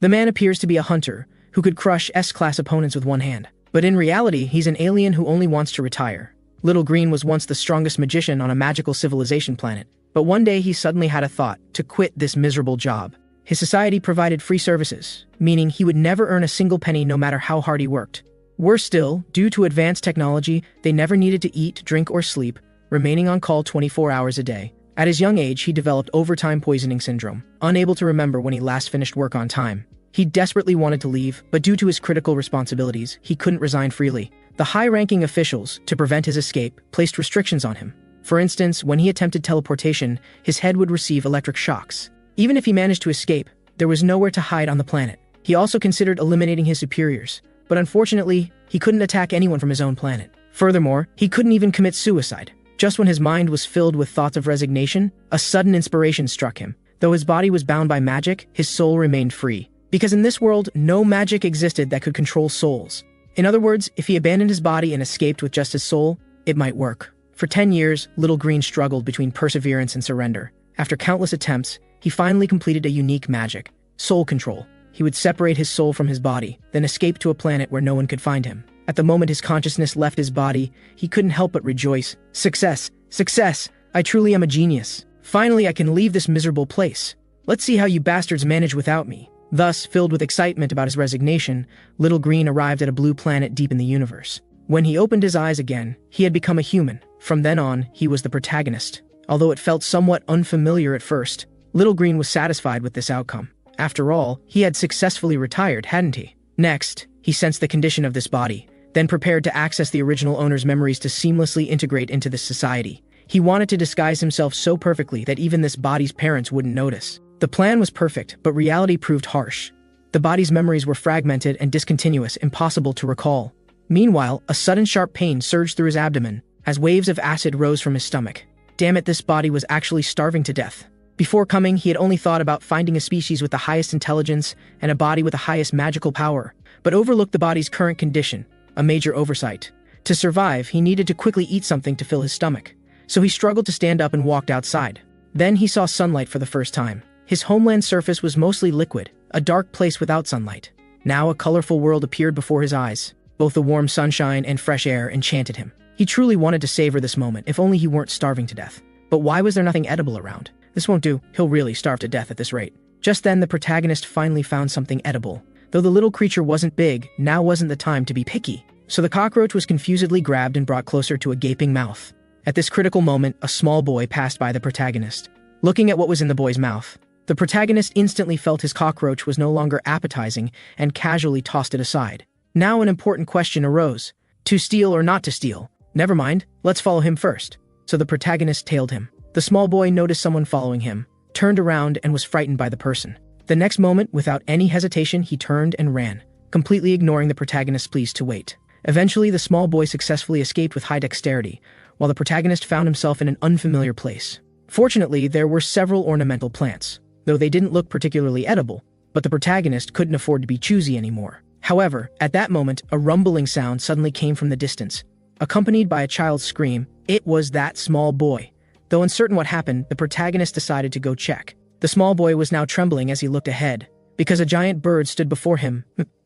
The man appears to be a hunter who could crush S-class opponents with one hand. But in reality, he's an alien who only wants to retire. Little Green was once the strongest magician on a magical civilization planet, but one day he suddenly had a thought to quit this miserable job. His society provided free services, meaning he would never earn a single penny no matter how hard he worked. Worse still, due to advanced technology, they never needed to eat, drink, or sleep, remaining on call 24 hours a day. At his young age, he developed overtime poisoning syndrome, unable to remember when he last finished work on time. He desperately wanted to leave, but due to his critical responsibilities, he couldn't resign freely. The high-ranking officials, to prevent his escape, placed restrictions on him. For instance, when he attempted teleportation, his head would receive electric shocks. Even if he managed to escape, there was nowhere to hide on the planet. He also considered eliminating his superiors, but unfortunately, he couldn't attack anyone from his own planet. Furthermore, he couldn't even commit suicide. Just when his mind was filled with thoughts of resignation, a sudden inspiration struck him. Though his body was bound by magic, his soul remained free. Because in this world, no magic existed that could control souls. In other words, if he abandoned his body and escaped with just his soul, it might work. For 10 years, Little Green struggled between perseverance and surrender. After countless attempts, he finally completed a unique magic: soul control. He would separate his soul from his body, then escape to a planet where no one could find him. At the moment his consciousness left his body, he couldn't help but rejoice. Success! Success! I truly am a genius. Finally, I can leave this miserable place. Let's see how you bastards manage without me. Thus, filled with excitement about his resignation, Little Green arrived at a blue planet deep in the universe. When he opened his eyes again, he had become a human. From then on, he was the protagonist. Although it felt somewhat unfamiliar at first, Little Green was satisfied with this outcome. After all, he had successfully retired, hadn't he? Next, he sensed the condition of this body, then prepared to access the original owner's memories to seamlessly integrate into this society. He wanted to disguise himself so perfectly that even this body's parents wouldn't notice. The plan was perfect, but reality proved harsh. The body's memories were fragmented and discontinuous, impossible to recall. Meanwhile, a sudden sharp pain surged through his abdomen, as waves of acid rose from his stomach. Damn it, this body was actually starving to death. Before coming, he had only thought about finding a species with the highest intelligence and a body with the highest magical power, but overlooked the body's current condition, a major oversight. To survive, he needed to quickly eat something to fill his stomach, so he struggled to stand up and walked outside. Then he saw sunlight for the first time. His homeland surface was mostly liquid, a dark place without sunlight. Now a colorful world appeared before his eyes. Both the warm sunshine and fresh air enchanted him. He truly wanted to savor this moment, if only he weren't starving to death. But why was there nothing edible around? This won't do, he'll really starve to death at this rate. Just then the protagonist finally found something edible. Though the little creature wasn't big, now wasn't the time to be picky. So the cockroach was confusedly grabbed and brought closer to a gaping mouth. At this critical moment, a small boy passed by the protagonist. Looking at what was in the boy's mouth, the protagonist instantly felt his cockroach was no longer appetizing and casually tossed it aside. Now an important question arose. To steal or not to steal? Never mind, let's follow him first. So the protagonist tailed him. The small boy noticed someone following him, turned around and was frightened by the person. The next moment, without any hesitation, he turned and ran, completely ignoring the protagonist's pleas to wait. Eventually, the small boy successfully escaped with high dexterity, while the protagonist found himself in an unfamiliar place. Fortunately, there were several ornamental plants, though they didn't look particularly edible, but the protagonist couldn't afford to be choosy anymore. However, at that moment, a rumbling sound suddenly came from the distance, accompanied by a child's scream. It was that small boy. Though uncertain what happened, the protagonist decided to go check. The small boy was now trembling as he looked ahead, because a giant bird stood before him.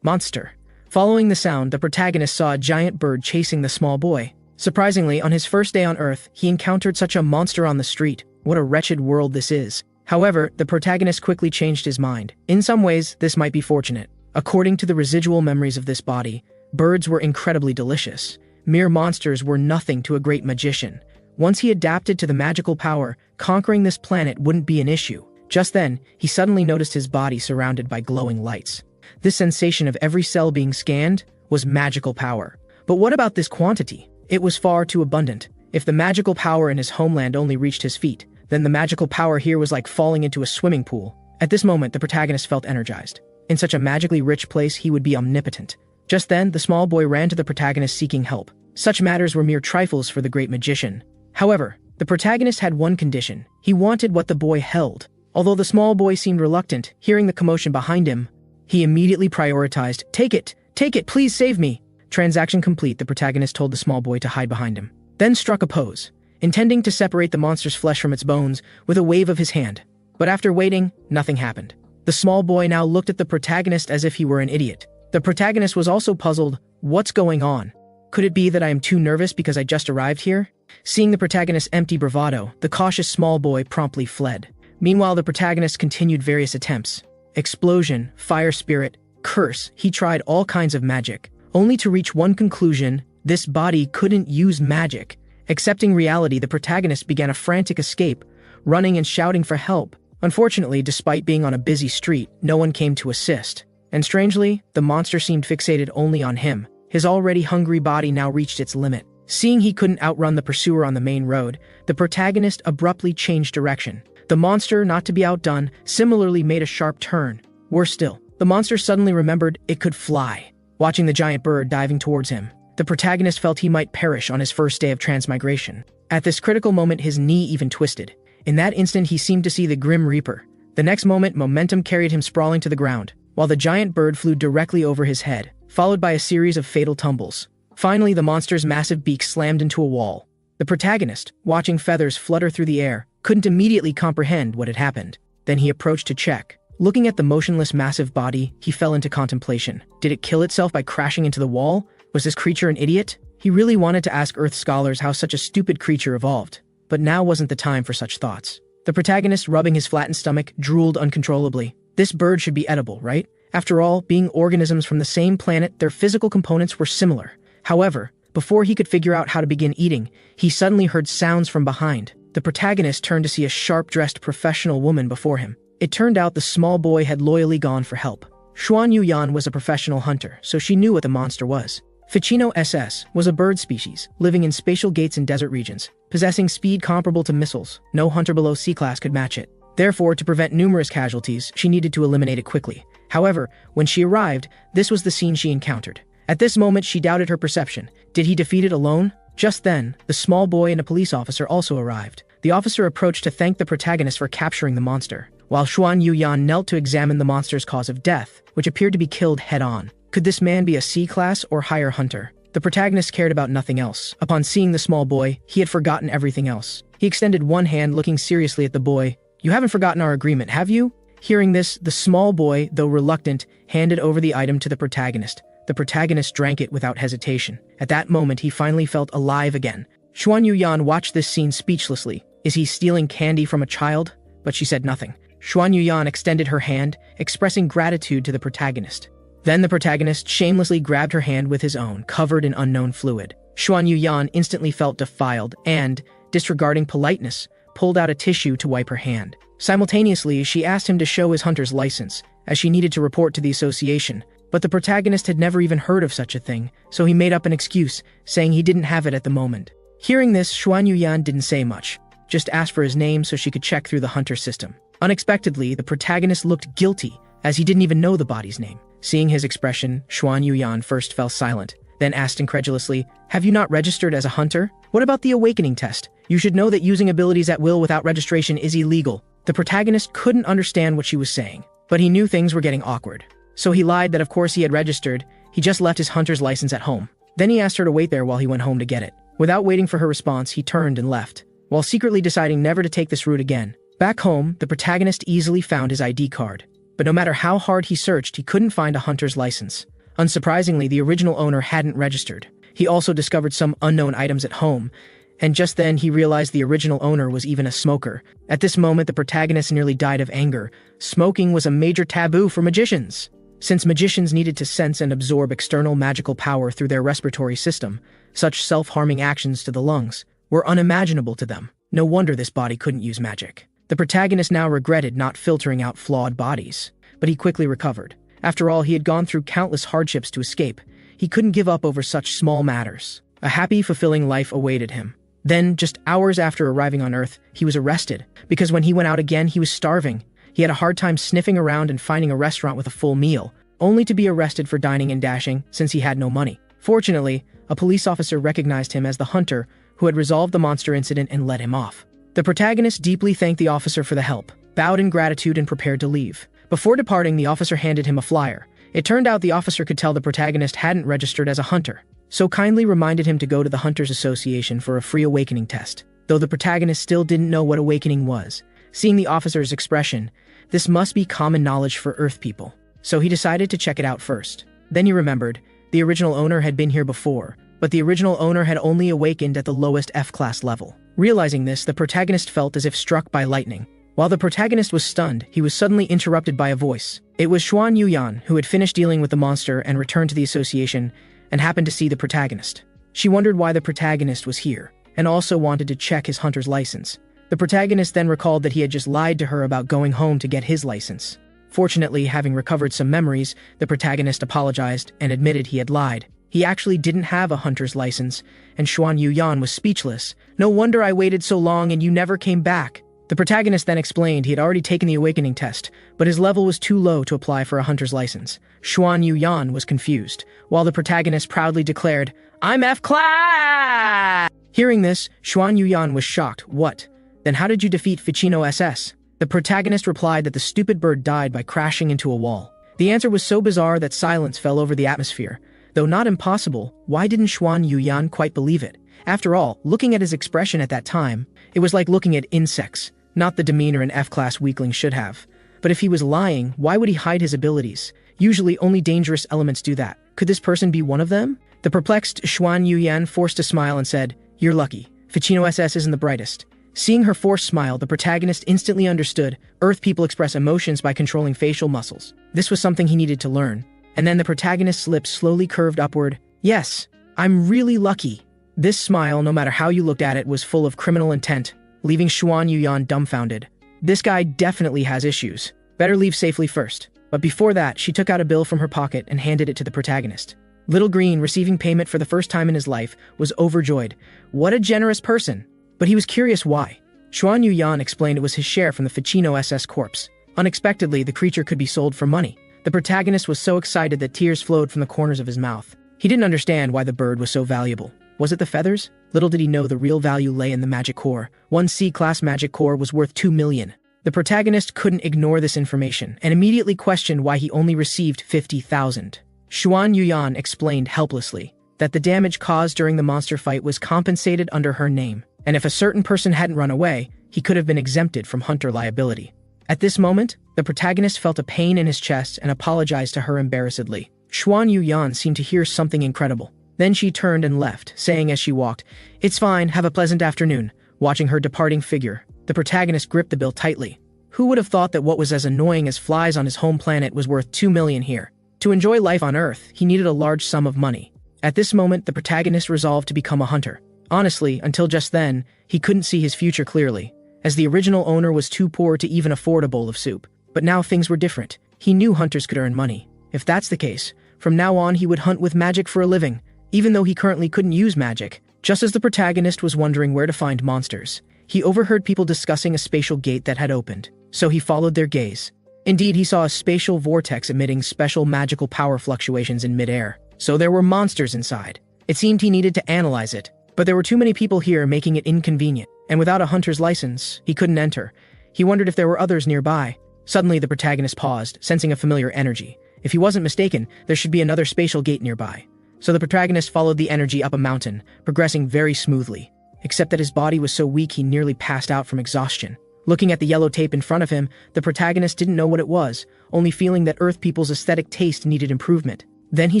Monster. Following the sound, the protagonist saw a giant bird chasing the small boy. Surprisingly, on his first day on Earth, he encountered such a monster on the street. What a wretched world this is. However, the protagonist quickly changed his mind. In some ways, this might be fortunate. According to the residual memories of this body, birds were incredibly delicious. Mere monsters were nothing to a great magician. Once he adapted to the magical power, conquering this planet wouldn't be an issue. Just then, he suddenly noticed his body surrounded by glowing lights. This sensation of every cell being scanned was magical power. But what about this quantity? It was far too abundant. If the magical power in his homeland only reached his feet, then the magical power here was like falling into a swimming pool. At this moment, the protagonist felt energized. In such a magically rich place, he would be omnipotent. Just then, the small boy ran to the protagonist seeking help. Such matters were mere trifles for the great magician. However, the protagonist had one condition. He wanted what the boy held. Although the small boy seemed reluctant, hearing the commotion behind him, he immediately prioritized, Take it, please save me. Transaction complete, the protagonist told the small boy to hide behind him. Then struck a pose, intending to separate the monster's flesh from its bones with a wave of his hand. But after waiting, nothing happened. The small boy now looked at the protagonist as if he were an idiot. The protagonist was also puzzled. What's going on? Could it be that I am too nervous because I just arrived here? Seeing the protagonist's empty bravado, the cautious small boy promptly fled. Meanwhile, the protagonist continued various attempts. Explosion, fire spirit, curse, he tried all kinds of magic, only to reach one conclusion: this body couldn't use magic. Accepting reality, the protagonist began a frantic escape, running and shouting for help. Unfortunately, despite being on a busy street, no one came to assist. And strangely, the monster seemed fixated only on him. His already hungry body now reached its limit. Seeing he couldn't outrun the pursuer on the main road, the protagonist abruptly changed direction. The monster, not to be outdone, similarly made a sharp turn. Worse still, the monster suddenly remembered it could fly. Watching the giant bird diving towards him, the protagonist felt he might perish on his first day of transmigration. At this critical moment, his knee even twisted. In that instant, he seemed to see the Grim Reaper. The next moment, momentum carried him sprawling to the ground, while the giant bird flew directly over his head, followed by a series of fatal tumbles. Finally, the monster's massive beak slammed into a wall. The protagonist, watching feathers flutter through the air, couldn't immediately comprehend what had happened. Then he approached to check. Looking at the motionless massive body, he fell into contemplation. Did it kill itself by crashing into the wall? Was this creature an idiot? He really wanted to ask Earth scholars how such a stupid creature evolved. But now wasn't the time for such thoughts. The protagonist, rubbing his flattened stomach, drooled uncontrollably. This bird should be edible, right? After all, being organisms from the same planet, their physical components were similar. However, before he could figure out how to begin eating, he suddenly heard sounds from behind. The protagonist turned to see a sharp-dressed professional woman before him. It turned out the small boy had loyally gone for help. Xuan Yuyan was a professional hunter, so she knew what the monster was. Ficino SS was a bird species, living in spatial gates in desert regions, possessing speed comparable to missiles. No hunter below C-class could match it. Therefore, to prevent numerous casualties, she needed to eliminate it quickly. However, when she arrived, this was the scene she encountered. At this moment, she doubted her perception. Did he defeat it alone? Just then, the small boy and a police officer also arrived. The officer approached to thank the protagonist for capturing the monster, while Xuan Yuyan knelt to examine the monster's cause of death, which appeared to be killed head-on. Could this man be a C-class or higher hunter? The protagonist cared about nothing else. Upon seeing the small boy, he had forgotten everything else. He extended one hand, looking seriously at the boy. "You haven't forgotten our agreement, have you?" Hearing this, the small boy, though reluctant, handed over the item to the protagonist. The protagonist drank it without hesitation. At that moment, he finally felt alive again. Xuan Yuyan watched this scene speechlessly. Is he stealing candy from a child? But she said nothing. Xuan Yuyan extended her hand, expressing gratitude to the protagonist. Then the protagonist shamelessly grabbed her hand with his own, covered in unknown fluid. Xuan Yuyan instantly felt defiled and, disregarding politeness, pulled out a tissue to wipe her hand. Simultaneously, she asked him to show his hunter's license, as she needed to report to the association. But the protagonist had never even heard of such a thing, so he made up an excuse, saying he didn't have it at the moment. Hearing this, Xuan Yuyan didn't say much, just asked for his name so she could check through the hunter system. Unexpectedly, the protagonist looked guilty, as he didn't even know the body's name. Seeing his expression, Xuan Yuyan first fell silent, then asked incredulously, "Have you not registered as a hunter? What about the awakening test? You should know that using abilities at will without registration is illegal." The protagonist couldn't understand what she was saying, but he knew things were getting awkward. So he lied that of course he had registered, he just left his hunter's license at home. Then he asked her to wait there while he went home to get it. Without waiting for her response, he turned and left, while secretly deciding never to take this route again. Back home, the protagonist easily found his ID card. But no matter how hard he searched, he couldn't find a hunter's license. Unsurprisingly, the original owner hadn't registered. He also discovered some unknown items at home, and just then he realized the original owner was even a smoker. At this moment, the protagonist nearly died of anger. Smoking was a major taboo for magicians. Since magicians needed to sense and absorb external magical power through their respiratory system, such self-harming actions to the lungs were unimaginable to them. No wonder this body couldn't use magic. The protagonist now regretted not filtering out flawed bodies, but he quickly recovered. After all, he had gone through countless hardships to escape. He couldn't give up over such small matters. A happy, fulfilling life awaited him. Then, just hours after arriving on Earth, he was arrested, because when he went out again, he was starving. He had a hard time sniffing around and finding a restaurant with a full meal, only to be arrested for dining and dashing since he had no money. Fortunately, a police officer recognized him as the hunter who had resolved the monster incident and let him off. The protagonist deeply thanked the officer for the help, bowed in gratitude and prepared to leave. Before departing, the officer handed him a flyer. It turned out the officer could tell the protagonist hadn't registered as a hunter, so kindly reminded him to go to the Hunters Association for a free awakening test. Though the protagonist still didn't know what awakening was, seeing the officer's expression This must be common knowledge for Earth people. So he decided to check it out first. Then he remembered, the original owner had been here before, but the original owner had only awakened at the lowest F-class level. Realizing this, the protagonist felt as if struck by lightning. While the protagonist was stunned, he was suddenly interrupted by a voice. It was Xuan Yuyan, who had finished dealing with the monster and returned to the association, and happened to see the protagonist. She wondered why the protagonist was here, and also wanted to check his hunter's license. The protagonist then recalled that he had just lied to her about going home to get his license. Fortunately, having recovered some memories, the protagonist apologized and admitted he had lied. He actually didn't have a hunter's license, and Xuan Yuyan was speechless. "No wonder I waited so long and you never came back." The protagonist then explained he had already taken the awakening test, but his level was too low to apply for a hunter's license. Xuan Yuyan was confused, while the protagonist proudly declared, "I'm F-class!" Hearing this, Xuan Yuyan was shocked. "What? Then how did you defeat Ficino SS?" The protagonist replied that the stupid bird died by crashing into a wall. The answer was so bizarre that silence fell over the atmosphere. Though not impossible, why didn't Xuan Yuyan quite believe it? After all, looking at his expression at that time, it was like looking at insects, not the demeanor an F-class weakling should have. But if he was lying, why would he hide his abilities? Usually only dangerous elements do that. Could this person be one of them? The perplexed Xuan Yuyan forced a smile and said, "You're lucky. Ficino SS isn't the brightest." Seeing her forced smile, the protagonist instantly understood Earth people express emotions by controlling facial muscles. This was something he needed to learn. And then the protagonist's lips slowly curved upward. "Yes, I'm really lucky." This smile, no matter how you looked at it, was full of criminal intent, leaving Xuan Yuyan dumbfounded. This guy definitely has issues. Better leave safely first. But before that, she took out a bill from her pocket and handed it to the protagonist. Little Green, receiving payment for the first time in his life, was overjoyed. What a generous person. But he was curious why. Xuan Yuyan explained it was his share from the Ficino SS corpse. Unexpectedly, the creature could be sold for money. The protagonist was so excited that tears flowed from the corners of his mouth. He didn't understand why the bird was so valuable. Was it the feathers? Little did he know the real value lay in the magic core. One C-class magic core was worth 2 million. The protagonist couldn't ignore this information and immediately questioned why he only received 50,000. Xuan Yuyan explained helplessly that the damage caused during the monster fight was compensated under her name, and if a certain person hadn't run away, he could have been exempted from hunter liability. At this moment, the protagonist felt a pain in his chest and apologized to her embarrassedly. Xuan Yuyan seemed to hear something incredible. Then she turned and left, saying as she walked, "It's fine, have a pleasant afternoon." Watching her departing figure, the protagonist gripped the bill tightly. Who would have thought that what was as annoying as flies on his home planet was worth 2 million here? To enjoy life on Earth, he needed a large sum of money. At this moment, the protagonist resolved to become a hunter. Honestly, until just then, he couldn't see his future clearly, as the original owner was too poor to even afford a bowl of soup. But now things were different. He knew hunters could earn money. If that's the case, from now on he would hunt with magic for a living, even though he currently couldn't use magic. Just as the protagonist was wondering where to find monsters, he overheard people discussing a spatial gate that had opened, so he followed their gaze. Indeed, he saw a spatial vortex emitting special magical power fluctuations in midair, so there were monsters inside. It seemed he needed to analyze it, but there were too many people here, making it inconvenient, and without a hunter's license, he couldn't enter. He wondered if there were others nearby. Suddenly, the protagonist paused, sensing a familiar energy. If he wasn't mistaken, there should be another spatial gate nearby. So the protagonist followed the energy up a mountain, progressing very smoothly, except that his body was so weak he nearly passed out from exhaustion. Looking at the yellow tape in front of him, the protagonist didn't know what it was, only feeling that Earth people's aesthetic taste needed improvement. Then he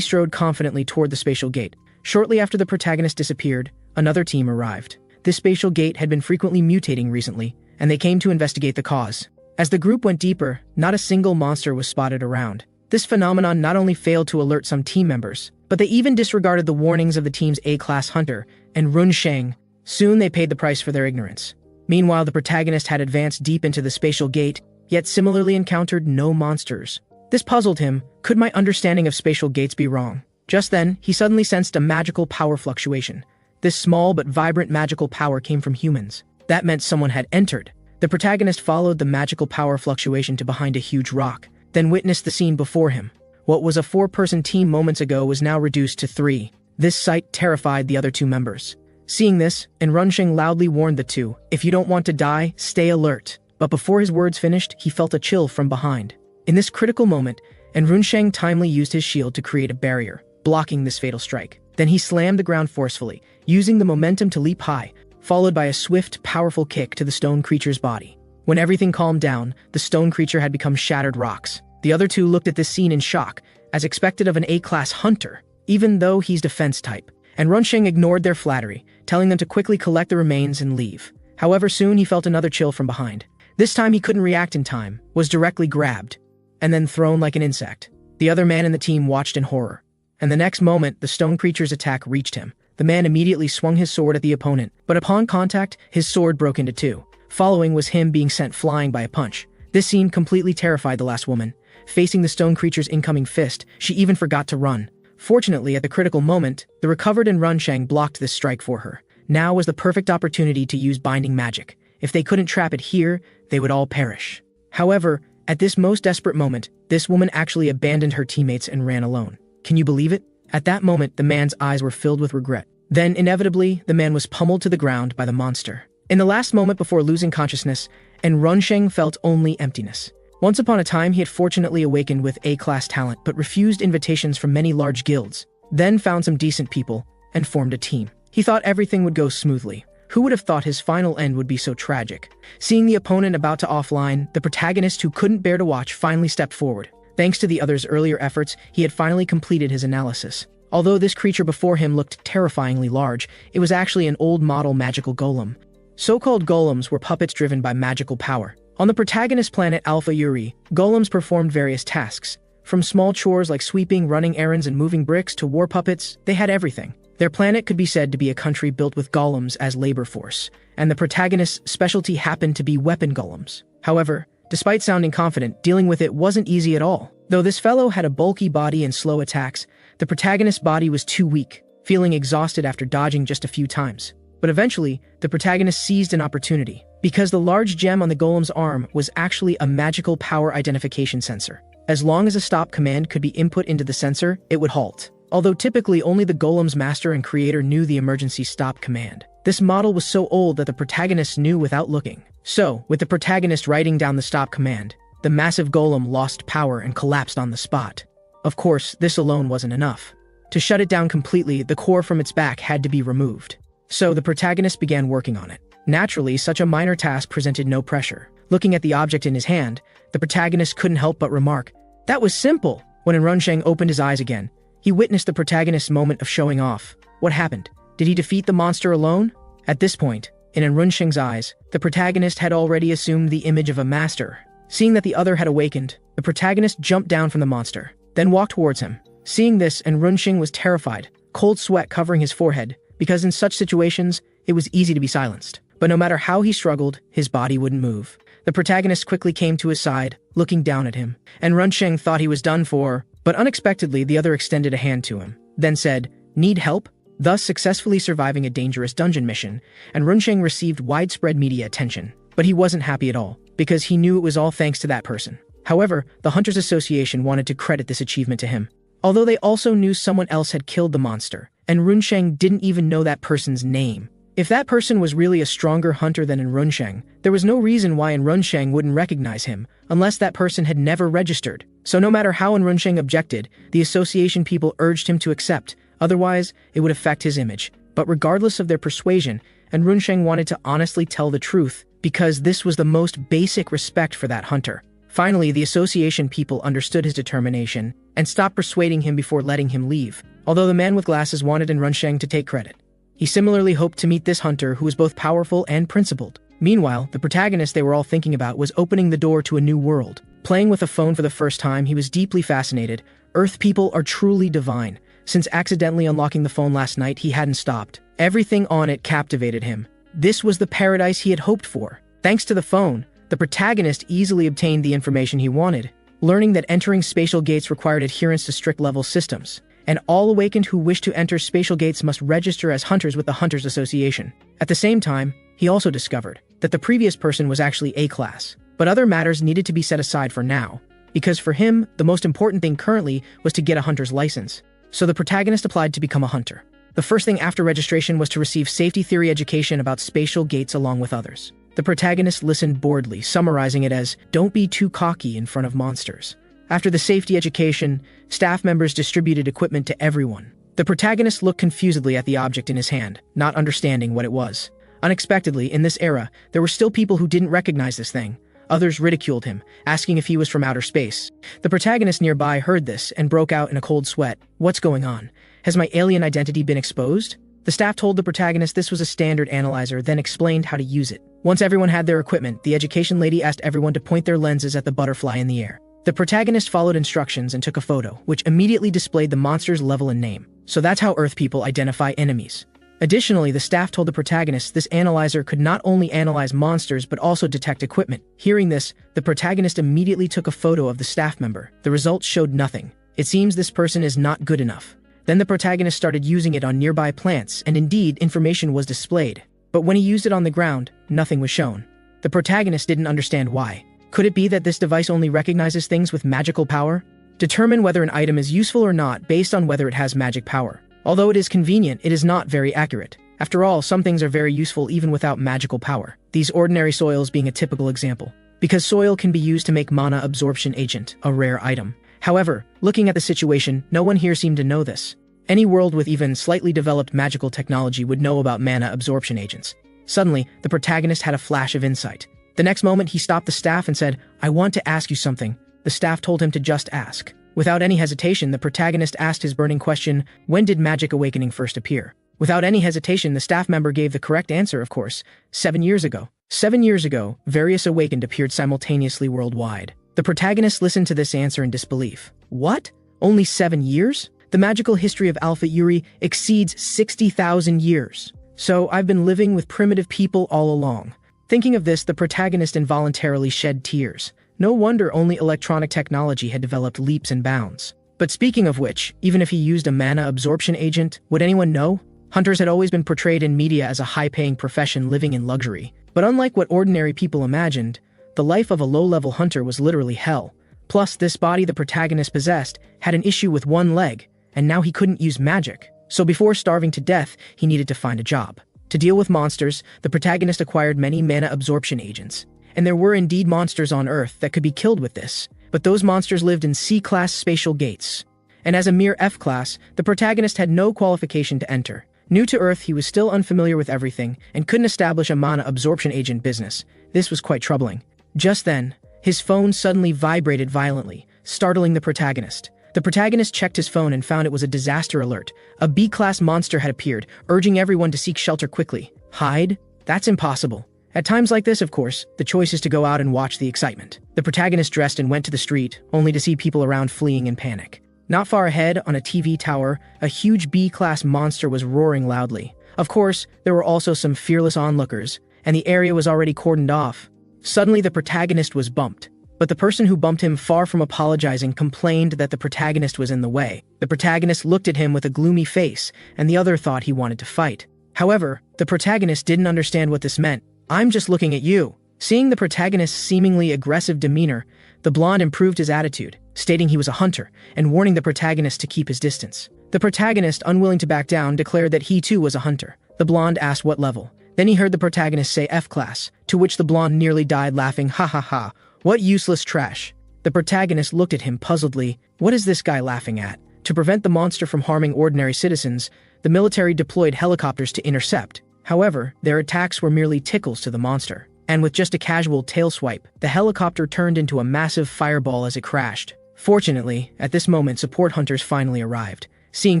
strode confidently toward the spatial gate. Shortly after the protagonist disappeared, another team arrived. This spatial gate had been frequently mutating recently, and they came to investigate the cause. As the group went deeper, not a single monster was spotted around. This phenomenon not only failed to alert some team members, but they even disregarded the warnings of the team's A-class hunter and Runsheng. Soon they paid the price for their ignorance. Meanwhile, the protagonist had advanced deep into the spatial gate, yet similarly encountered no monsters. This puzzled him. Could my understanding of spatial gates be wrong? Just then, he suddenly sensed a magical power fluctuation. This small but vibrant magical power came from humans. That meant someone had entered. The protagonist followed the magical power fluctuation to behind a huge rock, then witnessed the scene before him. What was a 4-person team moments ago was now reduced to 3. This sight terrified the other 2 members. Seeing this, Runsheng loudly warned the 2, "If you don't want to die, stay alert." But before his words finished, he felt a chill from behind. In this critical moment, Runsheng timely used his shield to create a barrier, blocking this fatal strike. Then he slammed the ground forcefully, using the momentum to leap high, followed by a swift, powerful kick to the stone creature's body. When everything calmed down, the stone creature had become shattered rocks. The other two looked at this scene in shock, as expected of an A-class hunter, even though he's defense type. And Runsheng ignored their flattery, telling them to quickly collect the remains and leave. However, soon he felt another chill from behind. This time he couldn't react in time, was directly grabbed, and then thrown like an insect. The other man in the team watched in horror. And the next moment, the stone creature's attack reached him. The man immediately swung his sword at the opponent, but upon contact, his sword broke into two. Following was him being sent flying by a punch. This scene completely terrified the last woman. Facing the stone creature's incoming fist, she even forgot to run. Fortunately, at the critical moment, the recovered and Runsheng blocked this strike for her. Now was the perfect opportunity to use binding magic. If they couldn't trap it here, they would all perish. However, at this most desperate moment, this woman actually abandoned her teammates and ran alone. Can you believe it? At that moment, the man's eyes were filled with regret. Then, inevitably, the man was pummeled to the ground by the monster. In the last moment before losing consciousness, and Runsheng felt only emptiness. Once upon a time, he had fortunately awakened with A-class talent, but refused invitations from many large guilds. Then found some decent people, and formed a team. He thought everything would go smoothly. Who would have thought his final end would be so tragic? Seeing the opponent about to offline, the protagonist who couldn't bear to watch finally stepped forward. Thanks to the other's earlier efforts, he had finally completed his analysis. Although this creature before him looked terrifyingly large, it was actually an old model magical golem. So-called golems were puppets driven by magical power. On the protagonist planet Alpha Uri, golems performed various tasks. From small chores like sweeping, running errands, and moving bricks to war puppets, they had everything. Their planet could be said to be a country built with golems as labor force, and the protagonist's specialty happened to be weapon golems. However, despite sounding confident, dealing with it wasn't easy at all. Though this fellow had a bulky body and slow attacks, the protagonist's body was too weak, feeling exhausted after dodging just a few times. But eventually, the protagonist seized an opportunity, because the large gem on the golem's arm was actually a magical power identification sensor. As long as a stop command could be input into the sensor, it would halt. Although typically only the golem's master and creator knew the emergency stop command. This model was so old that the protagonist knew without looking. So, with the protagonist writing down the stop command, the massive golem lost power and collapsed on the spot. Of course, this alone wasn't enough. To shut it down completely, the core from its back had to be removed. So the protagonist began working on it. Naturally, such a minor task presented no pressure. Looking at the object in his hand, the protagonist couldn't help but remark, "That was simple!" When Runsheng opened his eyes again, he witnessed the protagonist's moment of showing off. What happened? Did he defeat the monster alone? At this point, in Runsheng's eyes, the protagonist had already assumed the image of a master. Seeing that the other had awakened, the protagonist jumped down from the monster, then walked towards him. Seeing this, Runsheng was terrified, cold sweat covering his forehead, because in such situations, it was easy to be silenced. But no matter how he struggled, his body wouldn't move. The protagonist quickly came to his side, looking down at him, and Runsheng thought he was done for, but unexpectedly the other extended a hand to him, then said, "Need help?" Thus successfully surviving a dangerous dungeon mission, and Runsheng received widespread media attention. But he wasn't happy at all, because he knew it was all thanks to that person. However, the Hunters Association wanted to credit this achievement to him. Although they also knew someone else had killed the monster, and Runsheng didn't even know that person's name. If that person was really a stronger hunter than Runsheng, there was no reason why Runsheng wouldn't recognize him, unless that person had never registered. So no matter how Runsheng objected, the association people urged him to accept, otherwise it would affect his image. But regardless of their persuasion, Runsheng wanted to honestly tell the truth, because this was the most basic respect for that hunter. Finally, the association people understood his determination, and stopped persuading him before letting him leave, although the man with glasses wanted Runsheng to take credit. He similarly hoped to meet this hunter who was both powerful and principled. Meanwhile, the protagonist they were all thinking about was opening the door to a new world. Playing with a phone for the first time, he was deeply fascinated. Earth people are truly divine. Since accidentally unlocking the phone last night, he hadn't stopped. Everything on it captivated him. This was the paradise he had hoped for. Thanks to the phone, the protagonist easily obtained the information he wanted, learning that entering spatial gates required adherence to strict level systems. And all awakened who wished to enter spatial gates must register as hunters with the Hunters Association. At the same time, he also discovered that the previous person was actually A-class, but other matters needed to be set aside for now, because for him, the most important thing currently was to get a hunter's license. So the protagonist applied to become a hunter. The first thing after registration was to receive safety theory education about spatial gates along with others. The protagonist listened boredly, summarizing it as, "Don't be too cocky in front of monsters." After the safety education, staff members distributed equipment to everyone. The protagonist looked confusedly at the object in his hand, not understanding what it was. Unexpectedly, in this era, there were still people who didn't recognize this thing. Others ridiculed him, asking if he was from outer space. The protagonist nearby heard this and broke out in a cold sweat. What's going on? Has my alien identity been exposed? The staff told the protagonist this was a standard analyzer, then explained how to use it. Once everyone had their equipment, the education lady asked everyone to point their lenses at the butterfly in the air. The protagonist followed instructions and took a photo, which immediately displayed the monster's level and name. So that's how Earth people identify enemies. Additionally, the staff told the protagonist this analyzer could not only analyze monsters but also detect equipment. Hearing this, the protagonist immediately took a photo of the staff member. The results showed nothing. It seems this person is not good enough. Then the protagonist started using it on nearby plants, and indeed, information was displayed. But when he used it on the ground, nothing was shown. The protagonist didn't understand why. Could it be that this device only recognizes things with magical power? Determine whether an item is useful or not based on whether it has magic power. Although it is convenient, it is not very accurate. After all, some things are very useful even without magical power. These ordinary soils being a typical example. Because soil can be used to make mana absorption agent, a rare item. However, looking at the situation, no one here seemed to know this. Any world with even slightly developed magical technology would know about mana absorption agents. Suddenly, the protagonist had a flash of insight. The next moment, he stopped the staff and said, "I want to ask you something." The staff told him to just ask. Without any hesitation, the protagonist asked his burning question, when did magic awakening first appear? Without any hesitation, the staff member gave the correct answer, of course, 7 years ago. 7 years ago, various awakened appeared simultaneously worldwide. The protagonist listened to this answer in disbelief. What? Only 7 years? The magical history of Alpha Uri exceeds 60,000 years. So I've been living with primitive people all along. Thinking of this, the protagonist involuntarily shed tears. No wonder only electronic technology had developed leaps and bounds. But speaking of which, even if he used a mana absorption agent, would anyone know? Hunters had always been portrayed in media as a high-paying profession living in luxury. But unlike what ordinary people imagined, the life of a low-level hunter was literally hell. Plus, this body the protagonist possessed had an issue with one leg, and now he couldn't use magic. So before starving to death, he needed to find a job. To deal with monsters, the protagonist acquired many mana absorption agents. And there were indeed monsters on Earth that could be killed with this, but those monsters lived in C-class spatial gates. And as a mere F-class, the protagonist had no qualification to enter. New to Earth, he was still unfamiliar with everything, and couldn't establish a mana absorption agent business. This was quite troubling. Just then, his phone suddenly vibrated violently, startling the protagonist. The protagonist checked his phone and found it was a disaster alert. A B-class monster had appeared, urging everyone to seek shelter quickly. Hide? That's impossible. At times like this, of course, the choice is to go out and watch the excitement. The protagonist dressed and went to the street, only to see people around fleeing in panic. Not far ahead, on a TV tower, a huge B-class monster was roaring loudly. Of course, there were also some fearless onlookers, and the area was already cordoned off. Suddenly, the protagonist was bumped. But the person who bumped him, far from apologizing, complained that the protagonist was in the way. The protagonist looked at him with a gloomy face, and the other thought he wanted to fight. However, the protagonist didn't understand what this meant. "I'm just looking at you." Seeing the protagonist's seemingly aggressive demeanor, the blonde improved his attitude, stating he was a hunter, and warning the protagonist to keep his distance. The protagonist, unwilling to back down, declared that he too was a hunter. The blonde asked what level. Then he heard the protagonist say F-class, to which the blonde nearly died laughing, "Ha ha ha, what useless trash." The protagonist looked at him puzzledly. What is this guy laughing at? To prevent the monster from harming ordinary citizens, the military deployed helicopters to intercept. However, their attacks were merely tickles to the monster. And with just a casual tail swipe, the helicopter turned into a massive fireball as it crashed. Fortunately, at this moment, support hunters finally arrived. Seeing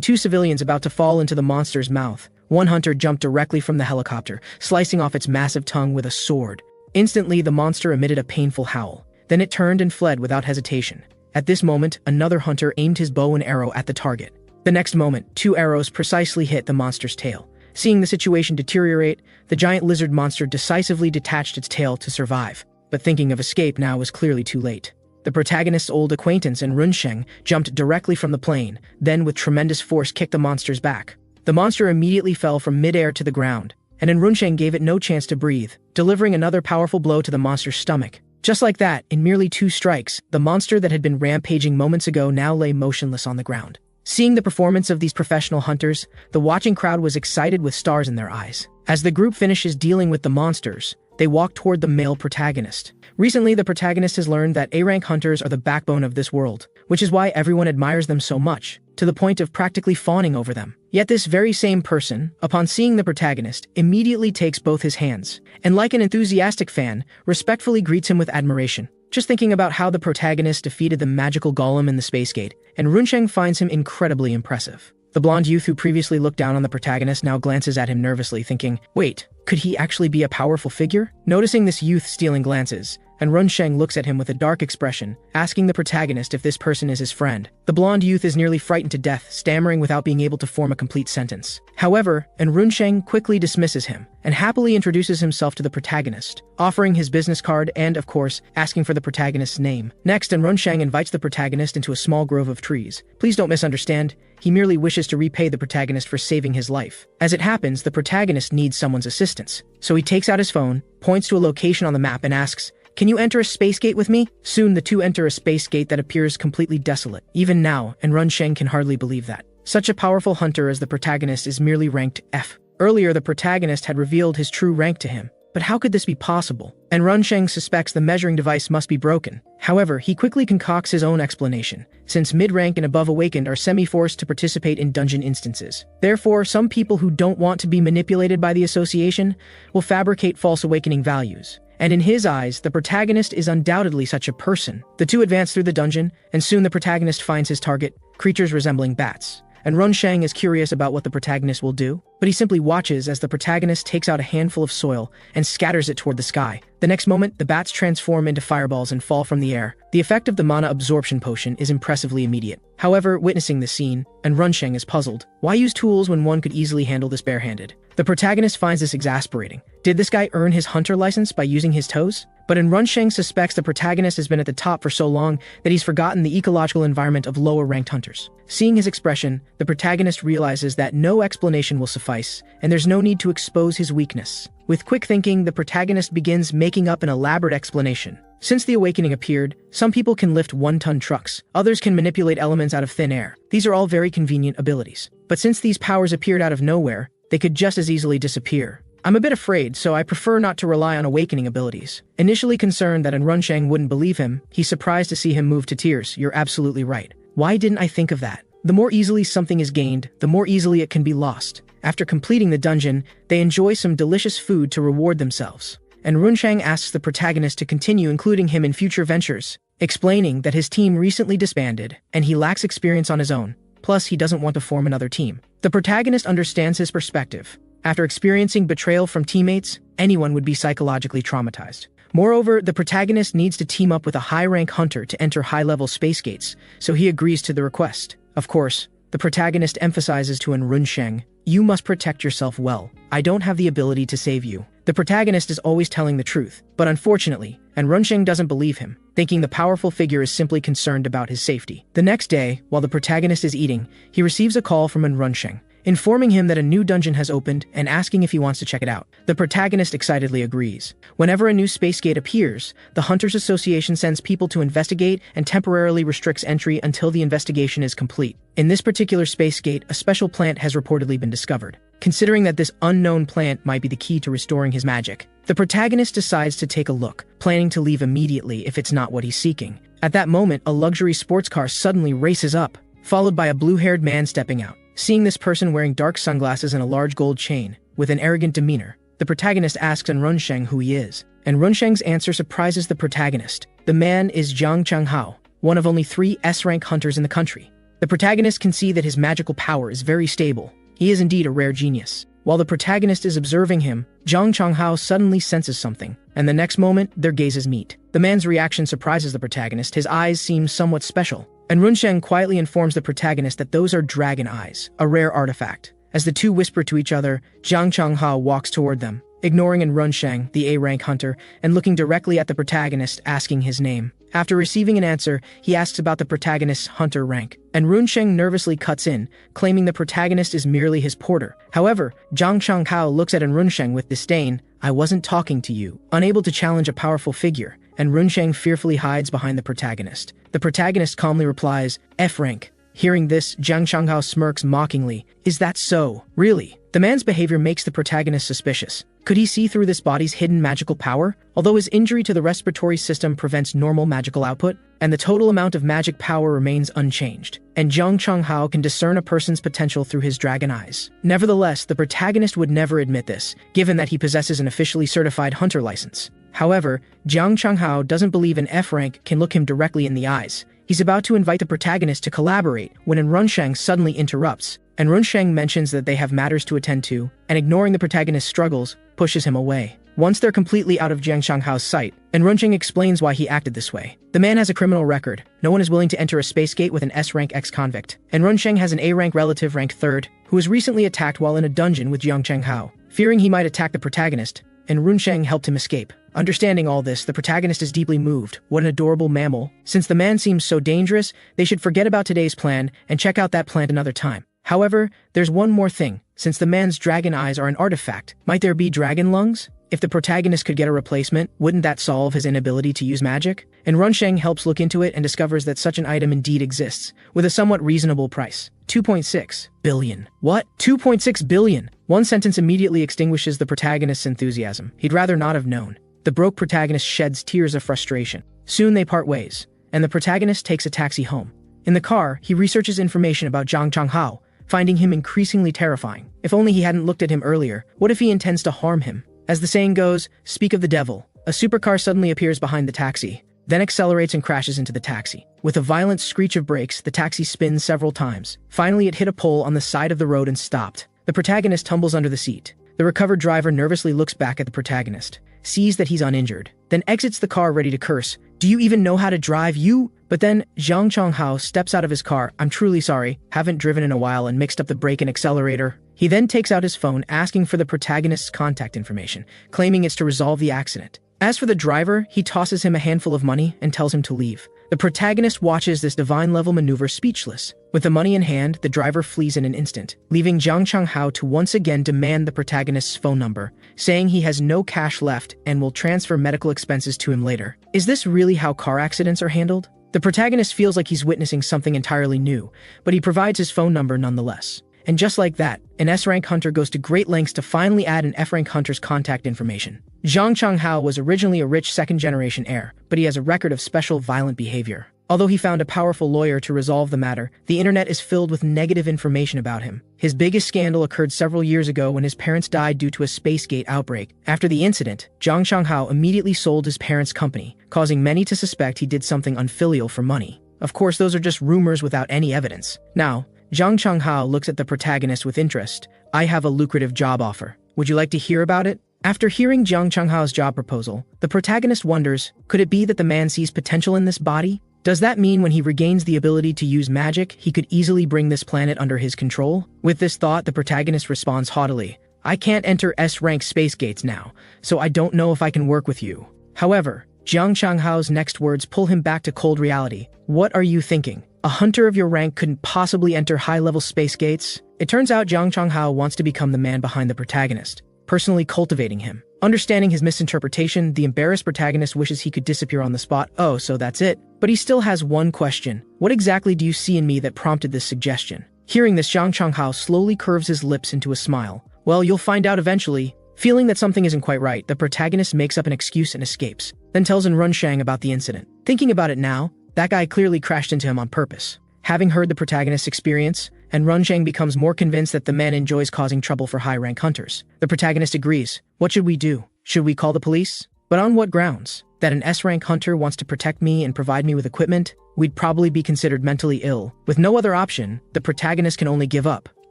two civilians about to fall into the monster's mouth, one hunter jumped directly from the helicopter, slicing off its massive tongue with a sword. Instantly, the monster emitted a painful howl. Then it turned and fled without hesitation. At this moment, another hunter aimed his bow and arrow at the target. The next moment, 2 arrows precisely hit the monster's tail. Seeing the situation deteriorate, the giant lizard monster decisively detached its tail to survive. But thinking of escape now was clearly too late. The protagonist's old acquaintance and Runsheng jumped directly from the plane, then with tremendous force kicked the monster's back. The monster immediately fell from midair to the ground, and Runsheng gave it no chance to breathe, delivering another powerful blow to the monster's stomach. Just like that, in merely 2 strikes, the monster that had been rampaging moments ago now lay motionless on the ground. Seeing the performance of these professional hunters, the watching crowd was excited with stars in their eyes. As the group finishes dealing with the monsters, they walk toward the male protagonist. Recently, the protagonist has learned that A-rank hunters are the backbone of this world, which is why everyone admires them so much, to the point of practically fawning over them. Yet this very same person, upon seeing the protagonist, immediately takes both his hands, and like an enthusiastic fan, respectfully greets him with admiration. Just thinking about how the protagonist defeated the magical golem in the space gate, and Runsheng finds him incredibly impressive. The blonde youth who previously looked down on the protagonist now glances at him nervously, thinking, wait, could he actually be a powerful figure? Noticing this youth stealing glances, and Runsheng looks at him with a dark expression, asking the protagonist if this person is his friend. The blonde youth is nearly frightened to death, stammering without being able to form a complete sentence. However, Runsheng quickly dismisses him, and happily introduces himself to the protagonist, offering his business card and, of course, asking for the protagonist's name. Next, Runsheng invites the protagonist into a small grove of trees. Please don't misunderstand, he merely wishes to repay the protagonist for saving his life. As it happens, the protagonist needs someone's assistance, so he takes out his phone, points to a location on the map and asks, can you enter a space gate with me? Soon the two enter a space gate that appears completely desolate. Even now, Runsheng can hardly believe that such a powerful hunter as the protagonist is merely ranked F. Earlier, the protagonist had revealed his true rank to him. But how could this be possible? And Runsheng suspects the measuring device must be broken. However, he quickly concocts his own explanation, since mid-rank and above awakened are semi-forced to participate in dungeon instances. Therefore, some people who don't want to be manipulated by the association will fabricate false awakening values. And in his eyes, the protagonist is undoubtedly such a person. The two advance through the dungeon, and soon the protagonist finds his target, creatures resembling bats. And Runsheng is curious about what the protagonist will do, but he simply watches as the protagonist takes out a handful of soil and scatters it toward the sky. The next moment, the bats transform into fireballs and fall from the air. The effect of the mana absorption potion is impressively immediate. However, witnessing this scene, Runsheng is puzzled. Why use tools when one could easily handle this barehanded? The protagonist finds this exasperating. Did this guy earn his hunter license by using his toes? But Runsheng suspects the protagonist has been at the top for so long that he's forgotten the ecological environment of lower-ranked hunters. Seeing his expression, the protagonist realizes that no explanation will suffice, and there's no need to expose his weakness. With quick thinking, the protagonist begins making up an elaborate explanation. Since the awakening appeared, some people can lift one-ton trucks, others can manipulate elements out of thin air. These are all very convenient abilities. But since these powers appeared out of nowhere, they could just as easily disappear. I'm a bit afraid, so I prefer not to rely on awakening abilities. Initially concerned that Runsheng wouldn't believe him, he's surprised to see him move to tears. You're absolutely right. Why didn't I think of that? The more easily something is gained, the more easily it can be lost. After completing the dungeon, they enjoy some delicious food to reward themselves. And Runsheng asks the protagonist to continue including him in future ventures, explaining that his team recently disbanded, and he lacks experience on his own. Plus, he doesn't want to form another team. The protagonist understands his perspective. After experiencing betrayal from teammates, anyone would be psychologically traumatized. Moreover, the protagonist needs to team up with a high-rank hunter to enter high-level space gates, so he agrees to the request. Of course, the protagonist emphasizes to Runsheng, you must protect yourself well. I don't have the ability to save you. The protagonist is always telling the truth, but unfortunately, Runsheng doesn't believe him, thinking the powerful figure is simply concerned about his safety. The next day, while the protagonist is eating, he receives a call from Runsheng, informing him that a new dungeon has opened and asking if he wants to check it out. The protagonist excitedly agrees. Whenever a new space gate appears, the Hunters Association sends people to investigate and temporarily restricts entry until the investigation is complete. In this particular space gate, a special plant has reportedly been discovered. Considering that this unknown plant might be the key to restoring his magic, the protagonist decides to take a look, planning to leave immediately if it's not what he's seeking. At that moment, a luxury sports car suddenly races up, followed by a blue-haired man stepping out. Seeing this person wearing dark sunglasses and a large gold chain, with an arrogant demeanor, the protagonist asks Runsheng who he is. And Runsheng's answer surprises the protagonist. The man is Zhang Changhao, one of only 3 S-rank hunters in the country. The protagonist can see that his magical power is very stable. He is indeed a rare genius. While the protagonist is observing him, Zhang Changhao suddenly senses something, and the next moment, their gazes meet. The man's reaction surprises the protagonist. His eyes seem somewhat special. And Runsheng quietly informs the protagonist that those are dragon eyes, a rare artifact. As the two whisper to each other, Zhang Changhao walks toward them, ignoring Runsheng, the A-rank hunter, and looking directly at the protagonist, asking his name. After receiving an answer, he asks about the protagonist's hunter rank, and Runsheng nervously cuts in, claiming the protagonist is merely his porter. However, Zhang Changhao looks at Runsheng with disdain. I wasn't talking to you. Unable to challenge a powerful figure, and Runsheng fearfully hides behind the protagonist. The protagonist calmly replies, F-rank. Hearing this, Zhang Changhao smirks mockingly. Is that so? Really? The man's behavior makes the protagonist suspicious. Could he see through this body's hidden magical power? Although his injury to the respiratory system prevents normal magical output, and the total amount of magic power remains unchanged, and Zhang Changhao can discern a person's potential through his dragon eyes. Nevertheless, the protagonist would never admit this, given that he possesses an officially certified hunter license. However, Zhang Changhao doesn't believe an F-rank can look him directly in the eyes. He's about to invite the protagonist to collaborate when Runsheng suddenly interrupts, and Runsheng mentions that they have matters to attend to, and ignoring the protagonist's struggles, pushes him away. Once they're completely out of Zhang Changhao's sight, and Runsheng explains why he acted this way. The man has a criminal record. No one is willing to enter a space gate with an S-rank ex-convict. And Runsheng has an A-rank relative ranked 3rd, who was recently attacked while in a dungeon with Zhang Changhao. Fearing he might attack the protagonist, and Runsheng helped him escape. Understanding all this, the protagonist is deeply moved. What an adorable mammal. Since the man seems so dangerous, they should forget about today's plan and check out that plan another time. However, there's one more thing. Since the man's dragon eyes are an artifact, might there be dragon lungs? If the protagonist could get a replacement, wouldn't that solve his inability to use magic? And Runsheng helps look into it and discovers that such an item indeed exists, with a somewhat reasonable price. 2.6 billion. What? 2.6 billion? One sentence immediately extinguishes the protagonist's enthusiasm. He'd rather not have known. The broke protagonist sheds tears of frustration. Soon they part ways, and the protagonist takes a taxi home. In the car, he researches information about Zhang Changhao, finding him increasingly terrifying. If only he hadn't looked at him earlier. What if he intends to harm him? As the saying goes, speak of the devil. A supercar suddenly appears behind the taxi, then accelerates and crashes into the taxi. With a violent screech of brakes, the taxi spins several times. Finally, it hit a pole on the side of the road and stopped. The protagonist tumbles under the seat. The recovered driver nervously looks back at the protagonist, sees that he's uninjured, then exits the car ready to curse. Do you even know how to drive, you? But then, Zhang Changhao steps out of his car. I'm truly sorry, haven't driven in a while and mixed up the brake and accelerator. He then takes out his phone, asking for the protagonist's contact information, claiming it's to resolve the accident. As for the driver, he tosses him a handful of money and tells him to leave. The protagonist watches this divine-level maneuver speechless. With the money in hand, the driver flees in an instant, leaving Zhang Changhao to once again demand the protagonist's phone number, saying he has no cash left and will transfer medical expenses to him later. Is this really how car accidents are handled? The protagonist feels like he's witnessing something entirely new, but he provides his phone number nonetheless. And just like that, an S-rank hunter goes to great lengths to finally add an F-rank hunter's contact information. Zhang Changhao was originally a rich second-generation heir, but he has a record of special violent behavior. Although he found a powerful lawyer to resolve the matter, the internet is filled with negative information about him. His biggest scandal occurred several years ago when his parents died due to a Spacegate outbreak. After the incident, Zhang Changhao immediately sold his parents' company, causing many to suspect he did something unfilial for money. Of course, those are just rumors without any evidence. Now, Zhang Changhao looks at the protagonist with interest. I have a lucrative job offer. Would you like to hear about it? After hearing Zhang Changhao's job proposal, the protagonist wonders, could it be that the man sees potential in this body? Does that mean when he regains the ability to use magic, he could easily bring this planet under his control? With this thought, the protagonist responds haughtily, I can't enter S-rank space gates now, so I don't know if I can work with you. However, Zhang Changhao's next words pull him back to cold reality. What are you thinking? A hunter of your rank couldn't possibly enter high-level space gates? It turns out Zhang Changhao wants to become the man behind the protagonist, personally cultivating him. Understanding his misinterpretation, the embarrassed protagonist wishes he could disappear on the spot. Oh, so that's it? But he still has one question. What exactly do you see in me that prompted this suggestion? Hearing this, Zhang Changhao slowly curves his lips into a smile. Well, you'll find out eventually. Feeling that something isn't quite right, the protagonist makes up an excuse and escapes, then tells Runsheng about the incident. Thinking about it now, that guy clearly crashed into him on purpose. Having heard the protagonist's experience, and Runsheng becomes more convinced that the man enjoys causing trouble for high-rank hunters. The protagonist agrees. What should we do? Should we call the police? But on what grounds? That an S-rank hunter wants to protect me and provide me with equipment? We'd probably be considered mentally ill. With no other option, the protagonist can only give up.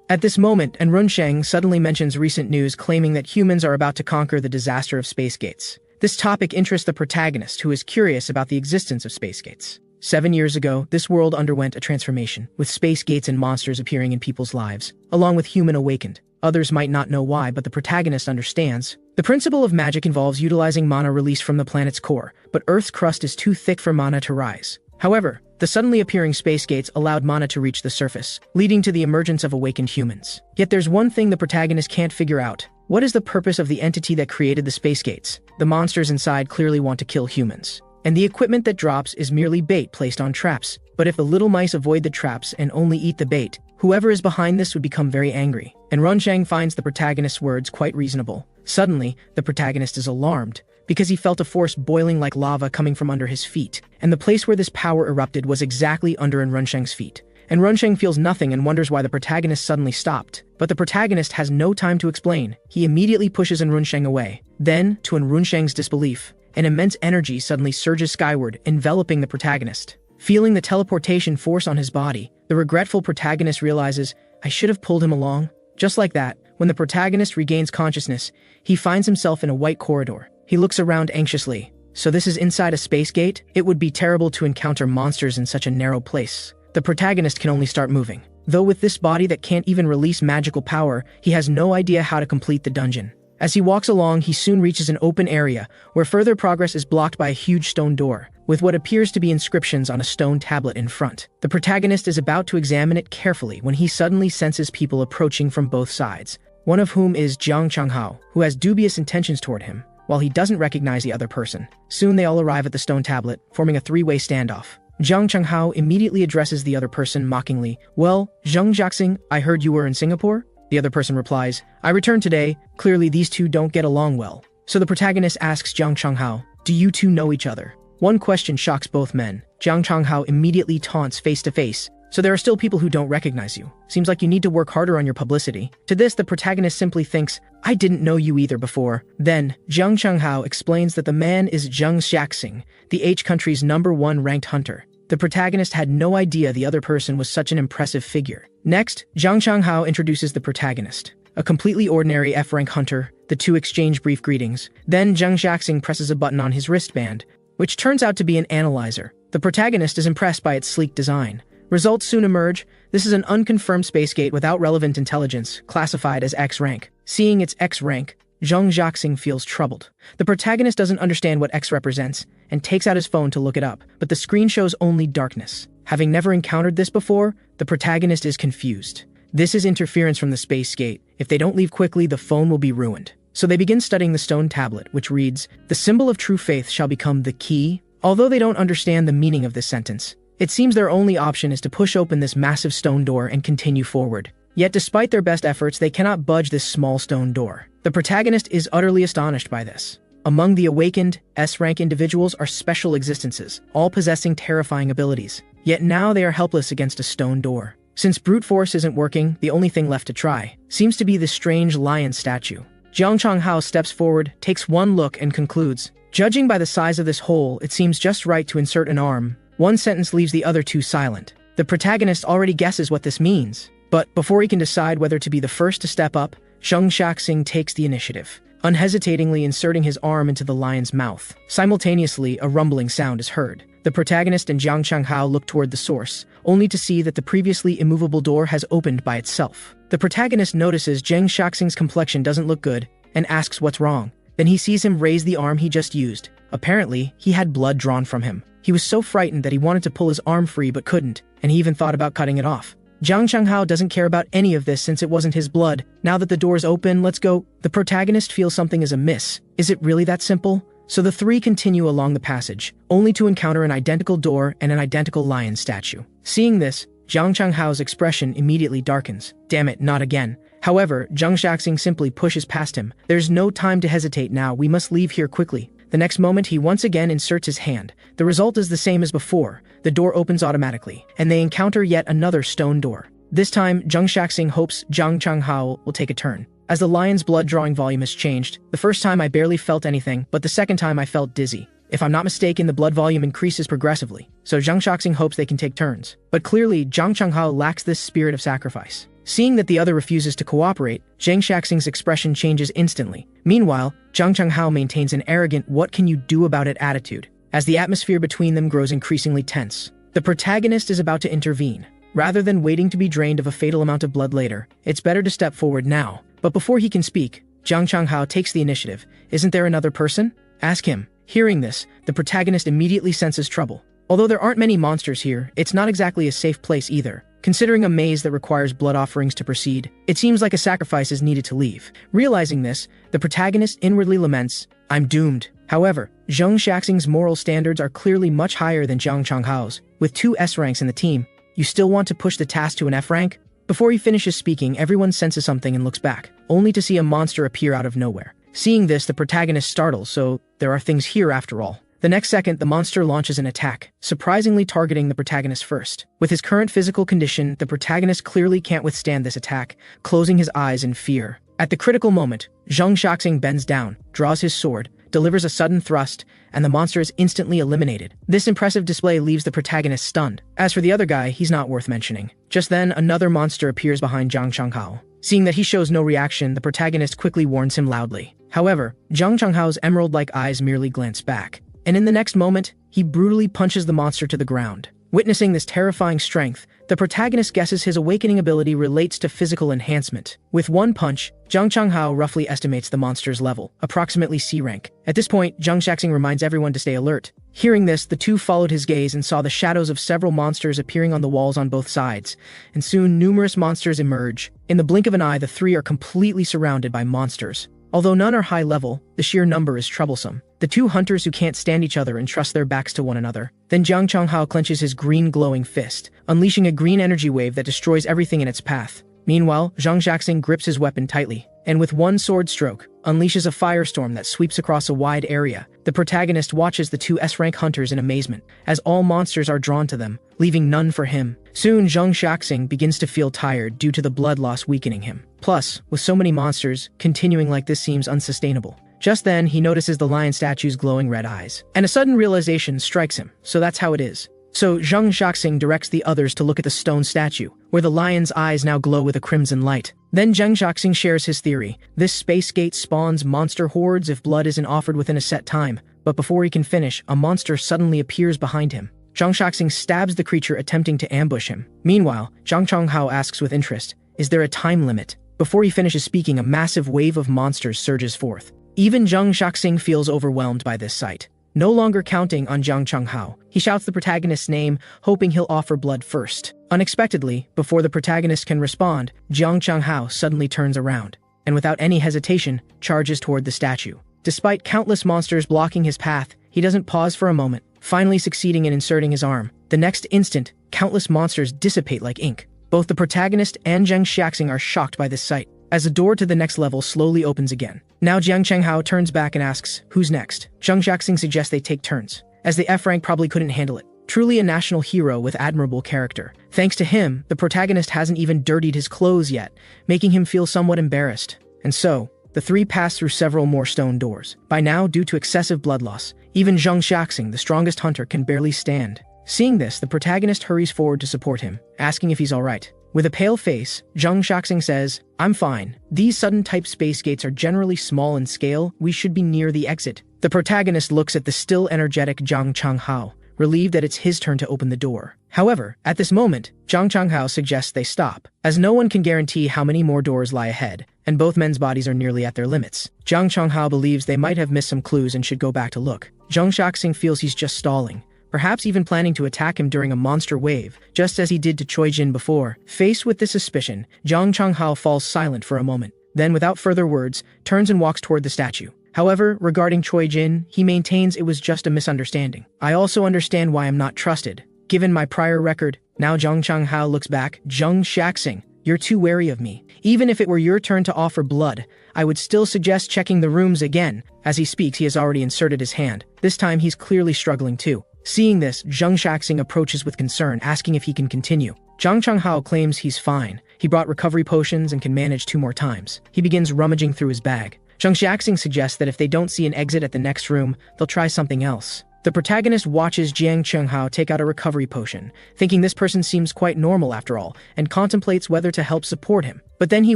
At this moment, Runsheng suddenly mentions recent news claiming that humans are about to conquer the disaster of space gates. This topic interests the protagonist, who is curious about the existence of space gates. 7 years ago, this world underwent a transformation, with space gates and monsters appearing in people's lives, along with human awakened. Others might not know why, but the protagonist understands. The principle of magic involves utilizing mana released from the planet's core, but Earth's crust is too thick for mana to rise. However, the suddenly appearing space gates allowed mana to reach the surface, leading to the emergence of awakened humans. Yet there's one thing the protagonist can't figure out. What is the purpose of the entity that created the space gates? The monsters inside clearly want to kill humans, and the equipment that drops is merely bait placed on traps. But if the little mice avoid the traps and only eat the bait, whoever is behind this would become very angry. And Runsheng finds the protagonist's words quite reasonable. Suddenly, the protagonist is alarmed, because he felt a force boiling like lava coming from under his feet, and the place where this power erupted was exactly under Enrunsheng's feet. And Enrunsheng feels nothing and wonders why the protagonist suddenly stopped. But the protagonist has no time to explain. He immediately pushes Enrunsheng away. Then, to Enrunsheng's disbelief, an immense energy suddenly surges skyward, enveloping the protagonist. Feeling the teleportation force on his body, the regretful protagonist realizes, I should have pulled him along. Just like that, when the protagonist regains consciousness, he finds himself in a white corridor. He looks around anxiously. So this is inside a space gate? It would be terrible to encounter monsters in such a narrow place. The protagonist can only start moving. Though with this body that can't even release magical power, he has no idea how to complete the dungeon. As he walks along, he soon reaches an open area, where further progress is blocked by a huge stone door, with what appears to be inscriptions on a stone tablet in front. The protagonist is about to examine it carefully when he suddenly senses people approaching from both sides, one of whom is Jiang Changhao, who has dubious intentions toward him, while he doesn't recognize the other person. Soon they all arrive at the stone tablet, forming a three-way standoff. Jiang Changhao immediately addresses the other person mockingly. Well, Zheng Jiaxing, I heard you were in Singapore? The other person replies, I returned today. Clearly these two don't get along well. So the protagonist asks Jiang Changhao, do you two know each other? One question shocks both men. Jiang Changhao immediately taunts face to face. So there are still people who don't recognize you. Seems like you need to work harder on your publicity. To this, the protagonist simply thinks, I didn't know you either before. Then, Jiang Changhao explains that the man is Zheng Jiaxing, the H country's #1 ranked hunter. The protagonist had no idea the other person was such an impressive figure. Next, Jiang Changhao introduces the protagonist, a completely ordinary F-rank hunter. The two exchange brief greetings. Then Zheng Jiaxing presses a button on his wristband, which turns out to be an analyzer. The protagonist is impressed by its sleek design. Results soon emerge. This is an unconfirmed space gate without relevant intelligence, classified as X rank. Seeing its X rank, Zheng Jiaxing feels troubled. The protagonist doesn't understand what X represents, and takes out his phone to look it up, but the screen shows only darkness. Having never encountered this before, the protagonist is confused. This is interference from the space gate. If they don't leave quickly, the phone will be ruined. So they begin studying the stone tablet, which reads, the symbol of true faith shall become the key. Although they don't understand the meaning of this sentence, it seems their only option is to push open this massive stone door and continue forward. Yet despite their best efforts, they cannot budge this small stone door. The protagonist is utterly astonished by this. Among the awakened, S-rank individuals are special existences, all possessing terrifying abilities. Yet now they are helpless against a stone door. Since brute force isn't working, the only thing left to try seems to be this strange lion statue. Jiang Changhao steps forward, takes one look, and concludes, judging by the size of this hole, it seems just right to insert an arm. One sentence leaves the other two silent. The protagonist already guesses what this means. But before he can decide whether to be the first to step up, Zheng Jiaxing takes the initiative, unhesitatingly inserting his arm into the lion's mouth. Simultaneously, a rumbling sound is heard. The protagonist and Jiang Changhao look toward the source, only to see that the previously immovable door has opened by itself. The protagonist notices Zheng Jiaxing's complexion doesn't look good, and asks what's wrong. Then he sees him raise the arm he just used. Apparently, he had blood drawn from him. He was so frightened that he wanted to pull his arm free but couldn't, and he even thought about cutting it off. Jiang Changhao doesn't care about any of this since it wasn't his blood. Now that the door's open, let's go. The protagonist feels something is amiss. Is it really that simple? So the three continue along the passage, only to encounter an identical door and an identical lion statue. Seeing this, Jiang Changhao's expression immediately darkens. Damn it, not again. However, Zheng Jiaxing simply pushes past him. There's no time to hesitate now, we must leave here quickly. The next moment he once again inserts his hand. The result is the same as before. The door opens automatically, and they encounter yet another stone door. This time, Zheng Jiaxing hopes Jiang Changhao will take a turn. As the lion's blood drawing volume has changed, the first time I barely felt anything, but the second time I felt dizzy. If I'm not mistaken, the blood volume increases progressively, so Zheng Jiaxing hopes they can take turns. But clearly, Jiang Changhao lacks this spirit of sacrifice. Seeing that the other refuses to cooperate, Zheng Jiaxing's expression changes instantly. Meanwhile, Jiang Changhao maintains an arrogant "what can you do about it" attitude. As the atmosphere between them grows increasingly tense, the protagonist is about to intervene. Rather than waiting to be drained of a fatal amount of blood later, it's better to step forward now. But before he can speak, Jiang Changhao takes the initiative. Isn't there another person? Ask him. Hearing this, the protagonist immediately senses trouble. Although there aren't many monsters here, it's not exactly a safe place either. Considering a maze that requires blood offerings to proceed, it seems like a sacrifice is needed to leave. Realizing this, the protagonist inwardly laments, I'm doomed. However, Zheng Jiaxing's moral standards are clearly much higher than Jiang Changhao's. With 2 S ranks in the team, you still want to push the task to an F rank? Before he finishes speaking, everyone senses something and looks back, only to see a monster appear out of nowhere. Seeing this, the protagonist startles, so there are things here after all. The next second, the monster launches an attack, surprisingly targeting the protagonist first. With his current physical condition, the protagonist clearly can't withstand this attack, closing his eyes in fear. At the critical moment, Zhang Shaxing bends down, draws his sword, delivers a sudden thrust, and the monster is instantly eliminated. This impressive display leaves the protagonist stunned. As for the other guy, he's not worth mentioning. Just then, another monster appears behind Zhang Changhao. Seeing that he shows no reaction, the protagonist quickly warns him loudly. However, Zhang Changhao's emerald-like eyes merely glance back, and in the next moment, he brutally punches the monster to the ground. Witnessing this terrifying strength, the protagonist guesses his awakening ability relates to physical enhancement. With one punch, Zhang Changhao roughly estimates the monster's level, approximately C-rank. At this point, Zhang Shaxing reminds everyone to stay alert. Hearing this, the two followed his gaze and saw the shadows of several monsters appearing on the walls on both sides, and soon numerous monsters emerge. In the blink of an eye, the three are completely surrounded by monsters. Although none are high level, the sheer number is troublesome. The two hunters who can't stand each other entrust their backs to one another. Then Zhang Changhao clenches his green glowing fist, unleashing a green energy wave that destroys everything in its path. Meanwhile, Zhang Shaxing grips his weapon tightly, and with one sword stroke, unleashes a firestorm that sweeps across a wide area. The protagonist watches the two SRank hunters in amazement, as all monsters are drawn to them, leaving none for him. Soon, Zhang Shaxing begins to feel tired due to the blood loss weakening him. Plus, with so many monsters, continuing like this seems unsustainable. Just then, he notices the lion statue's glowing red eyes, and a sudden realization strikes him, so that's how it is. So Zhang Shaxing directs the others to look at the stone statue, where the lion's eyes now glow with a crimson light. Then Zhang Shaxing shares his theory. This space gate spawns monster hordes if blood isn't offered within a set time, but before he can finish, a monster suddenly appears behind him. Zhang Shaxing stabs the creature attempting to ambush him. Meanwhile, Zhang Changhao asks with interest, is there a time limit? Before he finishes speaking, a massive wave of monsters surges forth. Even Zhang Shaxing feels overwhelmed by this sight. No longer counting on Zhang Changhao, he shouts the protagonist's name, hoping he'll offer blood first. Unexpectedly, before the protagonist can respond, Zhang Changhao suddenly turns around, and without any hesitation, charges toward the statue. Despite countless monsters blocking his path, he doesn't pause for a moment, finally succeeding in inserting his arm. The next instant, countless monsters dissipate like ink. Both the protagonist and Zhang Shaxing are shocked by this sight, as the door to the next level slowly opens again. Now Jiang Chenghao turns back and asks, who's next? Zhang Shaxing suggests they take turns, as the F-rank probably couldn't handle it. Truly a national hero with admirable character. Thanks to him, the protagonist hasn't even dirtied his clothes yet, making him feel somewhat embarrassed. And so, the three pass through several more stone doors. By now, due to excessive blood loss, even Zhang Shaxing, the strongest hunter, can barely stand. Seeing this, the protagonist hurries forward to support him, asking if he's alright. With a pale face, Zhang Shaxing says, I'm fine. These sudden-type space gates are generally small in scale. We should be near the exit. The protagonist looks at the still energetic Zhang Changhao, relieved that it's his turn to open the door. However, at this moment, Zhang Changhao suggests they stop, as no one can guarantee how many more doors lie ahead, and both men's bodies are nearly at their limits. Zhang Changhao believes they might have missed some clues and should go back to look. Zhang Shaxing feels he's just stalling, perhaps even planning to attack him during a monster wave, just as he did to Choi Jin before. Faced with this suspicion, Zhang Changhao falls silent for a moment, then without further words, turns and walks toward the statue. However, regarding Choi Jin, he maintains it was just a misunderstanding. I also understand why I'm not trusted, given my prior record. Now Zhang Changhao looks back. Zhang Shaxing, you're too wary of me. Even if it were your turn to offer blood, I would still suggest checking the rooms again. As he speaks, he has already inserted his hand. This time he's clearly struggling too. Seeing this, Zhang Shaxing approaches with concern, asking if he can continue. Zhang Changhao claims he's fine. He brought recovery potions and can manage 2 more times. He begins rummaging through his bag. Zhang Shaxing suggests that if they don't see an exit at the next room, they'll try something else. The protagonist watches Jiang Chenghao take out a recovery potion, thinking this person seems quite normal after all, and contemplates whether to help support him. But then he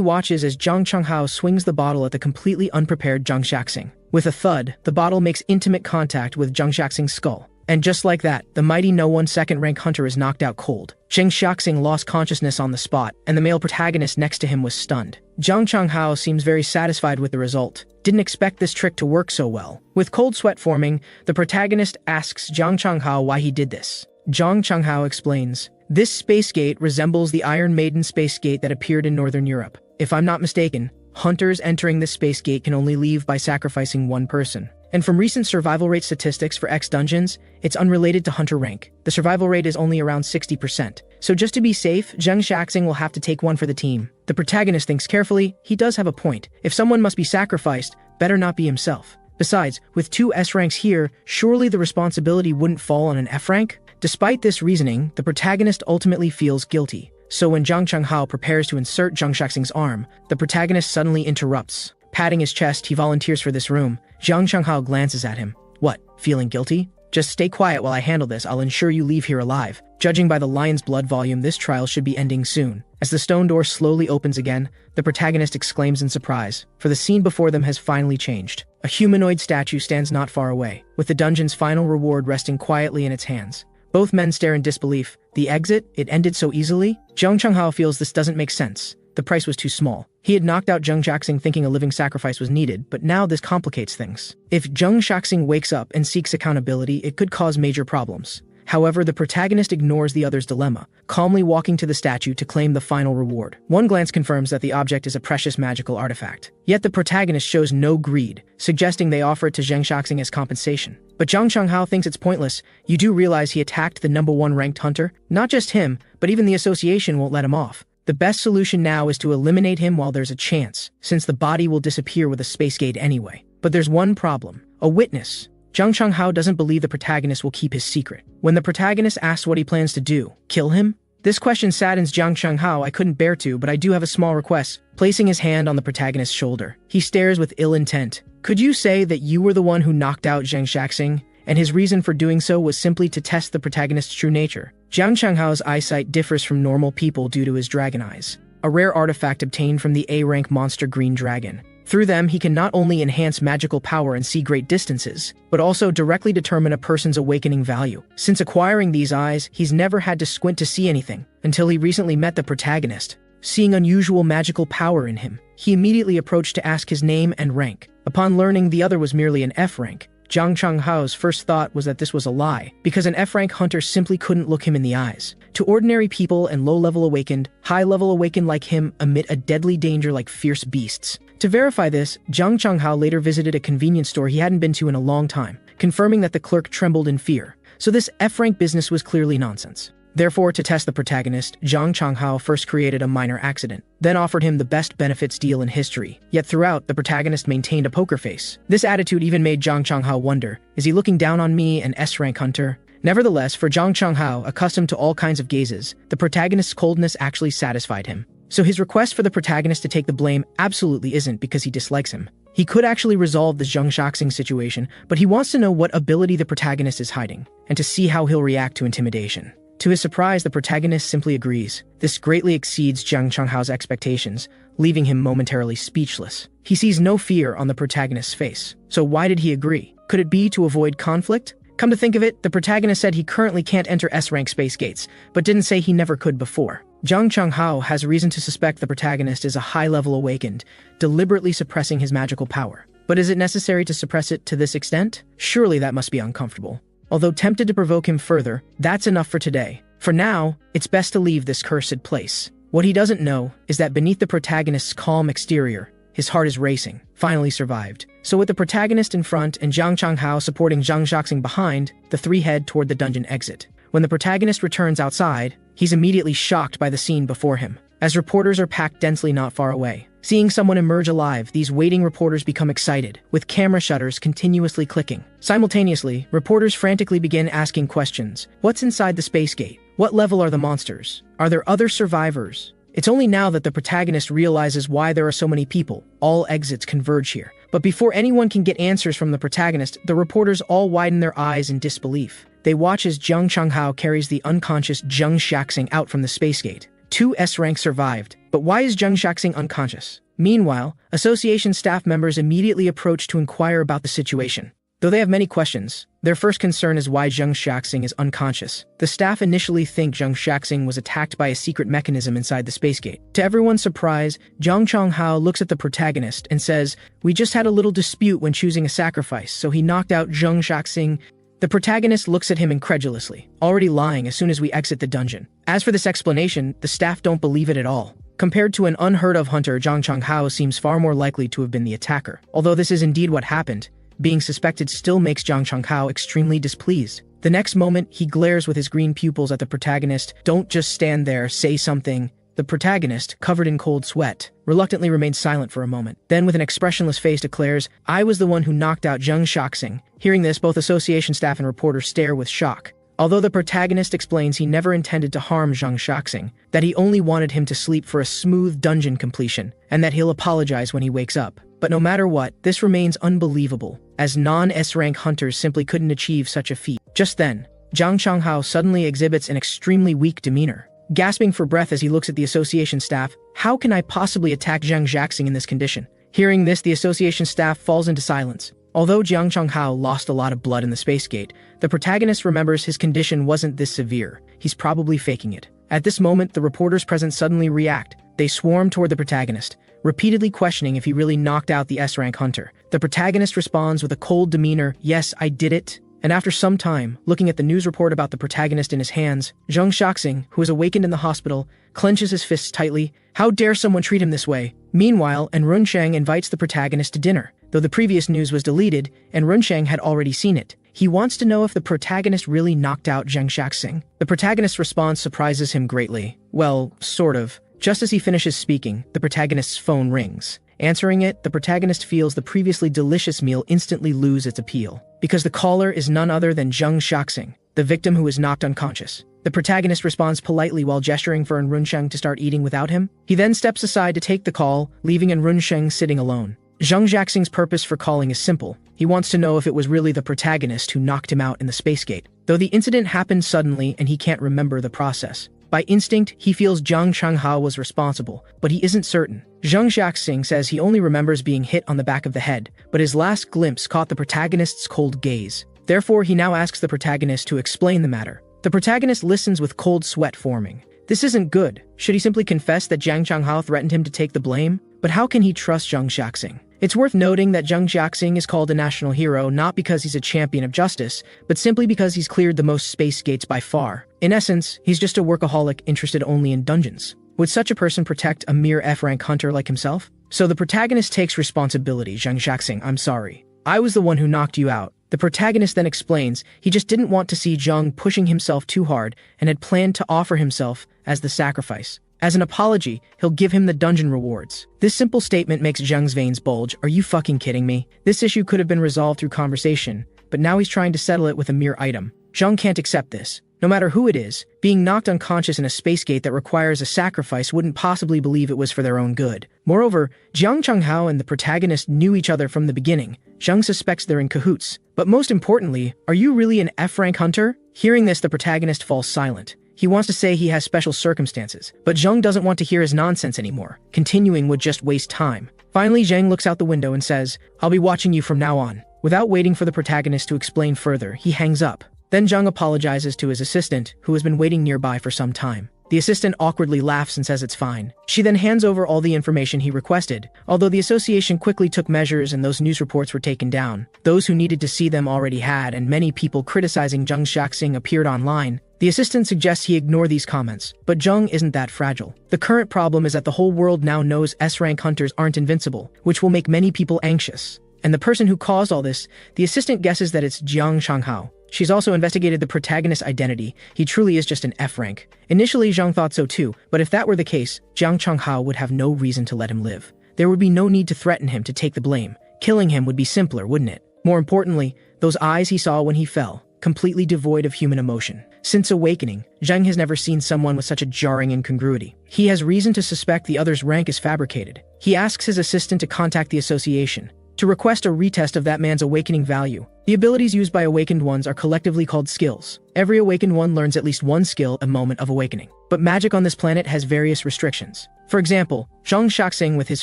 watches as Zhang Chenghao swings the bottle at the completely unprepared Zhang Shaxing. With a thud, the bottle makes intimate contact with Zhang Shaxing's skull. And just like that, the mighty No-1 second-rank hunter is knocked out cold. Zhang Shaxing lost consciousness on the spot, and the male protagonist next to him was stunned. Zhang Changhao seems very satisfied with the result. Didn't expect this trick to work so well. With cold sweat forming, the protagonist asks Zhang Changhao why he did this. Zhang Changhao explains, this space gate resembles the Iron Maiden space gate that appeared in Northern Europe. If I'm not mistaken, hunters entering this space gate can only leave by sacrificing one person. And from recent survival rate statistics for X dungeons, it's unrelated to hunter rank. The survival rate is only around 60%. So just to be safe, Zhang Shaxing will have to take one for the team. The protagonist thinks carefully. He does have a point. If someone must be sacrificed, better not be himself. Besides, with 2 S ranks here, surely the responsibility wouldn't fall on an F rank? Despite this reasoning, the protagonist ultimately feels guilty. So when Zhang Changhao prepares to insert Zhang Shaxing's arm, the protagonist suddenly interrupts. Patting his chest, he volunteers for this room. Zhang Changhao glances at him. What, feeling guilty? Just stay quiet while I handle this, I'll ensure you leave here alive. Judging by the lion's blood volume, this trial should be ending soon. As the stone door slowly opens again, the protagonist exclaims in surprise, for the scene before them has finally changed. A humanoid statue stands not far away, with the dungeon's final reward resting quietly in its hands. Both men stare in disbelief. The exit? It ended so easily? Zhang Changhao feels this doesn't make sense. The price was too small. He had knocked out Zhang Shaxing thinking a living sacrifice was needed, but now this complicates things. If Zhang Shaxing wakes up and seeks accountability, it could cause major problems. However, the protagonist ignores the other's dilemma, calmly walking to the statue to claim the final reward. One glance confirms that the object is a precious magical artifact. Yet the protagonist shows no greed, suggesting they offer it to Zhang Shaxing as compensation. But Zhang Changhao thinks it's pointless. You do realize he attacked the #1 ranked hunter? Not just him, but even the association won't let him off. The best solution now is to eliminate him while there's a chance, since the body will disappear with a space gate anyway. But there's one problem. A witness. Zhang Changhao doesn't believe the protagonist will keep his secret. When the protagonist asks what he plans to do, kill him? This question saddens Zhang Changhao. I couldn't bear to, but I do have a small request. Placing his hand on the protagonist's shoulder, he stares with ill intent. Could you say that you were the one who knocked out Zhang Shaxing, and his reason for doing so was simply to test the protagonist's true nature? Zhang Changhao's eyesight differs from normal people due to his dragon eyes, a rare artifact obtained from the A-rank monster Green Dragon. Through them, he can not only enhance magical power and see great distances, but also directly determine a person's awakening value. Since acquiring these eyes, he's never had to squint to see anything, until he recently met the protagonist. Seeing unusual magical power in him, he immediately approached to ask his name and rank. Upon learning the other was merely an F rank, Zhang Changhao's first thought was that this was a lie, because an F-rank hunter simply couldn't look him in the eyes. To ordinary people and low-level awakened, high-level awakened like him emit a deadly danger like fierce beasts. To verify this, Zhang Changhao later visited a convenience store he hadn't been to in a long time, confirming that the clerk trembled in fear. So this F-rank business was clearly nonsense. Therefore, to test the protagonist, Zhang Changhao first created a minor accident, then offered him the best benefits deal in history. Yet throughout, the protagonist maintained a poker face. This attitude even made Zhang Changhao wonder, is he looking down on me, an S-rank hunter? Nevertheless, for Zhang Changhao, accustomed to all kinds of gazes, the protagonist's coldness actually satisfied him. So his request for the protagonist to take the blame absolutely isn't because he dislikes him. He could actually resolve the Zhang Shaxing situation, but he wants to know what ability the protagonist is hiding, and to see how he'll react to intimidation. To his surprise, the protagonist simply agrees. This greatly exceeds Zhang Changhao's expectations, leaving him momentarily speechless. He sees no fear on the protagonist's face. So why did he agree? Could it be to avoid conflict? Come to think of it, the protagonist said he currently can't enter S-rank space gates, but didn't say he never could before. Zhang Changhao has reason to suspect the protagonist is a high-level awakened, deliberately suppressing his magical power. But is it necessary to suppress it to this extent? Surely that must be uncomfortable. Although tempted to provoke him further, that's enough for today. For now, it's best to leave this cursed place. What he doesn't know is that beneath the protagonist's calm exterior, his heart is racing. Finally survived. So with the protagonist in front and Zhang Changhao supporting Zhang Shaxing behind, the three head toward the dungeon exit. When the protagonist returns outside, he's immediately shocked by the scene before him, as reporters are packed densely not far away. Seeing someone emerge alive, these waiting reporters become excited, with camera shutters continuously clicking. Simultaneously, reporters frantically begin asking questions. What's inside the space gate? What level are the monsters? Are there other survivors? It's only now that the protagonist realizes why there are so many people. All exits converge here. But before anyone can get answers from the protagonist, the reporters all widen their eyes in disbelief. They watch as Zhang Changhao carries the unconscious Zhang Shaxing out from the space gate. 2 S-rank survived, but why is Zhang Shaxing unconscious? Meanwhile, association staff members immediately approach to inquire about the situation. Though they have many questions, their first concern is why Zhang Shaxing is unconscious. The staff initially think Zhang Shaxing was attacked by a secret mechanism inside the space gate. To everyone's surprise, Zhang Changhao looks at the protagonist and says, "We just had a little dispute when choosing a sacrifice, so he knocked out Zhang Shaxing." The protagonist looks at him incredulously, already lying as soon as we exit the dungeon. As for this explanation, the staff don't believe it at all. Compared to an unheard-of hunter, Zhang Changhao seems far more likely to have been the attacker. Although this is indeed what happened, being suspected still makes Zhang Changhao extremely displeased. The next moment, he glares with his green pupils at the protagonist. "Don't just stand there, say something." The The protagonist, covered in cold sweat, reluctantly remains silent for a moment. Then with an expressionless face declares, "I was the one who knocked out Zhang Shaoxing." Hearing this, both association staff and reporters stare with shock. Although the protagonist explains he never intended to harm Zhang Shaoxing, that he only wanted him to sleep for a smooth dungeon completion, and that he'll apologize when he wakes up. But no matter what, this remains unbelievable, as non-SRank hunters simply couldn't achieve such a feat. Just then, Zhang Changhao suddenly exhibits an extremely weak demeanor. Gasping for breath as he looks at the association staff, "How can I possibly attack Zhang Shaoxing in this condition?" Hearing this, the association staff falls into silence. Although Jiang Changhao lost a lot of blood in the space gate, the protagonist remembers his condition wasn't this severe. He's probably faking it. At this moment, the reporters present suddenly react. They swarm toward the protagonist, repeatedly questioning if he really knocked out the SRank hunter. The protagonist responds with a cold demeanor, "Yes, I did it." And after some time, looking at the news report about the protagonist in his hands, Zhang Shaoxing, who is awakened in the hospital, clenches his fists tightly. How dare someone treat him this way? Meanwhile, Runsheng invites the protagonist to dinner. Though the previous news was deleted, and Runsheng had already seen it. He wants to know if the protagonist really knocked out Zhang Shaoxing. The protagonist's response surprises him greatly. Well, sort of. Just as he finishes speaking, the protagonist's phone rings. Answering it, the protagonist feels the previously delicious meal instantly lose its appeal, because the caller is none other than Zhang Shaoxing, the victim who is knocked unconscious. The protagonist responds politely while gesturing for Runsheng to start eating without him. He then steps aside to take the call, leaving Runsheng sitting alone. Zhang Shaoxing's purpose for calling is simple. He wants to know if it was really the protagonist who knocked him out in the space gate, though the incident happened suddenly and he can't remember the process. By instinct, he feels Zhang Changhao was responsible, but he isn't certain. Zhang Shaoxing says he only remembers being hit on the back of the head, but his last glimpse caught the protagonist's cold gaze. Therefore, he now asks the protagonist to explain the matter. The protagonist listens with cold sweat forming. This isn't good. Should he simply confess that Zhang Changhao threatened him to take the blame? But how can he trust Zhang Shaoxing? It's worth noting that Zhang Shaoxing is called a national hero not because he's a champion of justice, but simply because he's cleared the most space gates by far. In essence, he's just a workaholic interested only in dungeons. Would such a person protect a mere F-rank hunter like himself? So the protagonist takes responsibility. Zhang Shaoxing, I'm sorry. I was the one who knocked you out. The protagonist then explains he just didn't want to see Zhang pushing himself too hard and had planned to offer himself as the sacrifice. As an apology, he'll give him the dungeon rewards. This simple statement makes Zhang's veins bulge. Are you fucking kidding me? This issue could have been resolved through conversation, but now he's trying to settle it with a mere item. Zhang can't accept this. No matter who it is, being knocked unconscious in a space gate that requires a sacrifice wouldn't possibly believe it was for their own good. Moreover, Jiang Changhao and the protagonist knew each other from the beginning. Zhang suspects they're in cahoots. But most importantly, are you really an F-rank hunter? Hearing this, the protagonist falls silent. He wants to say he has special circumstances, but Zhang doesn't want to hear his nonsense anymore. Continuing would just waste time. Finally, Zhang looks out the window and says, "I'll be watching you from now on." Without waiting for the protagonist to explain further, he hangs up. Then Zhang apologizes to his assistant, who has been waiting nearby for some time. The assistant awkwardly laughs and says it's fine. She then hands over all the information he requested. Although the association quickly took measures and those news reports were taken down, those who needed to see them already had, and many people criticizing Zhang Shaoxing appeared online. The assistant suggests he ignore these comments, but Zhang isn't that fragile. The current problem is that the whole world now knows S-rank hunters aren't invincible, which will make many people anxious. And the person who caused all this, the assistant guesses that it's Jiang Changhao. She's also investigated the protagonist's identity. He truly is just an F-rank. Initially, Zhang thought so too, but if that were the case, Jiang Changhao would have no reason to let him live. There would be no need to threaten him to take the blame. Killing him would be simpler, wouldn't it? More importantly, those eyes he saw when he fell, completely devoid of human emotion. Since awakening, Zhang has never seen someone with such a jarring incongruity. He has reason to suspect the other's rank is fabricated. He asks his assistant to contact the association, to request a retest of that man's awakening value. The abilities used by awakened ones are collectively called skills. Every awakened one learns at least one skill a moment of awakening. But magic on this planet has various restrictions. For example, Zhang Shaoxing with his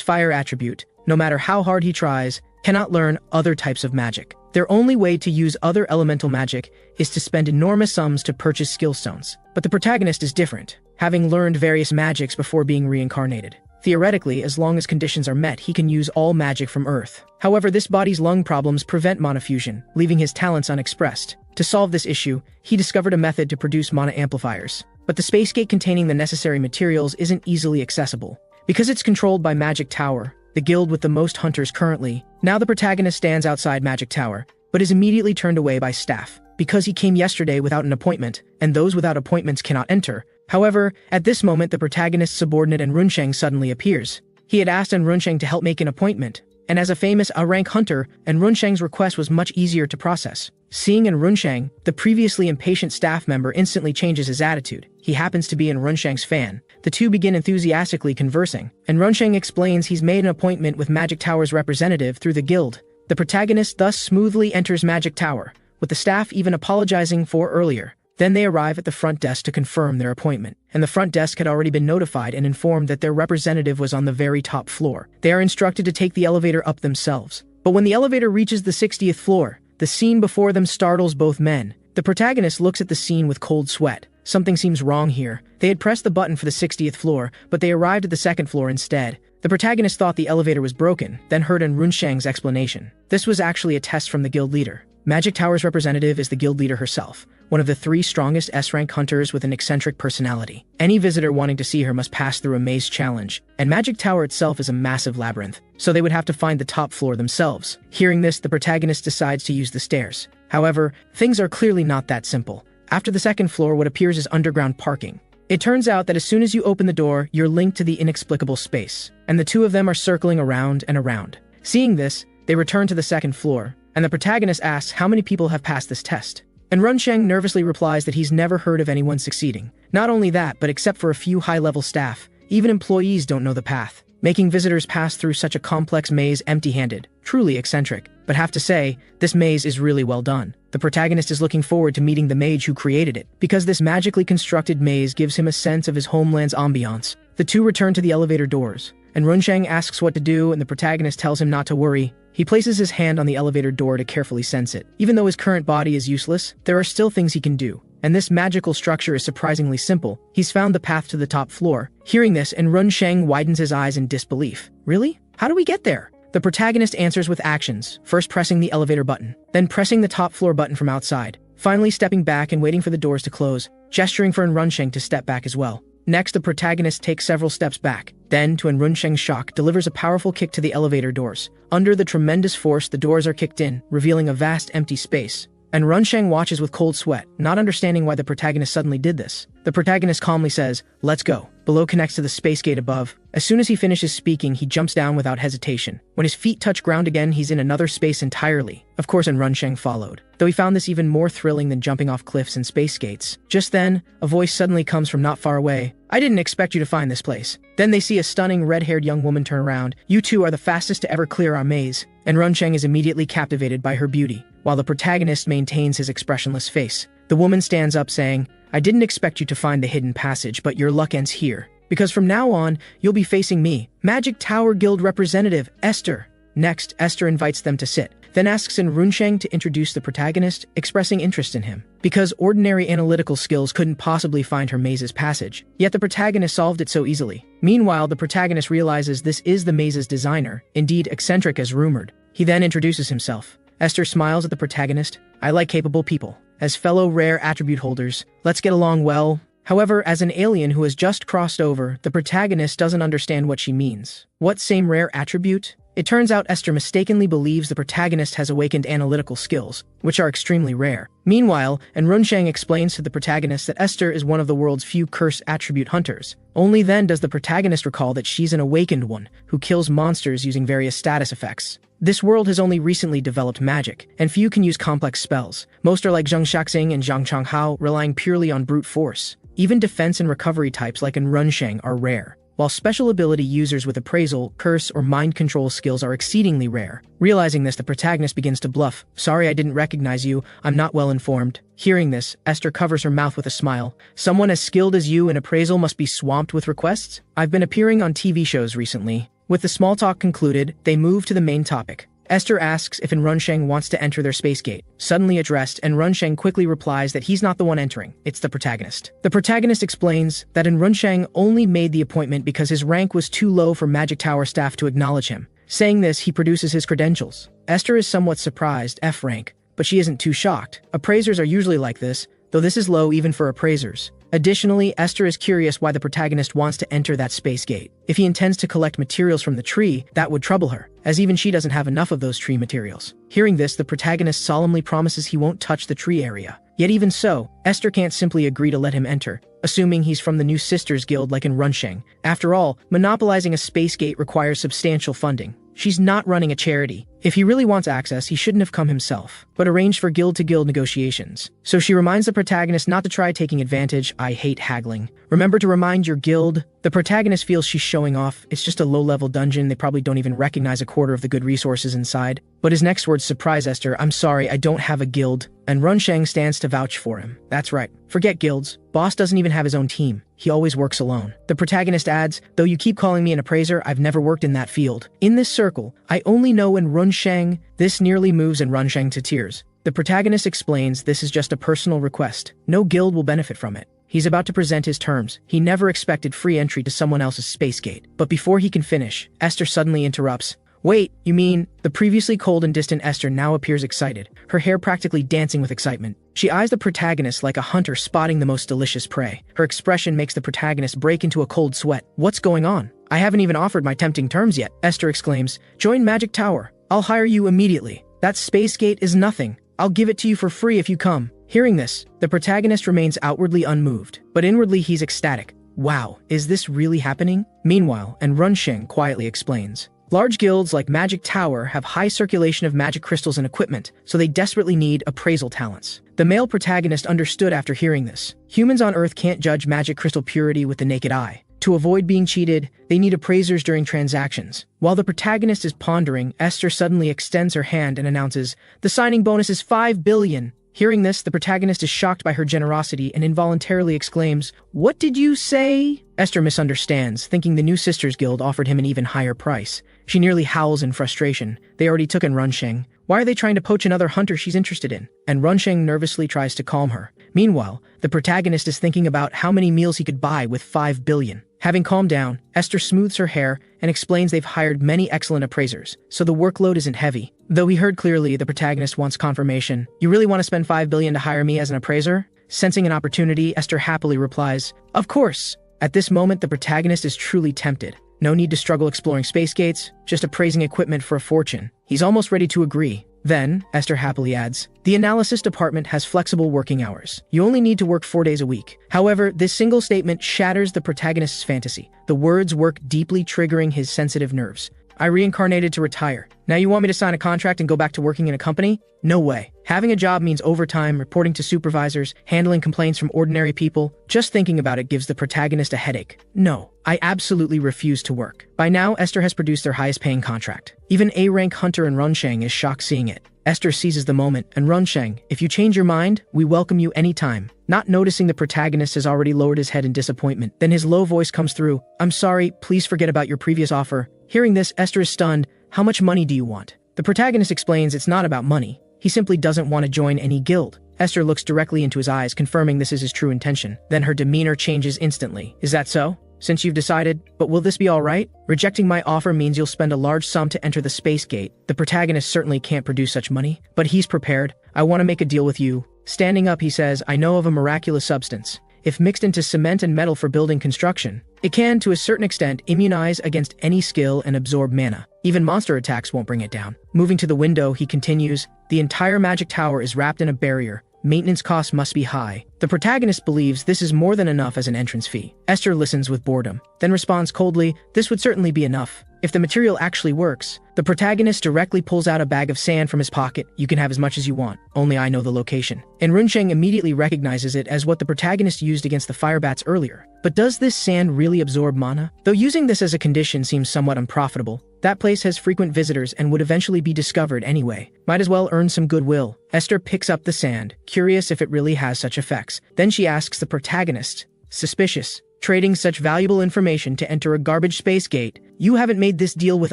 fire attribute, no matter how hard he tries, cannot learn other types of magic. Their only way to use other elemental magic is to spend enormous sums to purchase skill stones. But the protagonist is different, having learned various magics before being reincarnated. Theoretically, as long as conditions are met, he can use all magic from Earth. However, this body's lung problems prevent mana fusion, leaving his talents unexpressed. To solve this issue, he discovered a method to produce mana amplifiers. But the space gate containing the necessary materials isn't easily accessible. Because it's controlled by Magic Tower, the guild with the most hunters currently, now the protagonist stands outside Magic Tower, but is immediately turned away by staff. Because he came yesterday without an appointment, and those without appointments cannot enter, However, at this moment the protagonist's subordinate Enrunsheng suddenly appears. He had asked Enrunsheng to help make an appointment, and as a famous SRank hunter, Enrunsheng's request was much easier to process. Seeing Enrunsheng, the previously impatient staff member instantly changes his attitude. He happens to be Enrunsheng's fan. The two begin enthusiastically conversing. Enrunsheng explains he's made an appointment with Magic Tower's representative through the guild. The protagonist thus smoothly enters Magic Tower, with the staff even apologizing for earlier. Then they arrive at the front desk to confirm their appointment, and the front desk had already been notified and informed that their representative was on the very top floor. They are instructed to take the elevator up themselves. But when the elevator reaches the 60th floor, the scene before them startles both men. The protagonist looks at the scene with cold sweat. Something seems wrong here. They had pressed the button for the 60th floor, but they arrived at the second floor instead. The protagonist thought the elevator was broken, then heard Enrunsheng's explanation. This was actually a test from the guild leader. Magic Tower's representative is the guild leader herself, one of the 3 strongest S-rank hunters with an eccentric personality. Any visitor wanting to see her must pass through a maze challenge, and Magic Tower itself is a massive labyrinth, so they would have to find the top floor themselves. Hearing this, the protagonist decides to use the stairs. However, things are clearly not that simple. After the second floor, what appears is underground parking. It turns out that as soon as you open the door, you're linked to the inexplicable space, and the two of them are circling around and around. Seeing this, they return to the second floor, and the protagonist asks how many people have passed this test. Enrunsheng nervously replies that he's never heard of anyone succeeding. Not only that, but except for a few high-level staff, even employees don't know the path. Making visitors pass through such a complex maze empty-handed, truly eccentric. But have to say, this maze is really well done. The protagonist is looking forward to meeting the mage who created it, because this magically constructed maze gives him a sense of his homeland's ambiance. The two return to the elevator doors, and Enrunsheng asks what to do, and the protagonist tells him not to worry. He places his hand on the elevator door to carefully sense it. Even though his current body is useless, there are still things he can do. And this magical structure is surprisingly simple. He's found the path to the top floor. Hearing this, Enrunsheng widens his eyes in disbelief. Really? How do we get there? The protagonist answers with actions, first pressing the elevator button, then pressing the top floor button from outside, finally stepping back and waiting for the doors to close, gesturing for Enrunsheng to step back as well. Next, the protagonist takes several steps back, then, to Enrunsheng's shock, delivers a powerful kick to the elevator doors. Under the tremendous force, the doors are kicked in, revealing a vast empty space. Enrunsheng watches with cold sweat, not understanding why the protagonist suddenly did this. The protagonist calmly says, "Let's go." Below connects to the space gate above. As soon as he finishes speaking, he jumps down without hesitation. When his feet touch ground again, he's in another space entirely. Of course, Enrunsheng followed, though he found this even more thrilling than jumping off cliffs and space gates. Just then, a voice suddenly comes from not far away. "I didn't expect you to find this place." Then they see a stunning red-haired young woman turn around. "You two are the fastest to ever clear our maze." Enrunsheng is immediately captivated by her beauty, while the protagonist maintains his expressionless face. The woman stands up saying, "I didn't expect you to find the hidden passage, but your luck ends here. Because from now on, you'll be facing me, Magic Tower Guild representative, Esther." Next, Esther invites them to sit, then asks Enrunsheng to introduce the protagonist, expressing interest in him, because ordinary analytical skills couldn't possibly find her maze's passage. Yet the protagonist solved it so easily. Meanwhile, the protagonist realizes this is the maze's designer, indeed eccentric as rumored. He then introduces himself. Esther smiles at the protagonist. "I like capable people. As fellow rare attribute holders, let's get along well." However, as an alien who has just crossed over, the protagonist doesn't understand what she means. What same rare attribute? It turns out Esther mistakenly believes the protagonist has awakened analytical skills, which are extremely rare. Meanwhile, Enrunsheng explains to the protagonist that Esther is one of the world's few curse attribute hunters. Only then does the protagonist recall that she's an awakened one, who kills monsters using various status effects. This world has only recently developed magic, and few can use complex spells. Most are like Zheng Shaxing and Zhang Changhao, relying purely on brute force. Even defense and recovery types like Enrunsheng are rare, while special ability users with appraisal, curse, or mind control skills are exceedingly rare. Realizing this, the protagonist begins to bluff. "Sorry, I didn't recognize you. I'm not well informed." Hearing this, Esther covers her mouth with a smile. "Someone as skilled as you in appraisal must be swamped with requests? I've been appearing on TV shows recently." With the small talk concluded, they move to the main topic. Esther asks if Enrunsheng wants to enter their space gate. Suddenly addressed, Enrunsheng quickly replies that he's not the one entering, it's the protagonist. The protagonist explains that Enrunsheng only made the appointment because his rank was too low for Magic Tower staff to acknowledge him. Saying this, he produces his credentials. Esther is somewhat surprised, F rank, but she isn't too shocked. Appraisers are usually like this, though this is low even for appraisers. Additionally, Esther is curious why the protagonist wants to enter that space gate. If he intends to collect materials from the tree, that would trouble her, as even she doesn't have enough of those tree materials. Hearing this, the protagonist solemnly promises he won't touch the tree area. Yet even so, Esther can't simply agree to let him enter, assuming he's from the new Sisters Guild like in Runsheng. After all, monopolizing a space gate requires substantial funding. She's not running a charity. If he really wants access, he shouldn't have come himself, but arranged for guild-to-guild negotiations. So she reminds the protagonist not to try taking advantage. I hate haggling. Remember to remind your guild. The protagonist feels she's showing off. It's just a low-level dungeon. They probably don't even recognize a quarter of the good resources inside. But his next words surprise Esther. I'm sorry, I don't have a guild. And Runsheng stands to vouch for him. That's right. Forget guilds. Boss doesn't even have his own team. He always works alone. The protagonist adds, though you keep calling me an appraiser, I've never worked in that field. In this circle, I only know in Runsheng. This nearly moves in Runsheng to tears. The protagonist explains this is just a personal request. No guild will benefit from it. He's about to present his terms. He never expected free entry to someone else's space gate. But before he can finish, Esther suddenly interrupts. Wait, you mean? The previously cold and distant Esther now appears excited, her hair practically dancing with excitement. She eyes the protagonist like a hunter spotting the most delicious prey. Her expression makes the protagonist break into a cold sweat. What's going on? I haven't even offered my tempting terms yet, Esther exclaims. Join Magic Tower. I'll hire you immediately. That space gate is nothing. I'll give it to you for free if you come. Hearing this, the protagonist remains outwardly unmoved, but inwardly he's ecstatic. Wow, is this really happening? Meanwhile, and Runsheng quietly explains. Large guilds like Magic Tower have high circulation of magic crystals and equipment, so they desperately need appraisal talents. The male protagonist understood after hearing this. Humans on Earth can't judge magic crystal purity with the naked eye. To avoid being cheated, they need appraisers during transactions. While the protagonist is pondering, Esther suddenly extends her hand and announces, the signing bonus is 5 billion. Hearing this, the protagonist is shocked by her generosity and involuntarily exclaims, What did you say? Esther misunderstands, thinking the new Sisters Guild offered him an even higher price. She nearly howls in frustration. They already took in Runsheng. Why are they trying to poach another hunter she's interested in? And Runsheng nervously tries to calm her. Meanwhile, the protagonist is thinking about how many meals he could buy with 5 billion. Having calmed down, Esther smooths her hair and explains they've hired many excellent appraisers, so the workload isn't heavy. Though he heard clearly, the protagonist wants confirmation. You really want to spend 5 billion to hire me as an appraiser? Sensing an opportunity, Esther happily replies, Of course. At this moment, the protagonist is truly tempted. No need to struggle exploring space gates, just appraising equipment for a fortune. He's almost ready to agree. Then, Esther happily adds, the analysis department has flexible working hours. You only need to work 4 days a week. However, this single statement shatters the protagonist's fantasy. The words work deeply, triggering his sensitive nerves. I reincarnated to retire. Now you want me to sign a contract and go back to working in a company? No way. Having a job means overtime, reporting to supervisors, handling complaints from ordinary people. Just thinking about it gives the protagonist a headache. No, I absolutely refuse to work. By now, Esther has produced their highest paying contract. Even A-rank Hunter in Runsheng is shocked seeing it. Esther seizes the moment, and Runsheng, if you change your mind, we welcome you anytime. Not noticing the protagonist has already lowered his head in disappointment. Then his low voice comes through. I'm sorry, please forget about your previous offer. Hearing this, Esther is stunned. How much money do you want? The protagonist explains it's not about money. He simply doesn't want to join any guild. Esther looks directly into his eyes, confirming this is his true intention. Then her demeanor changes instantly. Is that so? Since you've decided, but will this be all right? Rejecting my offer means you'll spend a large sum to enter the space gate. The protagonist certainly can't produce such money, but he's prepared. I want to make a deal with you. Standing up, he says, I know of a miraculous substance. If mixed into cement and metal for building construction, it can, to a certain extent, immunize against any skill and absorb mana. Even monster attacks won't bring it down. Moving to the window, he continues, the entire magic tower is wrapped in a barrier. Maintenance costs must be high. The protagonist believes this is more than enough as an entrance fee. Esther listens with boredom, then responds coldly, this would certainly be enough. If the material actually works, the protagonist directly pulls out a bag of sand from his pocket. You can have as much as you want, only I know the location. And Runsheng immediately recognizes it as what the protagonist used against the fire bats earlier. But does this sand really absorb mana? Though using this as a condition seems somewhat unprofitable, that place has frequent visitors and would eventually be discovered anyway. Might as well earn some goodwill. Esther picks up the sand, curious if it really has such effects. Then she asks the protagonist, suspicious, trading such valuable information to enter a garbage space gate. You haven't made this deal with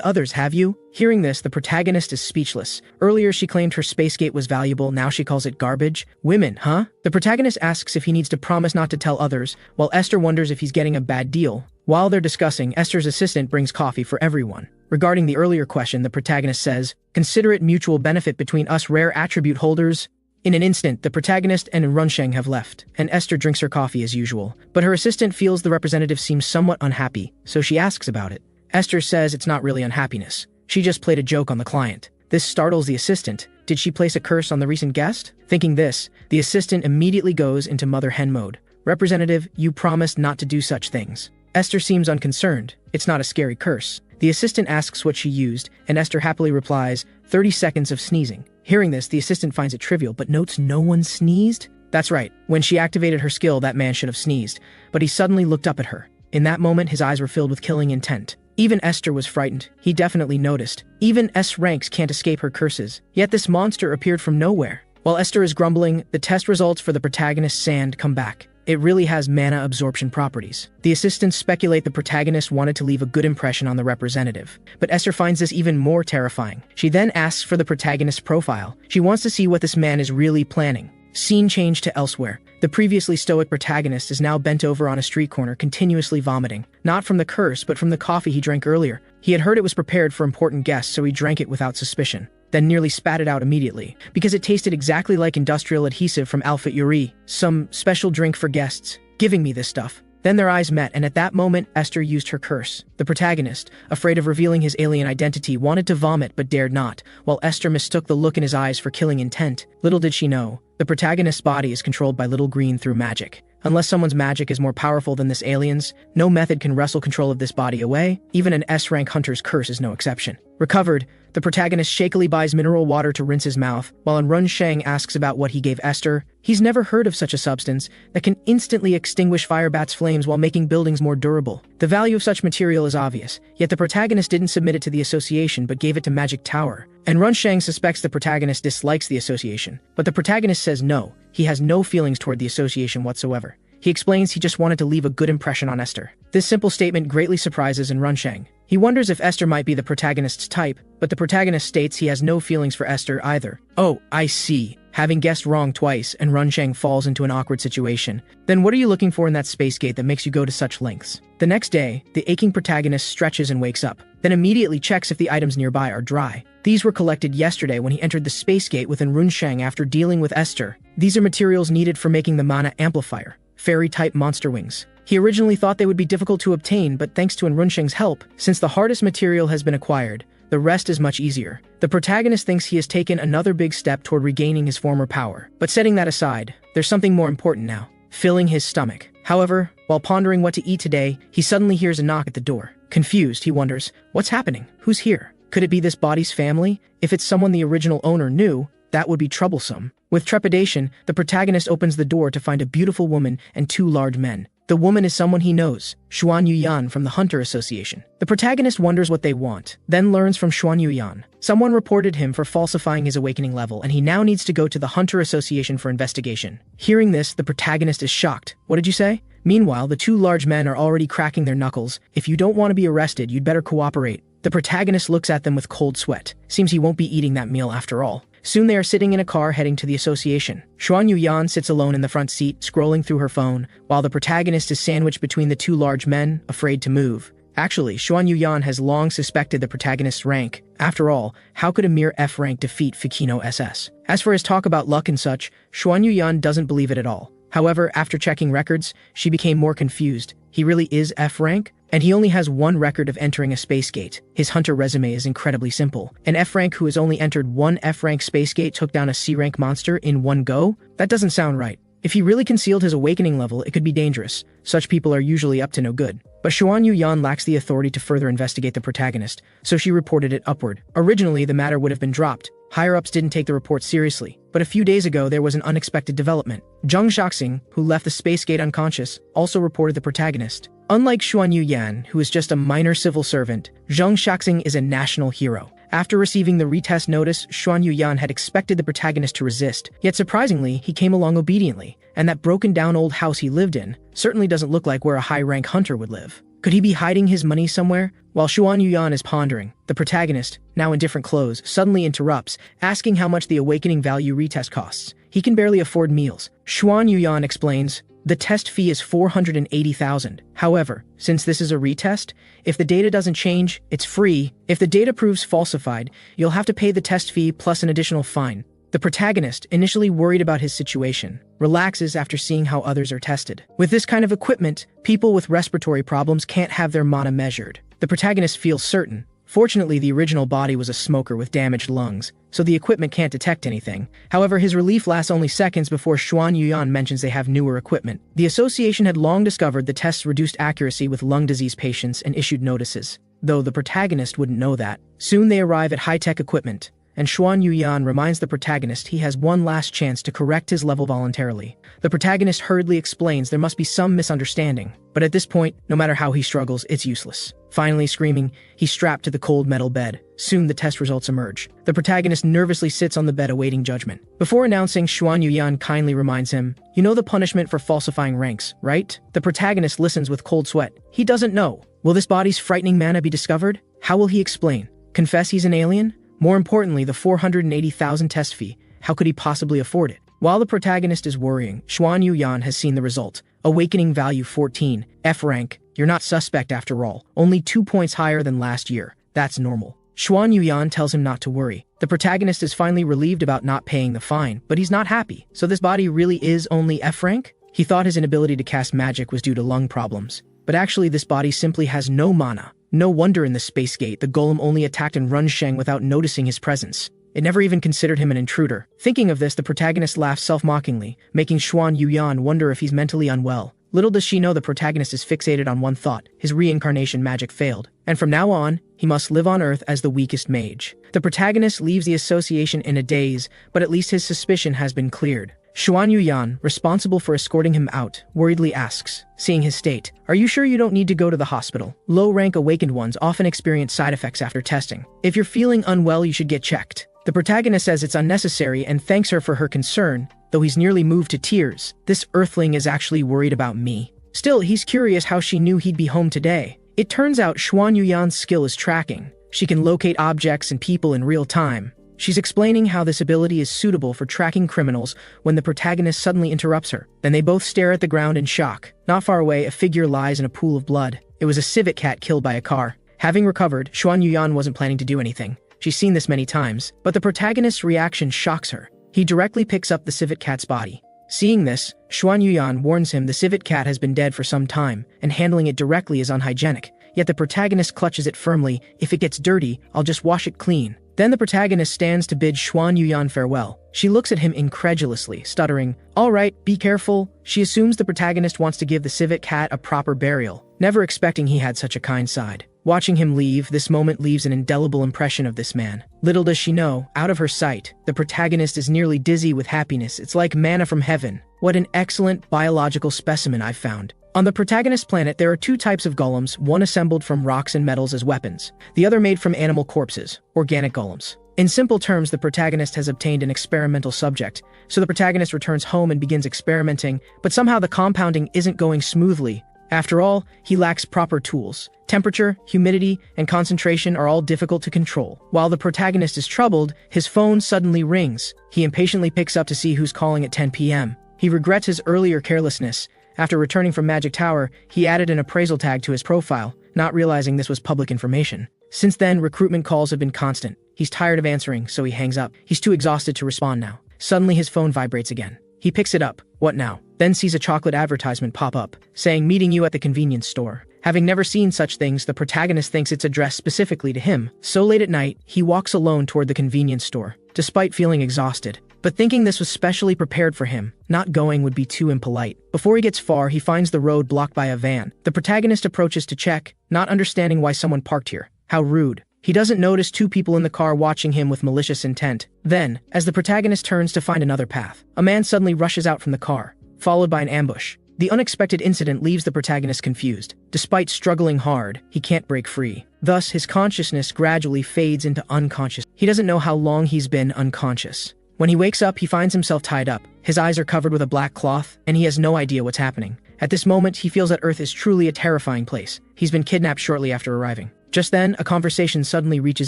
others, have you? Hearing this, the protagonist is speechless. Earlier she claimed her space gate was valuable, now she calls it garbage. Women, huh? The protagonist asks if he needs to promise not to tell others, while Esther wonders if he's getting a bad deal. While they're discussing, Esther's assistant brings coffee for everyone. Regarding the earlier question, the protagonist says, consider it mutual benefit between us rare attribute holders. In an instant, the protagonist and Runsheng have left, and Esther drinks her coffee as usual. But her assistant feels the representative seems somewhat unhappy, so she asks about it. Esther says it's not really unhappiness. She just played a joke on the client. This startles the assistant, Did she place a curse on the recent guest? Thinking this, the assistant immediately goes into mother hen mode. Representative, you promised not to do such things. Esther seems unconcerned. It's not a scary curse. The assistant asks what she used, and Esther happily replies, 30 seconds of sneezing. Hearing this, the assistant finds it trivial, but notes no one sneezed? That's right. When she activated her skill, that man should have sneezed. But he suddenly looked up at her. In that moment, his eyes were filled with killing intent. Even Esther was frightened. He definitely noticed. Even S-ranks can't escape her curses. Yet this monster appeared from nowhere. While Esther is grumbling, the test results for the protagonist's sand come back. It really has mana absorption properties. The assistants speculate the protagonist wanted to leave a good impression on the representative. But Esther finds this even more terrifying. She then asks for the protagonist's profile. She wants to see what this man is really planning. Scene change to elsewhere. The previously stoic protagonist is now bent over on a street corner, continuously vomiting. Not from the curse, but from the coffee he drank earlier. He had heard it was prepared for important guests, so he drank it without suspicion. Then nearly spat it out immediately, because it tasted exactly like industrial adhesive from Alpha Uri, some special drink for guests. Giving me this stuff. Then their eyes met, and at that moment, Esther used her curse. The protagonist, afraid of revealing his alien identity, wanted to vomit but dared not, while Esther mistook the look in his eyes for killing intent. Little did she know, the protagonist's body is controlled by Little Green through magic. Unless someone's magic is more powerful than this alien's, no method can wrestle control of this body away. Even an S-rank hunter's curse is no exception. Recovered, the protagonist shakily buys mineral water to rinse his mouth, while Run Sheng asks about what he gave Esther. He's never heard of such a substance that can instantly extinguish Firebat's flames while making buildings more durable. The value of such material is obvious, yet the protagonist didn't submit it to the association but gave it to Magic Tower. And Run Sheng suspects the protagonist dislikes the association, but the protagonist says no, he has no feelings toward the association whatsoever. He explains he just wanted to leave a good impression on Esther. This simple statement greatly surprises Run Sheng. He wonders if Esther might be the protagonist's type, but the protagonist states he has no feelings for Esther either. Oh, I see. Having guessed wrong twice, and Run Sheng falls into an awkward situation. Then what are you looking for in that space gate that makes you go to such lengths? The next day, the aching protagonist stretches and wakes up, then immediately checks if the items nearby are dry. These were collected yesterday when he entered the space gate with Run Sheng after dealing with Esther. These are materials needed for making the mana amplifier, fairy-type monster wings. He originally thought they would be difficult to obtain, but thanks to Run Sheng's help, since the hardest material has been acquired, the rest is much easier. The protagonist thinks he has taken another big step toward regaining his former power. But setting that aside, there's something more important now: filling his stomach. However, while pondering what to eat today, he suddenly hears a knock at the door. Confused, he wonders, what's happening? Who's here? Could it be this body's family? If it's someone the original owner knew, that would be troublesome. With trepidation, the protagonist opens the door to find a beautiful woman and two large men. The woman is someone he knows, Xuan Yuyan from the Hunter Association. The protagonist wonders what they want, then learns from Xuan Yuyan. Someone reported him for falsifying his awakening level, and he now needs to go to the Hunter Association for investigation. Hearing this, the protagonist is shocked. What did you say? Meanwhile, the two large men are already cracking their knuckles. If you don't want to be arrested, you'd better cooperate. The protagonist looks at them with cold sweat. Seems he won't be eating that meal after all. Soon they are sitting in a car heading to the association. Xuan Yuyan sits alone in the front seat, scrolling through her phone, while the protagonist is sandwiched between the two large men, afraid to move. Actually, Xuan Yuyan has long suspected the protagonist's rank. After all, how could a mere F rank defeat Fikino SS? As for his talk about luck and such, Xuan Yuyan doesn't believe it at all. However, after checking records, she became more confused. He really is F rank? And he only has one record of entering a space gate. His hunter resume is incredibly simple. An F rank who has only entered one F rank space gate took down a C rank monster in one go? That doesn't sound right. If he really concealed his awakening level, it could be dangerous. Such people are usually up to no good. But Xuan Yuyan lacks the authority to further investigate the protagonist, so she reported it upward. Originally, the matter would have been dropped. Higher-ups didn't take the report seriously, but a few days ago there was an unexpected development. Zheng Shaxing, who left the space gate unconscious, also reported the protagonist. Unlike Xuan Yuyan, who is just a minor civil servant, Zheng Shaxing is a national hero. After receiving the retest notice, Xuan Yuyan had expected the protagonist to resist, yet surprisingly, he came along obediently, and that broken-down old house he lived in certainly doesn't look like where a high-rank hunter would live. Could he be hiding his money somewhere? While Xuan Yuyan is pondering, the protagonist, now in different clothes, suddenly interrupts, asking how much the awakening value retest costs. He can barely afford meals. Xuan Yuyan explains, the test fee is 480,000. However, since this is a retest, if the data doesn't change, it's free. If the data proves falsified, you'll have to pay the test fee plus an additional fine. The protagonist, initially worried about his situation, relaxes after seeing how others are tested. With this kind of equipment, people with respiratory problems can't have their mana measured. The protagonist feels certain, Fortunately, the original body was a smoker with damaged lungs, so the equipment can't detect anything. However, his relief lasts only seconds before Xuan Yuyan mentions they have newer equipment. The association had long discovered the test's reduced accuracy with lung disease patients and issued notices, though the protagonist wouldn't know that. Soon they arrive at high-tech equipment, and Xuan Yuyan reminds the protagonist he has one last chance to correct his level voluntarily. The protagonist hurriedly explains there must be some misunderstanding, but at this point, no matter how he struggles, it's useless. Finally screaming, he's strapped to the cold metal bed. Soon the test results emerge. The protagonist nervously sits on the bed awaiting judgment. Before announcing, Xuan Yuyan kindly reminds him, "You know the punishment for falsifying ranks, right?" The protagonist listens with cold sweat. He doesn't know. Will this body's frightening mana be discovered? How will he explain? Confess he's an alien? More importantly, the 480,000 test fee. How could he possibly afford it? While the protagonist is worrying, Xuan Yuyan has seen the result. Awakening value 14, F rank. You're not suspect after all. Only 2 points higher than last year. That's normal. Xuan Yuyan tells him not to worry. The protagonist is finally relieved about not paying the fine, but he's not happy. So this body really is only F rank? He thought his inability to cast magic was due to lung problems. But actually this body simply has no mana. No wonder in the space gate the golem only attacked and Runsheng without noticing his presence. It never even considered him an intruder. Thinking of this, the protagonist laughs self-mockingly, making Xuan Yuyan wonder if he's mentally unwell. Little does she know the protagonist is fixated on one thought: his reincarnation magic failed, and from now on, he must live on Earth as the weakest mage. The protagonist leaves the association in a daze, but at least his suspicion has been cleared. Xuan Yuyan, responsible for escorting him out, worriedly asks, seeing his state, "Are you sure you don't need to go to the hospital? Low-rank awakened ones often experience side effects after testing. If you're feeling unwell, you should get checked." The protagonist says it's unnecessary and thanks her for her concern, though he's nearly moved to tears. This earthling is actually worried about me. Still, he's curious how she knew he'd be home today. It turns out Xuan Yuyan's skill is tracking. She can locate objects and people in real time. She's explaining how this ability is suitable for tracking criminals when the protagonist suddenly interrupts her. Then they both stare at the ground in shock. Not far away, a figure lies in a pool of blood. It was a civet cat killed by a car. Having recovered, Xuan Yuyan wasn't planning to do anything. She's seen this many times, but the protagonist's reaction shocks her. He directly picks up the civet cat's body. Seeing this, Xuan Yuyan warns him the civet cat has been dead for some time, and handling it directly is unhygienic. Yet the protagonist clutches it firmly. "If it gets dirty, I'll just wash it clean." Then the protagonist stands to bid Xuan Yuyan farewell. She looks at him incredulously, stuttering, "All right, be careful." She assumes the protagonist wants to give the civet cat a proper burial, never expecting he had such a kind side. Watching him leave, this moment leaves an indelible impression of this man. Little does she know, out of her sight, the protagonist is nearly dizzy with happiness. It's like manna from heaven. What an excellent biological specimen I've found. On the protagonist's planet, there are two types of golems, one assembled from rocks and metals as weapons, the other made from animal corpses, organic golems. In simple terms, the protagonist has obtained an experimental subject, so the protagonist returns home and begins experimenting, but somehow the compounding isn't going smoothly. After all, he lacks proper tools. Temperature, humidity, and concentration are all difficult to control. While the protagonist is troubled, his phone suddenly rings. He impatiently picks up to see who's calling at 10 p.m. He regrets his earlier carelessness. After returning from Magic Tower, he added an appraisal tag to his profile, not realizing this was public information. Since then, recruitment calls have been constant. He's tired of answering, so he hangs up. He's too exhausted to respond now. Suddenly, his phone vibrates again. He picks it up. What now? Then sees a chocolate advertisement pop up, saying meeting you at the convenience store. Having never seen such things, the protagonist thinks it's addressed specifically to him. So late at night, he walks alone toward the convenience store, despite feeling exhausted. But thinking this was specially prepared for him, not going would be too impolite. Before he gets far, he finds the road blocked by a van. The protagonist approaches to check, not understanding why someone parked here. How rude. He doesn't notice two people in the car watching him with malicious intent. Then, as the protagonist turns to find another path, a man suddenly rushes out from the car, followed by an ambush. The unexpected incident leaves the protagonist confused. Despite struggling hard, he can't break free. Thus, his consciousness gradually fades into unconscious. He doesn't know how long he's been unconscious. When he wakes up, he finds himself tied up. His eyes are covered with a black cloth, and he has no idea what's happening. At this moment, he feels that Earth is truly a terrifying place. He's been kidnapped shortly after arriving. Just then, a conversation suddenly reaches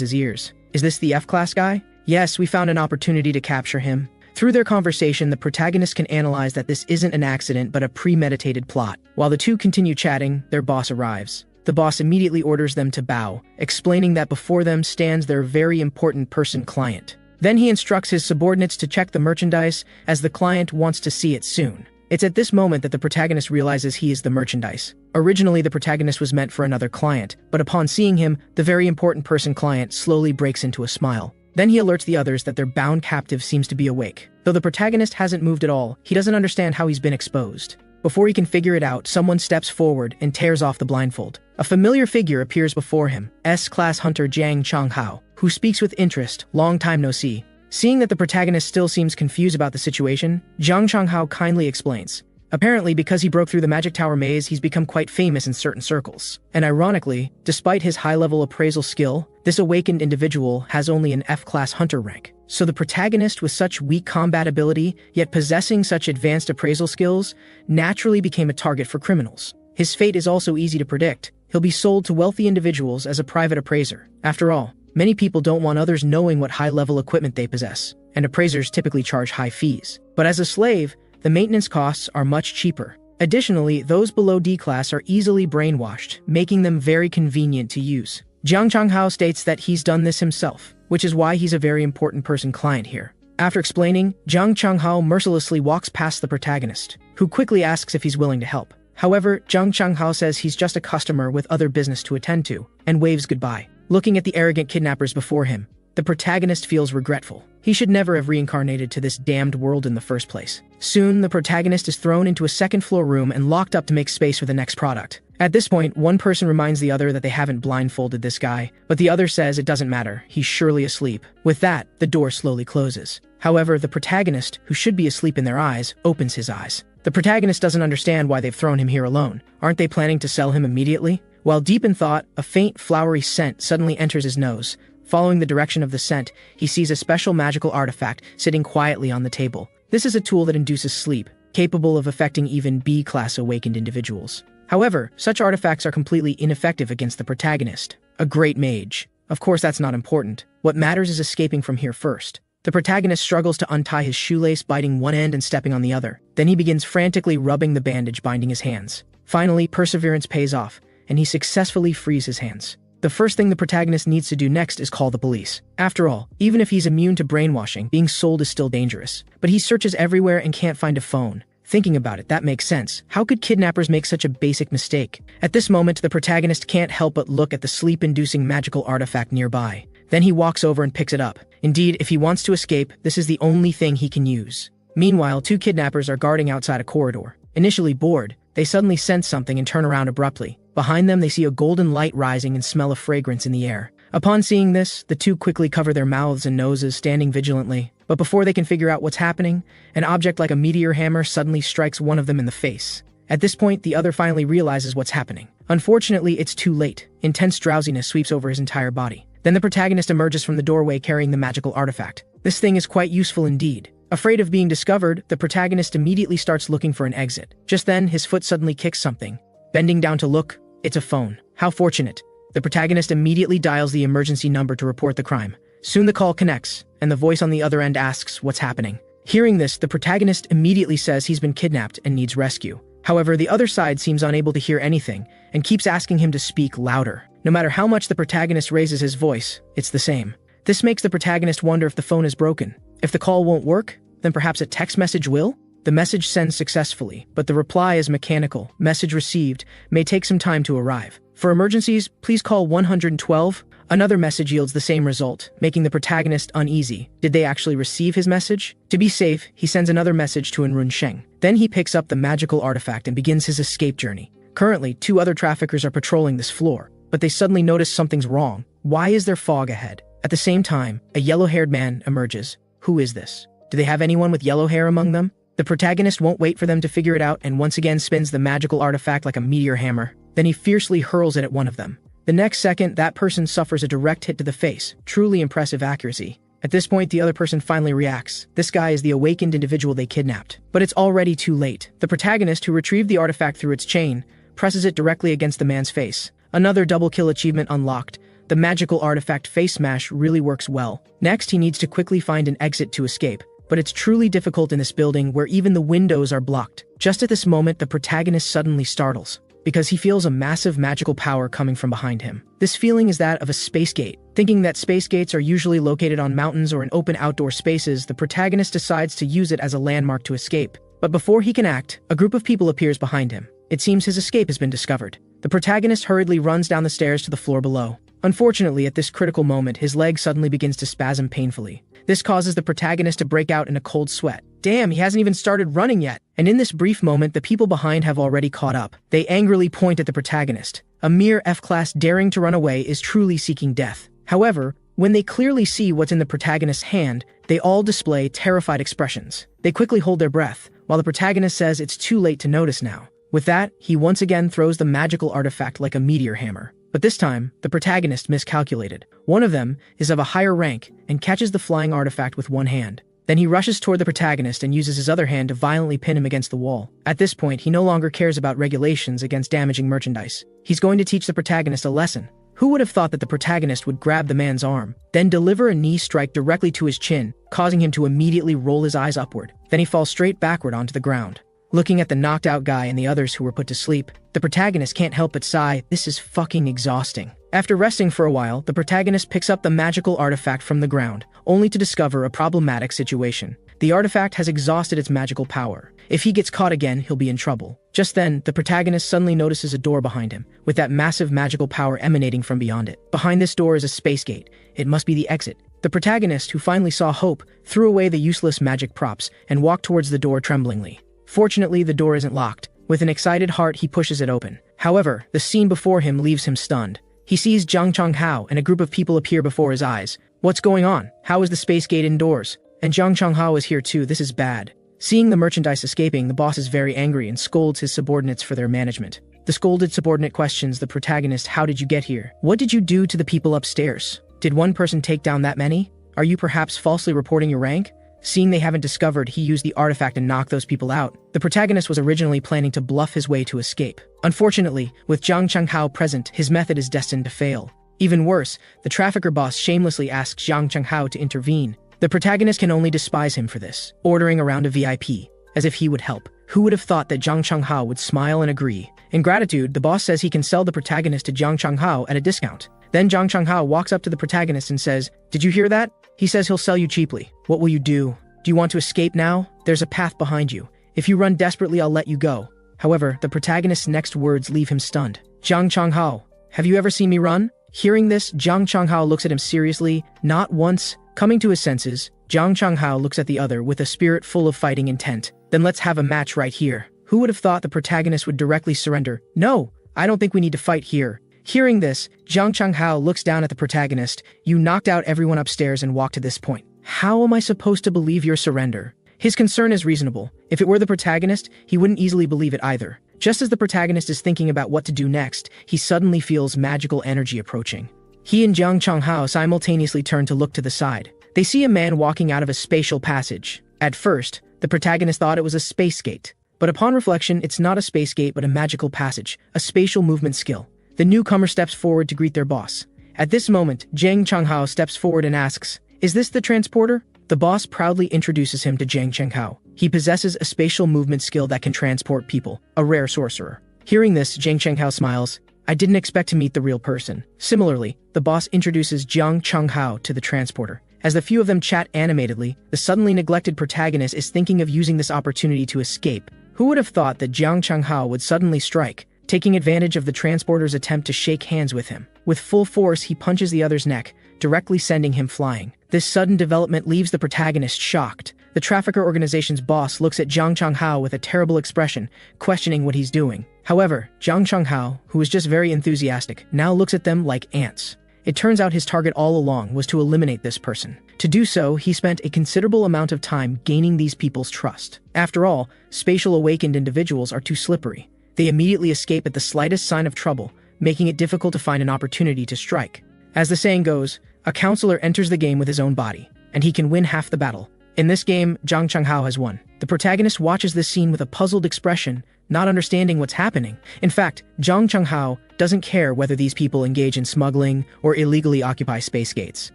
his ears. Is this the F-Class guy? Yes, we found an opportunity to capture him. Through their conversation, the protagonist can analyze that this isn't an accident but a premeditated plot. While the two continue chatting, their boss arrives. The boss immediately orders them to bow, explaining that before them stands their very important person client. Then he instructs his subordinates to check the merchandise, as the client wants to see it soon. It's at this moment that the protagonist realizes he is the merchandise. Originally, the protagonist was meant for another client, but upon seeing him, the very important person client slowly breaks into a smile. Then he alerts the others that their bound captive seems to be awake. Though the protagonist hasn't moved at all, he doesn't understand how he's been exposed. Before he can figure it out, someone steps forward and tears off the blindfold. A familiar figure appears before him, S-Class Hunter Jiang Changhao, who speaks with interest, long time no see. Seeing that the protagonist still seems confused about the situation, Jiang Changhao kindly explains. Apparently, because he broke through the Magic Tower maze, he's become quite famous in certain circles. And ironically, despite his high-level appraisal skill, this awakened individual has only an F-Class Hunter rank. So the protagonist with such weak combat ability, yet possessing such advanced appraisal skills, naturally became a target for criminals. His fate is also easy to predict. He'll be sold to wealthy individuals as a private appraiser. After all, many people don't want others knowing what high-level equipment they possess, and appraisers typically charge high fees. But as a slave, the maintenance costs are much cheaper. Additionally, those below D-Class are easily brainwashed, making them very convenient to use. Jiang Changhao states that he's done this himself, which is why he's a very important person client here. After explaining, Jiang Changhao mercilessly walks past the protagonist, who quickly asks if he's willing to help. However, Jiang Changhao says he's just a customer with other business to attend to, and waves goodbye. Looking at the arrogant kidnappers before him, the protagonist feels regretful. He should never have reincarnated to this damned world in the first place. Soon, the protagonist is thrown into a second-floor room and locked up to make space for the next product. At this point, one person reminds the other that they haven't blindfolded this guy, but the other says it doesn't matter, he's surely asleep. With that, the door slowly closes. However, the protagonist, who should be asleep in their eyes, opens his eyes. The protagonist doesn't understand why they've thrown him here alone. Aren't they planning to sell him immediately? While deep in thought, a faint, flowery scent suddenly enters his nose. Following the direction of the scent, he sees a special magical artifact sitting quietly on the table. This is a tool that induces sleep, capable of affecting even B-class awakened individuals. However, such artifacts are completely ineffective against the protagonist, a great mage. Of course, that's not important. What matters is escaping from here first. The protagonist struggles to untie his shoelace, biting one end and stepping on the other. Then he begins frantically rubbing the bandage binding his hands. Finally, perseverance pays off, and he successfully frees his hands. The first thing the protagonist needs to do next is call the police. After all, even if he's immune to brainwashing, being sold is still dangerous. But he searches everywhere and can't find a phone. Thinking about it, that makes sense. How could kidnappers make such a basic mistake? At this moment, the protagonist can't help but look at the sleep-inducing magical artifact nearby. Then he walks over and picks it up. Indeed, if he wants to escape, this is the only thing he can use. Meanwhile, two kidnappers are guarding outside a corridor. Initially bored, they suddenly sense something and turn around abruptly. Behind them, they see a golden light rising and smell a fragrance in the air. Upon seeing this, the two quickly cover their mouths and noses, standing vigilantly. But before they can figure out what's happening, an object like a meteor hammer suddenly strikes one of them in the face. At this point, the other finally realizes what's happening. Unfortunately, it's too late. Intense drowsiness sweeps over his entire body. Then the protagonist emerges from the doorway carrying the magical artifact. This thing is quite useful indeed. Afraid of being discovered, the protagonist immediately starts looking for an exit. Just then, his foot suddenly kicks something. Bending down to look, it's a phone. How fortunate. The protagonist immediately dials the emergency number to report the crime. Soon the call connects, and the voice on the other end asks what's happening. Hearing this, the protagonist immediately says he's been kidnapped and needs rescue. However, the other side seems unable to hear anything, and keeps asking him to speak louder. No matter how much the protagonist raises his voice, it's the same. This makes the protagonist wonder if the phone is broken. If the call won't work, then perhaps a text message will? The message sends successfully, but the reply is mechanical. Message received may take some time to arrive. For emergencies, please call 112. Another message yields the same result, making the protagonist uneasy. Did they actually receive his message? To be safe, he sends another message to Enrun Sheng. Then he picks up the magical artifact and begins his escape journey. Currently, two other traffickers are patrolling this floor, but they suddenly notice something's wrong. Why is there fog ahead? At the same time, a yellow-haired man emerges. Who is this? Do they have anyone with yellow hair among them? The protagonist won't wait for them to figure it out and once again spins the magical artifact like a meteor hammer. Then he fiercely hurls it at one of them. The next second, that person suffers a direct hit to the face. Truly impressive accuracy. At this point, the other person finally reacts. This guy is the awakened individual they kidnapped. But it's already too late. The protagonist, who retrieved the artifact through its chain, presses it directly against the man's face. Another double kill achievement unlocked. The magical artifact face smash really works well. Next, he needs to quickly find an exit to escape. But it's truly difficult in this building where even the windows are blocked. Just at this moment, the protagonist suddenly startles, because he feels a massive magical power coming from behind him. This feeling is that of a space gate. Thinking that space gates are usually located on mountains or in open outdoor spaces, the protagonist decides to use it as a landmark to escape. But before he can act, a group of people appears behind him. It seems his escape has been discovered. The protagonist hurriedly runs down the stairs to the floor below. Unfortunately, at this critical moment, his leg suddenly begins to spasm painfully. This causes the protagonist to break out in a cold sweat. Damn, he hasn't even started running yet. And in this brief moment, the people behind have already caught up. They angrily point at the protagonist. A mere F-class daring to run away is truly seeking death. However, when they clearly see what's in the protagonist's hand, they all display terrified expressions. They quickly hold their breath, while the protagonist says it's too late to notice now. With that, he once again throws the magical artifact like a meteor hammer. But this time, the protagonist miscalculated. One of them is of a higher rank and catches the flying artifact with one hand. Then he rushes toward the protagonist and uses his other hand to violently pin him against the wall. At this point, he no longer cares about regulations against damaging merchandise. He's going to teach the protagonist a lesson. Who would have thought that the protagonist would grab the man's arm, then deliver a knee strike directly to his chin, causing him to immediately roll his eyes upward. Then he falls straight backward onto the ground. Looking at the knocked out guy and the others who were put to sleep, the protagonist can't help but sigh, this is fucking exhausting. After resting for a while, the protagonist picks up the magical artifact from the ground, only to discover a problematic situation. The artifact has exhausted its magical power. If he gets caught again, he'll be in trouble. Just then, the protagonist suddenly notices a door behind him, with that massive magical power emanating from beyond it. Behind this door is a space gate. It must be the exit. The protagonist, who finally saw hope, threw away the useless magic props and walked towards the door tremblingly. Fortunately, the door isn't locked. With an excited heart, he pushes it open. However, the scene before him leaves him stunned. He sees Zhang Changhao and a group of people appear before his eyes. What's going on? How is the space gate indoors? And Zhang Changhao is here too, this is bad. Seeing the merchandise escaping, the boss is very angry and scolds his subordinates for their management. The scolded subordinate questions the protagonist, how did you get here? What did you do to the people upstairs? Did one person take down that many? Are you perhaps falsely reporting your rank? Seeing they haven't discovered he used the artifact and knocked those people out, the protagonist was originally planning to bluff his way to escape. Unfortunately, with Zhang Changhao present, his method is destined to fail. Even worse, the trafficker boss shamelessly asks Zhang Changhao to intervene. The protagonist can only despise him for this, ordering around a VIP, as if he would help. Who would have thought that Zhang Changhao would smile and agree? In gratitude, the boss says he can sell the protagonist to Zhang Changhao at a discount. Then Zhang Changhao walks up to the protagonist and says, "Did you hear that?" He says he'll sell you cheaply. What will you do? Do you want to escape now? There's a path behind you. If you run desperately, I'll let you go. However, the protagonist's next words leave him stunned. Zhang Changhao, have you ever seen me run? Hearing this, Zhang Changhao looks at him seriously, not once. Coming to his senses, Zhang Changhao looks at the other with a spirit full of fighting intent. Then let's have a match right here. Who would have thought the protagonist would directly surrender? No, I don't think we need to fight here. Hearing this, Zhang Changhao looks down at the protagonist. You knocked out everyone upstairs and walked to this point. How am I supposed to believe your surrender? His concern is reasonable. If it were the protagonist, he wouldn't easily believe it either. Just as the protagonist is thinking about what to do next, he suddenly feels magical energy approaching. He and Zhang Changhao simultaneously turn to look to the side. They see a man walking out of a spatial passage. At first, the protagonist thought it was a space gate. But upon reflection, it's not a space gate but a magical passage, a spatial movement skill. The newcomer steps forward to greet their boss. At this moment, Zhang Changhao steps forward and asks, "Is this the transporter?" The boss proudly introduces him to Zhang Changhao. He possesses a spatial movement skill that can transport people, a rare sorcerer. Hearing this, Zhang Changhao smiles. I didn't expect to meet the real person. Similarly, the boss introduces Zhang Changhao to the transporter. As the few of them chat animatedly, the suddenly neglected protagonist is thinking of using this opportunity to escape. Who would have thought that Zhang Changhao would suddenly strike, taking advantage of the transporter's attempt to shake hands with him? With full force, he punches the other's neck, directly sending him flying. This sudden development leaves the protagonist shocked. The trafficker organization's boss looks at Zhang Changhao with a terrible expression, questioning what he's doing. However, Zhang Changhao, who was just very enthusiastic, now looks at them like ants. It turns out his target all along was to eliminate this person. To do so, he spent a considerable amount of time gaining these people's trust. After all, spatial awakened individuals are too slippery. They immediately escape at the slightest sign of trouble, making it difficult to find an opportunity to strike. As the saying goes, a counselor enters the game with his own body, and he can win half the battle. In this game, Zhang Changhao has won. The protagonist watches this scene with a puzzled expression, not understanding what's happening. In fact, Zhang Changhao doesn't care whether these people engage in smuggling or illegally occupy space gates.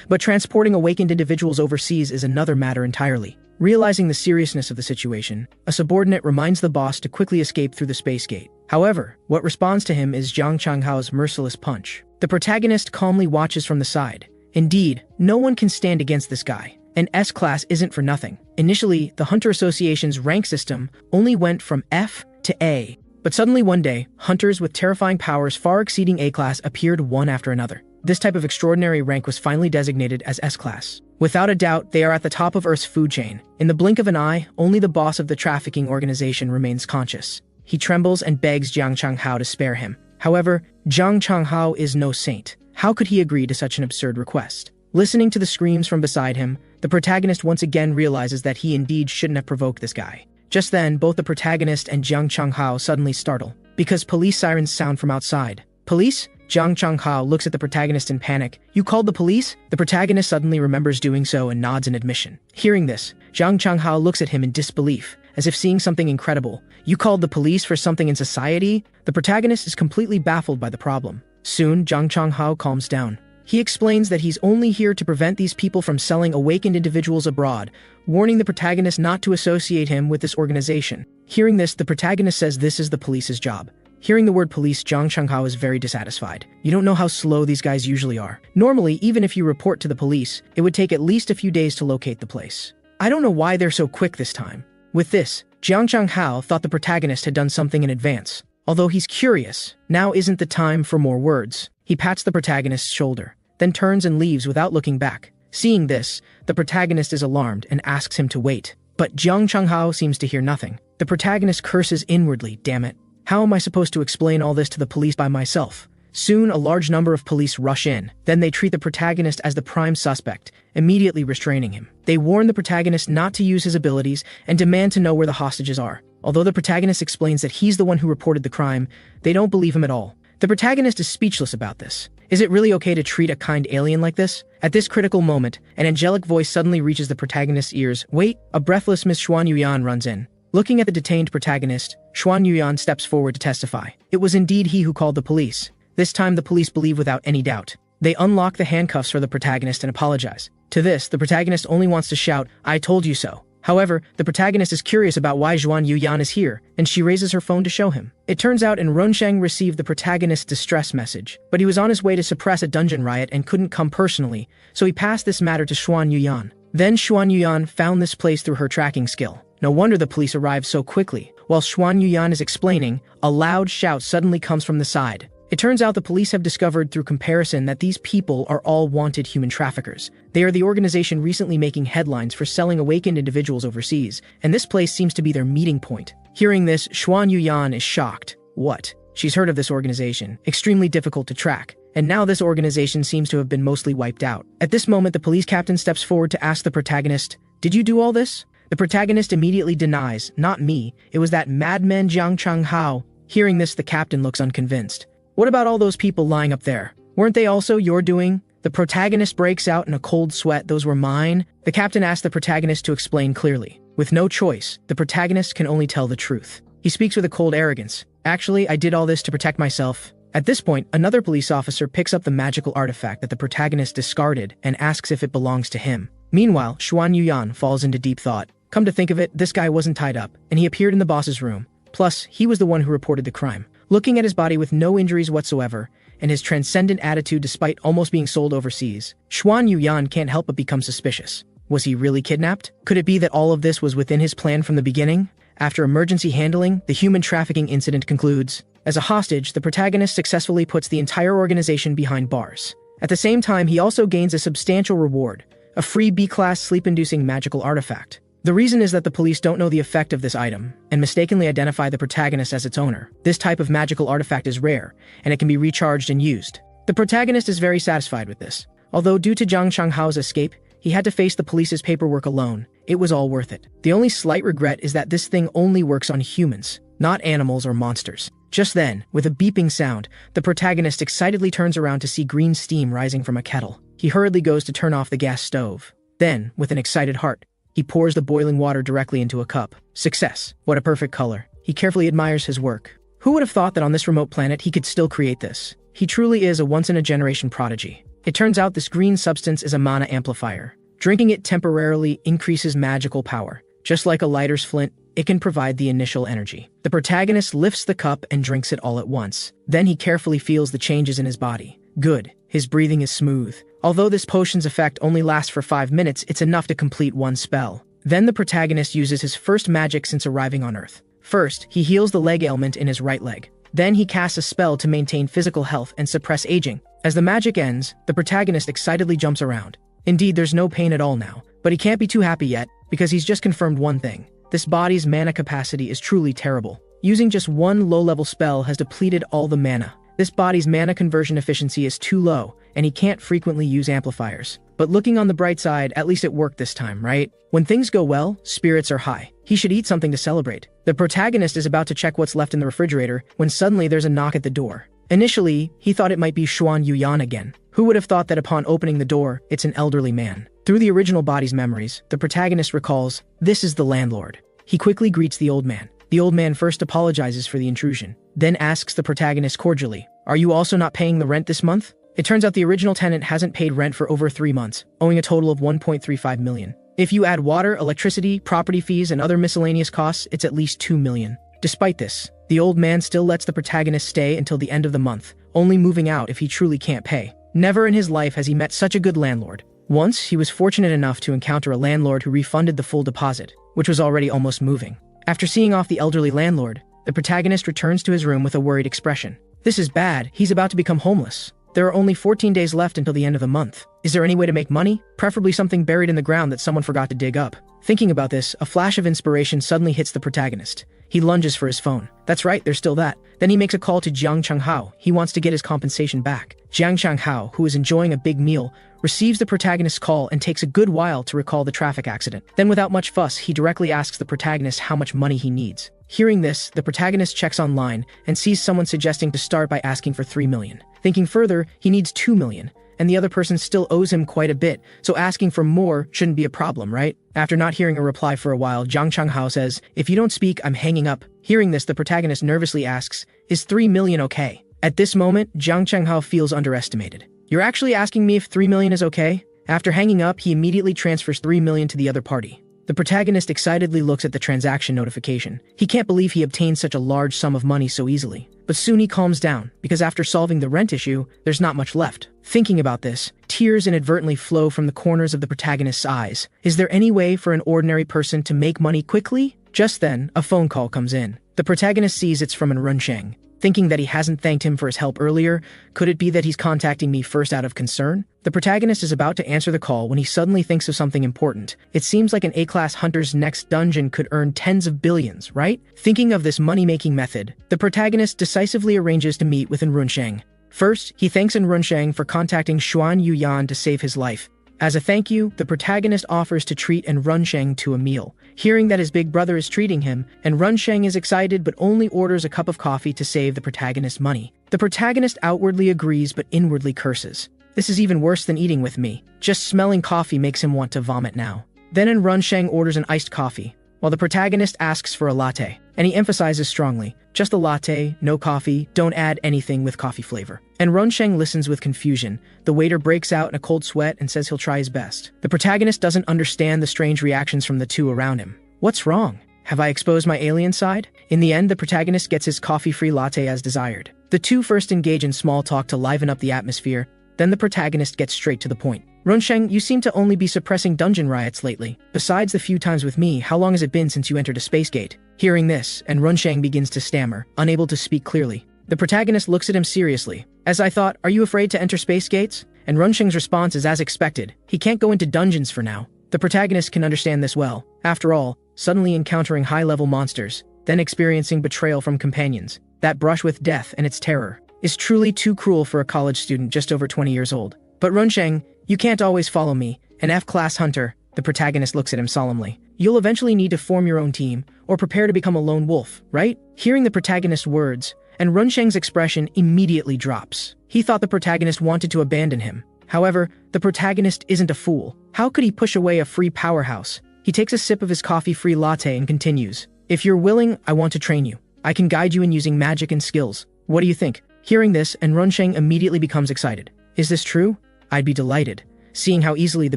But transporting awakened individuals overseas is another matter entirely. Realizing the seriousness of the situation, a subordinate reminds the boss to quickly escape through the space gate. However, what responds to him is Zhang Changhao's merciless punch. The protagonist calmly watches from the side. Indeed, no one can stand against this guy. An S-class isn't for nothing. Initially, the Hunter Association's rank system only went from F to A. But suddenly one day, hunters with terrifying powers far exceeding A-class appeared one after another. This type of extraordinary rank was finally designated as S-class. Without a doubt, they are at the top of Earth's food chain. In the blink of an eye, only the boss of the trafficking organization remains conscious. He trembles and begs Jiang Changhao to spare him. However, Jiang Changhao is no saint. How could he agree to such an absurd request? Listening to the screams from beside him, the protagonist once again realizes that he indeed shouldn't have provoked this guy. Just then, both the protagonist and Jiang Changhao suddenly startle, because police sirens sound from outside. Police? Jiang Changhao looks at the protagonist in panic. You called the police? The protagonist suddenly remembers doing so and nods in admission. Hearing this, Jiang Changhao looks at him in disbelief, as if seeing something incredible. You called the police for something in society? The protagonist is completely baffled by the problem. Soon, Jiang Changhao calms down. He explains that he's only here to prevent these people from selling awakened individuals abroad, warning the protagonist not to associate him with this organization. Hearing this, the protagonist says this is the police's job. Hearing the word police, Jiang Changhao is very dissatisfied. You don't know how slow these guys usually are. Normally, even if you report to the police, it would take at least a few days to locate the place. I don't know why they're so quick this time. With this, Jiang Changhao thought the protagonist had done something in advance. Although he's curious, now isn't the time for more words. He pats the protagonist's shoulder, then turns and leaves without looking back. Seeing this, the protagonist is alarmed and asks him to wait. But Jiang Changhao seems to hear nothing. The protagonist curses inwardly, damn it. How am I supposed to explain all this to the police by myself? Soon, a large number of police rush in. Then they treat the protagonist as the prime suspect, immediately restraining him. They warn the protagonist not to use his abilities and demand to know where the hostages are. Although the protagonist explains that he's the one who reported the crime, they don't believe him at all. The protagonist is speechless about this. Is it really okay to treat a kind alien like this? At this critical moment, an angelic voice suddenly reaches the protagonist's ears. Wait, a breathless Miss Xuan Yuyan runs in. Looking at the detained protagonist, Xuan Yuyan steps forward to testify. It was indeed he who called the police. This time the police believe without any doubt. They unlock the handcuffs for the protagonist and apologize. To this, the protagonist only wants to shout, I told you so. However, the protagonist is curious about why Xuan Yuyan is here, and she raises her phone to show him. It turns out Runsheng received the protagonist's distress message, but he was on his way to suppress a dungeon riot and couldn't come personally, so he passed this matter to Xuan Yuyan. Then Xuan Yuyan found this place through her tracking skill. No wonder the police arrived so quickly. While Xuan Yuyan is explaining, a loud shout suddenly comes from the side. It turns out the police have discovered through comparison that these people are all wanted human traffickers. They are the organization recently making headlines for selling awakened individuals overseas, and this place seems to be their meeting point. Hearing this, Xuan Yuyan is shocked. What? She's heard of this organization, extremely difficult to track, and now this organization seems to have been mostly wiped out. At this moment, the police captain steps forward to ask the protagonist, Did you do all this? The protagonist immediately denies, Not me, it was that madman Jiang Changhao. Hearing this, the captain looks unconvinced. What about all those people lying up there? Weren't they also your doing? The protagonist breaks out in a cold sweat. Those were mine. The captain asks the protagonist to explain clearly. With no choice, the protagonist can only tell the truth. He speaks with a cold arrogance. Actually, I did all this to protect myself. At this point, another police officer picks up the magical artifact that the protagonist discarded and asks if it belongs to him. Meanwhile, Xuan Yuyan falls into deep thought. Come to think of it, this guy wasn't tied up, and he appeared in the boss's room. Plus, he was the one who reported the crime. Looking at his body with no injuries whatsoever, and his transcendent attitude despite almost being sold overseas, Xuan Yuyan can't help but become suspicious. Was he really kidnapped? Could it be that all of this was within his plan from the beginning? After emergency handling, the human trafficking incident concludes. As a hostage, the protagonist successfully puts the entire organization behind bars. At the same time, he also gains a substantial reward, a free B-class sleep-inducing magical artifact. The reason is that the police don't know the effect of this item, and mistakenly identify the protagonist as its owner. This type of magical artifact is rare, and it can be recharged and used. The protagonist is very satisfied with this. Although due to Jiang Changhao's escape, he had to face the police's paperwork alone, it was all worth it. The only slight regret is that this thing only works on humans, not animals or monsters. Just then, with a beeping sound, the protagonist excitedly turns around to see green steam rising from a kettle. He hurriedly goes to turn off the gas stove. Then, with an excited heart, he pours the boiling water directly into a cup. Success. What a perfect color. He carefully admires his work. Who would have thought that on this remote planet he could still create this? He truly is a once-in-a-generation prodigy. It turns out this green substance is a mana amplifier. Drinking it temporarily increases magical power. Just like a lighter's flint, it can provide the initial energy. The protagonist lifts the cup and drinks it all at once. Then he carefully feels the changes in his body. Good. His breathing is smooth. Although this potion's effect only lasts for 5 minutes, it's enough to complete one spell. Then the protagonist uses his first magic since arriving on Earth. First, he heals the leg ailment in his right leg. Then he casts a spell to maintain physical health and suppress aging. As the magic ends, the protagonist excitedly jumps around. Indeed, there's no pain at all now, but he can't be too happy yet, because he's just confirmed one thing. This body's mana capacity is truly terrible. Using just one low-level spell has depleted all the mana. This body's mana conversion efficiency is too low, and he can't frequently use amplifiers. But looking on the bright side, at least it worked this time, right? When things go well, spirits are high. He should eat something to celebrate. The protagonist is about to check what's left in the refrigerator when suddenly there's a knock at the door. Initially, he thought it might be Xuan Yuyan again. Who would have thought that upon opening the door, it's an elderly man? Through the original body's memories, the protagonist recalls, this is the landlord. He quickly greets the old man. The old man first apologizes for the intrusion, then asks the protagonist cordially, are you also not paying the rent this month? It turns out the original tenant hasn't paid rent for over 3 months, owing a total of 1.35 million. If you add water, electricity, property fees, and other miscellaneous costs, it's at least 2 million. Despite this, the old man still lets the protagonist stay until the end of the month, only moving out if he truly can't pay. Never in his life has he met such a good landlord. Once, he was fortunate enough to encounter a landlord who refunded the full deposit, which was already almost moving. After seeing off the elderly landlord, the protagonist returns to his room with a worried expression. This is bad, he's about to become homeless. There are only 14 days left until the end of the month. Is there any way to make money? Preferably something buried in the ground that someone forgot to dig up. Thinking about this, a flash of inspiration suddenly hits the protagonist. He lunges for his phone. That's right, there's still that. Then he makes a call to Jiang Changhao. He wants to get his compensation back. Jiang Changhao, who is enjoying a big meal, receives the protagonist's call and takes a good while to recall the traffic accident. Then without much fuss, he directly asks the protagonist how much money he needs. Hearing this, the protagonist checks online and sees someone suggesting to start by asking for 3 million. Thinking further, he needs 2 million, and the other person still owes him quite a bit, so asking for more shouldn't be a problem, right? After not hearing a reply for a while, Jiang Changhao says, if you don't speak, I'm hanging up. Hearing this, the protagonist nervously asks, is 3 million okay? At this moment, Jiang Changhao feels underestimated. You're actually asking me if 3 million is okay? After hanging up, he immediately transfers 3 million to the other party. The protagonist excitedly looks at the transaction notification. He can't believe he obtained such a large sum of money so easily. But soon he calms down, because after solving the rent issue, there's not much left. Thinking about this, tears inadvertently flow from the corners of the protagonist's eyes. Is there any way for an ordinary person to make money quickly? Just then, a phone call comes in. The protagonist sees it's from Runsheng. Thinking that he hasn't thanked him for his help earlier, could it be that he's contacting me first out of concern? The protagonist is about to answer the call when he suddenly thinks of something important. It seems like an A-class hunter's next dungeon could earn tens of billions, right? Thinking of this money-making method, the protagonist decisively arranges to meet with Runsheng. First, he thanks Runsheng for contacting Xuan Yuyan to save his life. As a thank you, the protagonist offers to treat Runsheng to a meal. Hearing that his big brother is treating him, Runsheng is excited but only orders a cup of coffee to save the protagonist's money. The protagonist outwardly agrees but inwardly curses. This is even worse than eating with me. Just smelling coffee makes him want to vomit now. Then Runsheng orders an iced coffee, while the protagonist asks for a latte. And he emphasizes strongly, just a latte, no coffee, don't add anything with coffee flavor. And Runsheng listens with confusion. The waiter breaks out in a cold sweat and says he'll try his best. The protagonist doesn't understand the strange reactions from the two around him. What's wrong? Have I exposed my alien side? In the end, the protagonist gets his coffee-free latte as desired. The two first engage in small talk to liven up the atmosphere, then the protagonist gets straight to the point. Runsheng, you seem to only be suppressing dungeon riots lately. Besides the few times with me, how long has it been since you entered a space gate? Hearing this, Runsheng begins to stammer, unable to speak clearly. The protagonist looks at him seriously. As I thought, are you afraid to enter space gates? And Runsheng's response is as expected. He can't go into dungeons for now. The protagonist can understand this well. After all, suddenly encountering high-level monsters, then experiencing betrayal from companions, that brush with death and its terror, is truly too cruel for a college student just over 20 years old. But Runsheng, you can't always follow me, an F-class hunter. The protagonist looks at him solemnly. You'll eventually need to form your own team, or prepare to become a lone wolf, right? Hearing the protagonist's words, and Runsheng's expression immediately drops. He thought the protagonist wanted to abandon him. However, the protagonist isn't a fool. How could he push away a free powerhouse? He takes a sip of his coffee-free latte and continues. If you're willing, I want to train you. I can guide you in using magic and skills. What do you think? Hearing this, Runsheng immediately becomes excited. Is this true? I'd be delighted. Seeing how easily the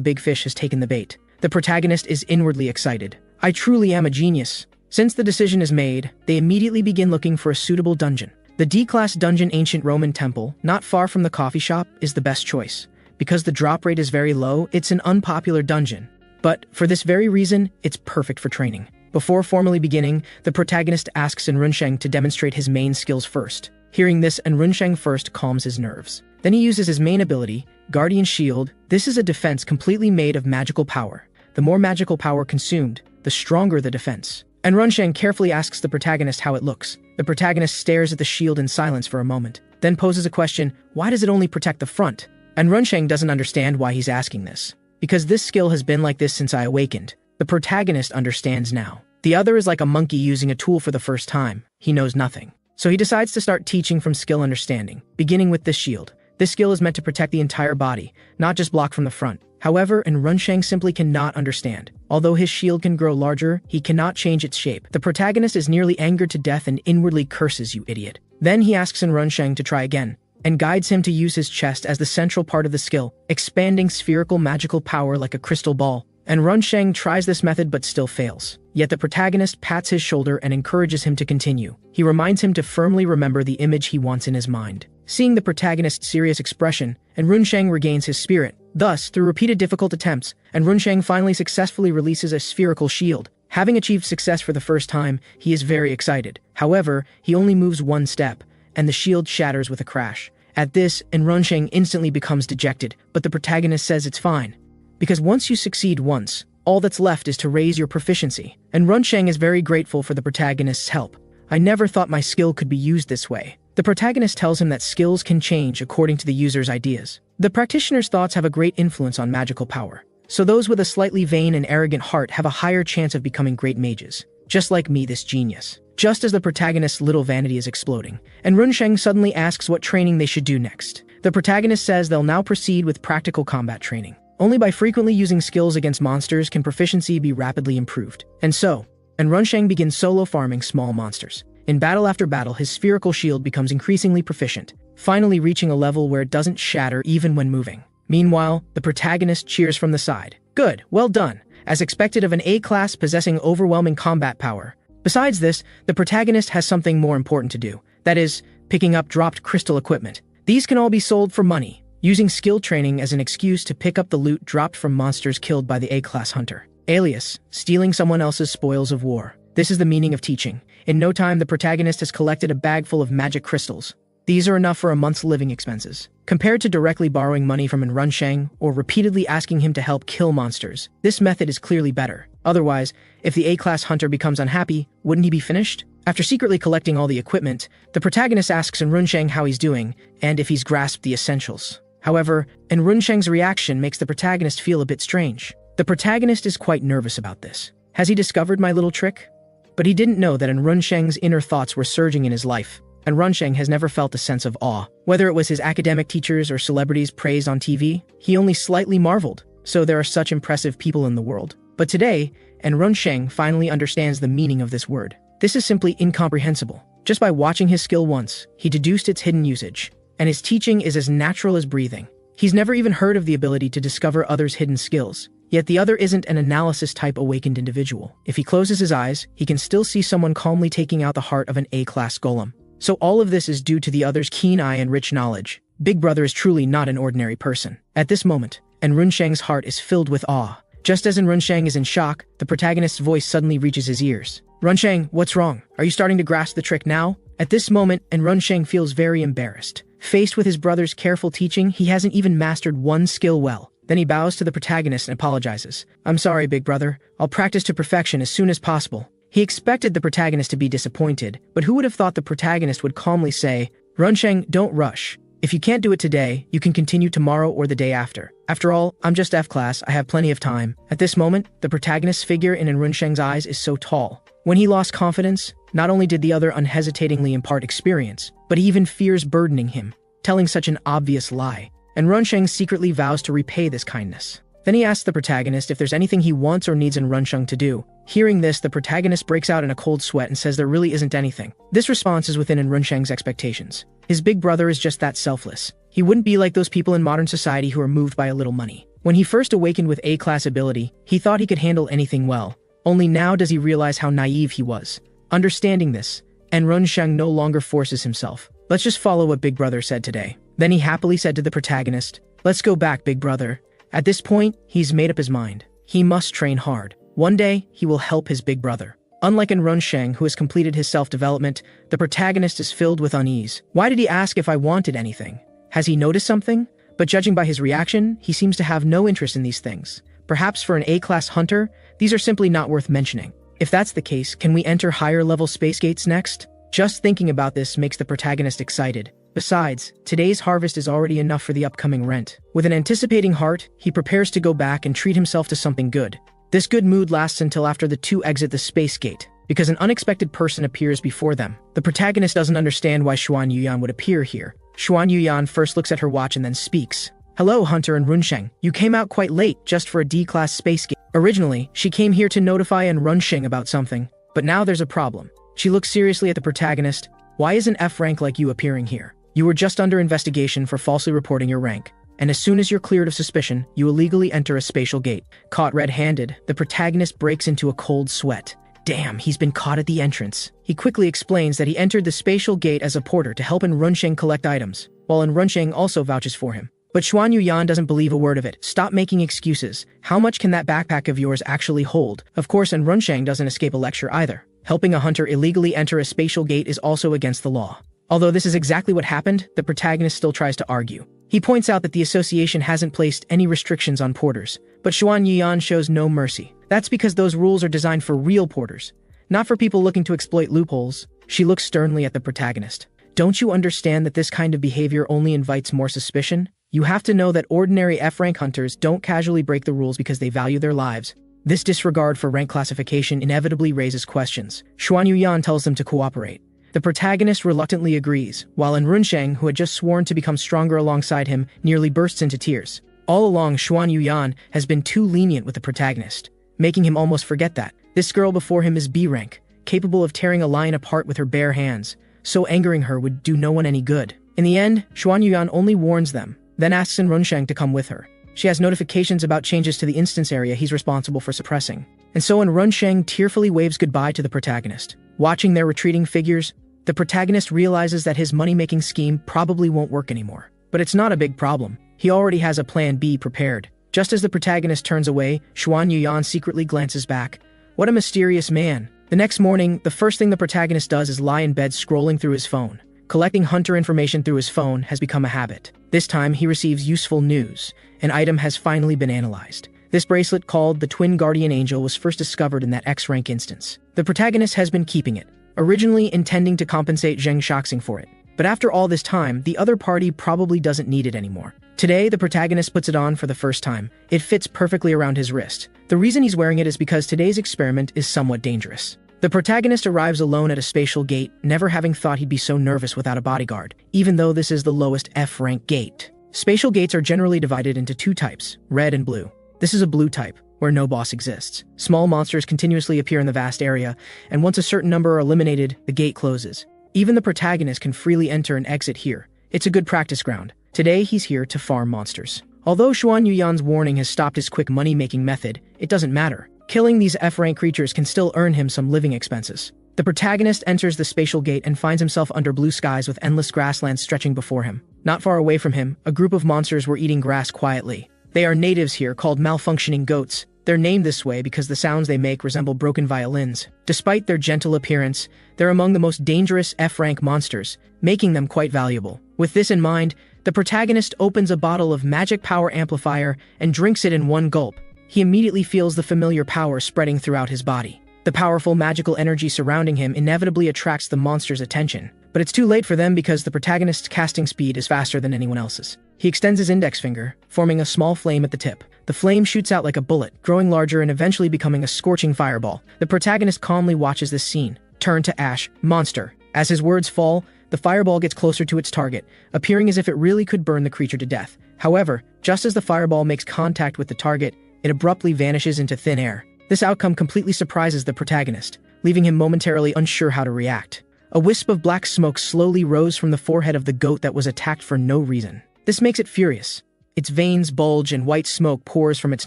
big fish has taken the bait, the protagonist is inwardly excited. I truly am a genius. Since the decision is made, they immediately begin looking for a suitable dungeon. The D-class dungeon Ancient Roman Temple, not far from the coffee shop, is the best choice. Because the drop rate is very low, it's an unpopular dungeon. But for this very reason, it's perfect for training. Before formally beginning, the protagonist asks Enrunsheng to demonstrate his main skills first. Hearing this, Enrunsheng first calms his nerves. Then he uses his main ability, Guardian Shield. This is a defense completely made of magical power. The more magical power consumed, the stronger the defense. Enrunsheng carefully asks the protagonist how it looks. The protagonist stares at the shield in silence for a moment, then poses a question: why does it only protect the front? Enrunsheng doesn't understand why he's asking this. Because this skill has been like this since I awakened. The protagonist understands now. The other is like a monkey using a tool for the first time. He knows nothing. So he decides to start teaching from skill understanding, beginning with this shield. This skill is meant to protect the entire body, not just block from the front. However, Enrunsheng simply cannot understand. Although his shield can grow larger, he cannot change its shape. The protagonist is nearly angered to death and inwardly curses, "You idiot." Then he asks Enrunsheng to try again, and guides him to use his chest as the central part of the skill, expanding spherical magical power like a crystal ball. Enrunsheng tries this method but still fails. Yet the protagonist pats his shoulder and encourages him to continue. He reminds him to firmly remember the image he wants in his mind. Seeing the protagonist's serious expression, Enrunsheng regains his spirit. Thus, through repeated difficult attempts, Enrunsheng finally successfully releases a spherical shield. Having achieved success for the first time, he is very excited. However, he only moves one step, and the shield shatters with a crash. At this, Enrunsheng instantly becomes dejected, but the protagonist says it's fine. Because once you succeed once, all that's left is to raise your proficiency. Enrunsheng is very grateful for the protagonist's help. "I never thought my skill could be used this way." The protagonist tells him that skills can change according to the user's ideas. The practitioner's thoughts have a great influence on magical power. So those with a slightly vain and arrogant heart have a higher chance of becoming great mages. Just like me, this genius. Just as the protagonist's little vanity is exploding, Enrunsheng suddenly asks what training they should do next. The protagonist says they'll now proceed with practical combat training. Only by frequently using skills against monsters can proficiency be rapidly improved. And so, Enrunsheng begins solo farming small monsters. In battle after battle, his spherical shield becomes increasingly proficient, finally reaching a level where it doesn't shatter even when moving. Meanwhile, the protagonist cheers from the side. "Good, well done," as expected of an A-class possessing overwhelming combat power. Besides this, the protagonist has something more important to do. That is, picking up dropped crystal equipment. These can all be sold for money, using skill training as an excuse to pick up the loot dropped from monsters killed by the A-class hunter. Alias, stealing someone else's spoils of war. This is the meaning of teaching. In no time, the protagonist has collected a bag full of magic crystals. These are enough for a month's living expenses. Compared to directly borrowing money from Enrunsheng or repeatedly asking him to help kill monsters, this method is clearly better. Otherwise, if the A-class hunter becomes unhappy, wouldn't he be finished? After secretly collecting all the equipment, the protagonist asks Enrunsheng how he's doing and if he's grasped the essentials. However, Enrunsheng's reaction makes the protagonist feel a bit strange. The protagonist is quite nervous about this. Has he discovered my little trick? But he didn't know that Enrunsheng's inner thoughts were surging in his life. Enrunsheng has never felt a sense of awe. Whether it was his academic teachers or celebrities praised on TV, he only slightly marveled. So there are such impressive people in the world. But today, Enrunsheng finally understands the meaning of this word. This is simply incomprehensible. Just by watching his skill once, he deduced its hidden usage. And his teaching is as natural as breathing. He's never even heard of the ability to discover others' hidden skills. Yet the other isn't an analysis-type awakened individual. If he closes his eyes, he can still see someone calmly taking out the heart of an A-class golem. So all of this is due to the other's keen eye and rich knowledge. Big Brother is truly not an ordinary person. At this moment, Enrunsheng's heart is filled with awe. Just as Enrunsheng is in shock, the protagonist's voice suddenly reaches his ears. "Runsheng, what's wrong? Are you starting to grasp the trick now?" At this moment, Enrunsheng feels very embarrassed. Faced with his brother's careful teaching, he hasn't even mastered one skill well. Then he bows to the protagonist and apologizes. "I'm sorry, Big Brother. I'll practice to perfection as soon as possible." He expected the protagonist to be disappointed, but who would have thought the protagonist would calmly say, "Runsheng, don't rush. If you can't do it today, you can continue tomorrow or the day after. After all, I'm just F-class, I have plenty of time." At this moment, the protagonist's figure in Enrunsheng's eyes is so tall. When he lost confidence, not only did the other unhesitatingly impart experience, but he even fears burdening him, telling such an obvious lie. Enrunsheng secretly vows to repay this kindness. Then he asks the protagonist if there's anything he wants or needs Enrunsheng to do. Hearing this, the protagonist breaks out in a cold sweat and says there really isn't anything. This response is within Enrunsheng's expectations. His big brother is just that selfless. He wouldn't be like those people in modern society who are moved by a little money. When he first awakened with A-class ability, he thought he could handle anything well. Only now does he realize how naive he was. Understanding this, Enrunsheng no longer forces himself. "Let's just follow what Big Brother said today." Then he happily said to the protagonist, "Let's go back, Big Brother." At this point, he's made up his mind. He must train hard. One day, he will help his big brother. Unlike in Runsheng, who has completed his self-development, the protagonist is filled with unease. Why did he ask if I wanted anything? Has he noticed something? But judging by his reaction, he seems to have no interest in these things. Perhaps for an A-class hunter, these are simply not worth mentioning. If that's the case, can we enter higher-level space gates next? Just thinking about this makes the protagonist excited. Besides, today's harvest is already enough for the upcoming rent. With an anticipating heart, he prepares to go back and treat himself to something good. This good mood lasts until after the two exit the space gate, because an unexpected person appears before them. The protagonist doesn't understand why Xuan Yuyan would appear here. Xuan Yuyan first looks at her watch and then speaks. Hello, Hunter and Runsheng. You came out quite late just for a D-class space gate. Originally, she came here to notify an Runsheng about something, but now there's a problem. She looks seriously at the protagonist. Why isn't F-rank like you appearing here? You were just under investigation for falsely reporting your rank, and as soon as you're cleared of suspicion, you illegally enter a spatial gate. Caught red-handed, the protagonist breaks into a cold sweat. Damn, he's been caught at the entrance. He quickly explains that he entered the spatial gate as a porter to help in Runsheng collect items, while in Runsheng also vouches for him. But Xuan Yuyan doesn't believe a word of it. Stop making excuses. How much can that backpack of yours actually hold? Of course, and Runsheng doesn't escape a lecture either. Helping a hunter illegally enter a spatial gate is also against the law. Although this is exactly what happened, the protagonist still tries to argue. He points out that the association hasn't placed any restrictions on porters, but Xuan Yuyan shows no mercy. That's because those rules are designed for real porters, not for people looking to exploit loopholes. She looks sternly at the protagonist. Don't you understand that this kind of behavior only invites more suspicion? You have to know that ordinary F-rank hunters don't casually break the rules because they value their lives. This disregard for rank classification inevitably raises questions. Xuan Yuyan tells them to cooperate. The protagonist reluctantly agrees, while in Runsheng, who had just sworn to become stronger alongside him, nearly bursts into tears. All along, Xuan Yuyan has been too lenient with the protagonist, making him almost forget that. This girl before him is B rank, capable of tearing a lion apart with her bare hands, so angering her would do no one any good. In the end, Xuan Yuyan only warns them, then asks in Runsheng to come with her. She has notifications about changes to the instance area he's responsible for suppressing. And so in Runsheng tearfully waves goodbye to the protagonist. Watching their retreating figures, the protagonist realizes that his money-making scheme probably won't work anymore. But it's not a big problem. He already has a plan B prepared. Just as the protagonist turns away, Xuan Yuyan secretly glances back. What a mysterious man. The next morning, the first thing the protagonist does is lie in bed scrolling through his phone. Collecting hunter information through his phone has become a habit. This time, he receives useful news. An item has finally been analyzed. This bracelet, called the Twin Guardian Angel, was first discovered in that X-rank instance. The protagonist has been keeping it, originally intending to compensate Zheng Shaxing for it. But after all this time, the other party probably doesn't need it anymore. Today, the protagonist puts it on for the first time. It fits perfectly around his wrist. The reason he's wearing it is because today's experiment is somewhat dangerous. The protagonist arrives alone at a spatial gate, never having thought he'd be so nervous without a bodyguard, even though this is the lowest F-rank gate. Spatial gates are generally divided into two types, red and blue. This is a blue type, where no boss exists. Small monsters continuously appear in the vast area, and once a certain number are eliminated, the gate closes. Even the protagonist can freely enter and exit here. It's a good practice ground. Today, he's here to farm monsters. Although Xuan Yuyan's warning has stopped his quick money-making method, it doesn't matter. Killing these F-rank creatures can still earn him some living expenses. The protagonist enters the spatial gate and finds himself under blue skies with endless grasslands stretching before him. Not far away from him, a group of monsters were eating grass quietly. They are natives here called malfunctioning goats. They're named this way because the sounds they make resemble broken violins. Despite their gentle appearance, they're among the most dangerous F-rank monsters, making them quite valuable. With this in mind, the protagonist opens a bottle of magic power amplifier and drinks it in one gulp. He immediately feels the familiar power spreading throughout his body. The powerful magical energy surrounding him inevitably attracts the monster's attention. But it's too late for them because the protagonist's casting speed is faster than anyone else's. He extends his index finger, forming a small flame at the tip. The flame shoots out like a bullet, growing larger and eventually becoming a scorching fireball. The protagonist calmly watches this scene. Turn to ash, monster. As his words fall, the fireball gets closer to its target, appearing as if it really could burn the creature to death. However, just as the fireball makes contact with the target, it abruptly vanishes into thin air. This outcome completely surprises the protagonist, leaving him momentarily unsure how to react. A wisp of black smoke slowly rose from the forehead of the goat that was attacked for no reason. This makes it furious. Its veins bulge and white smoke pours from its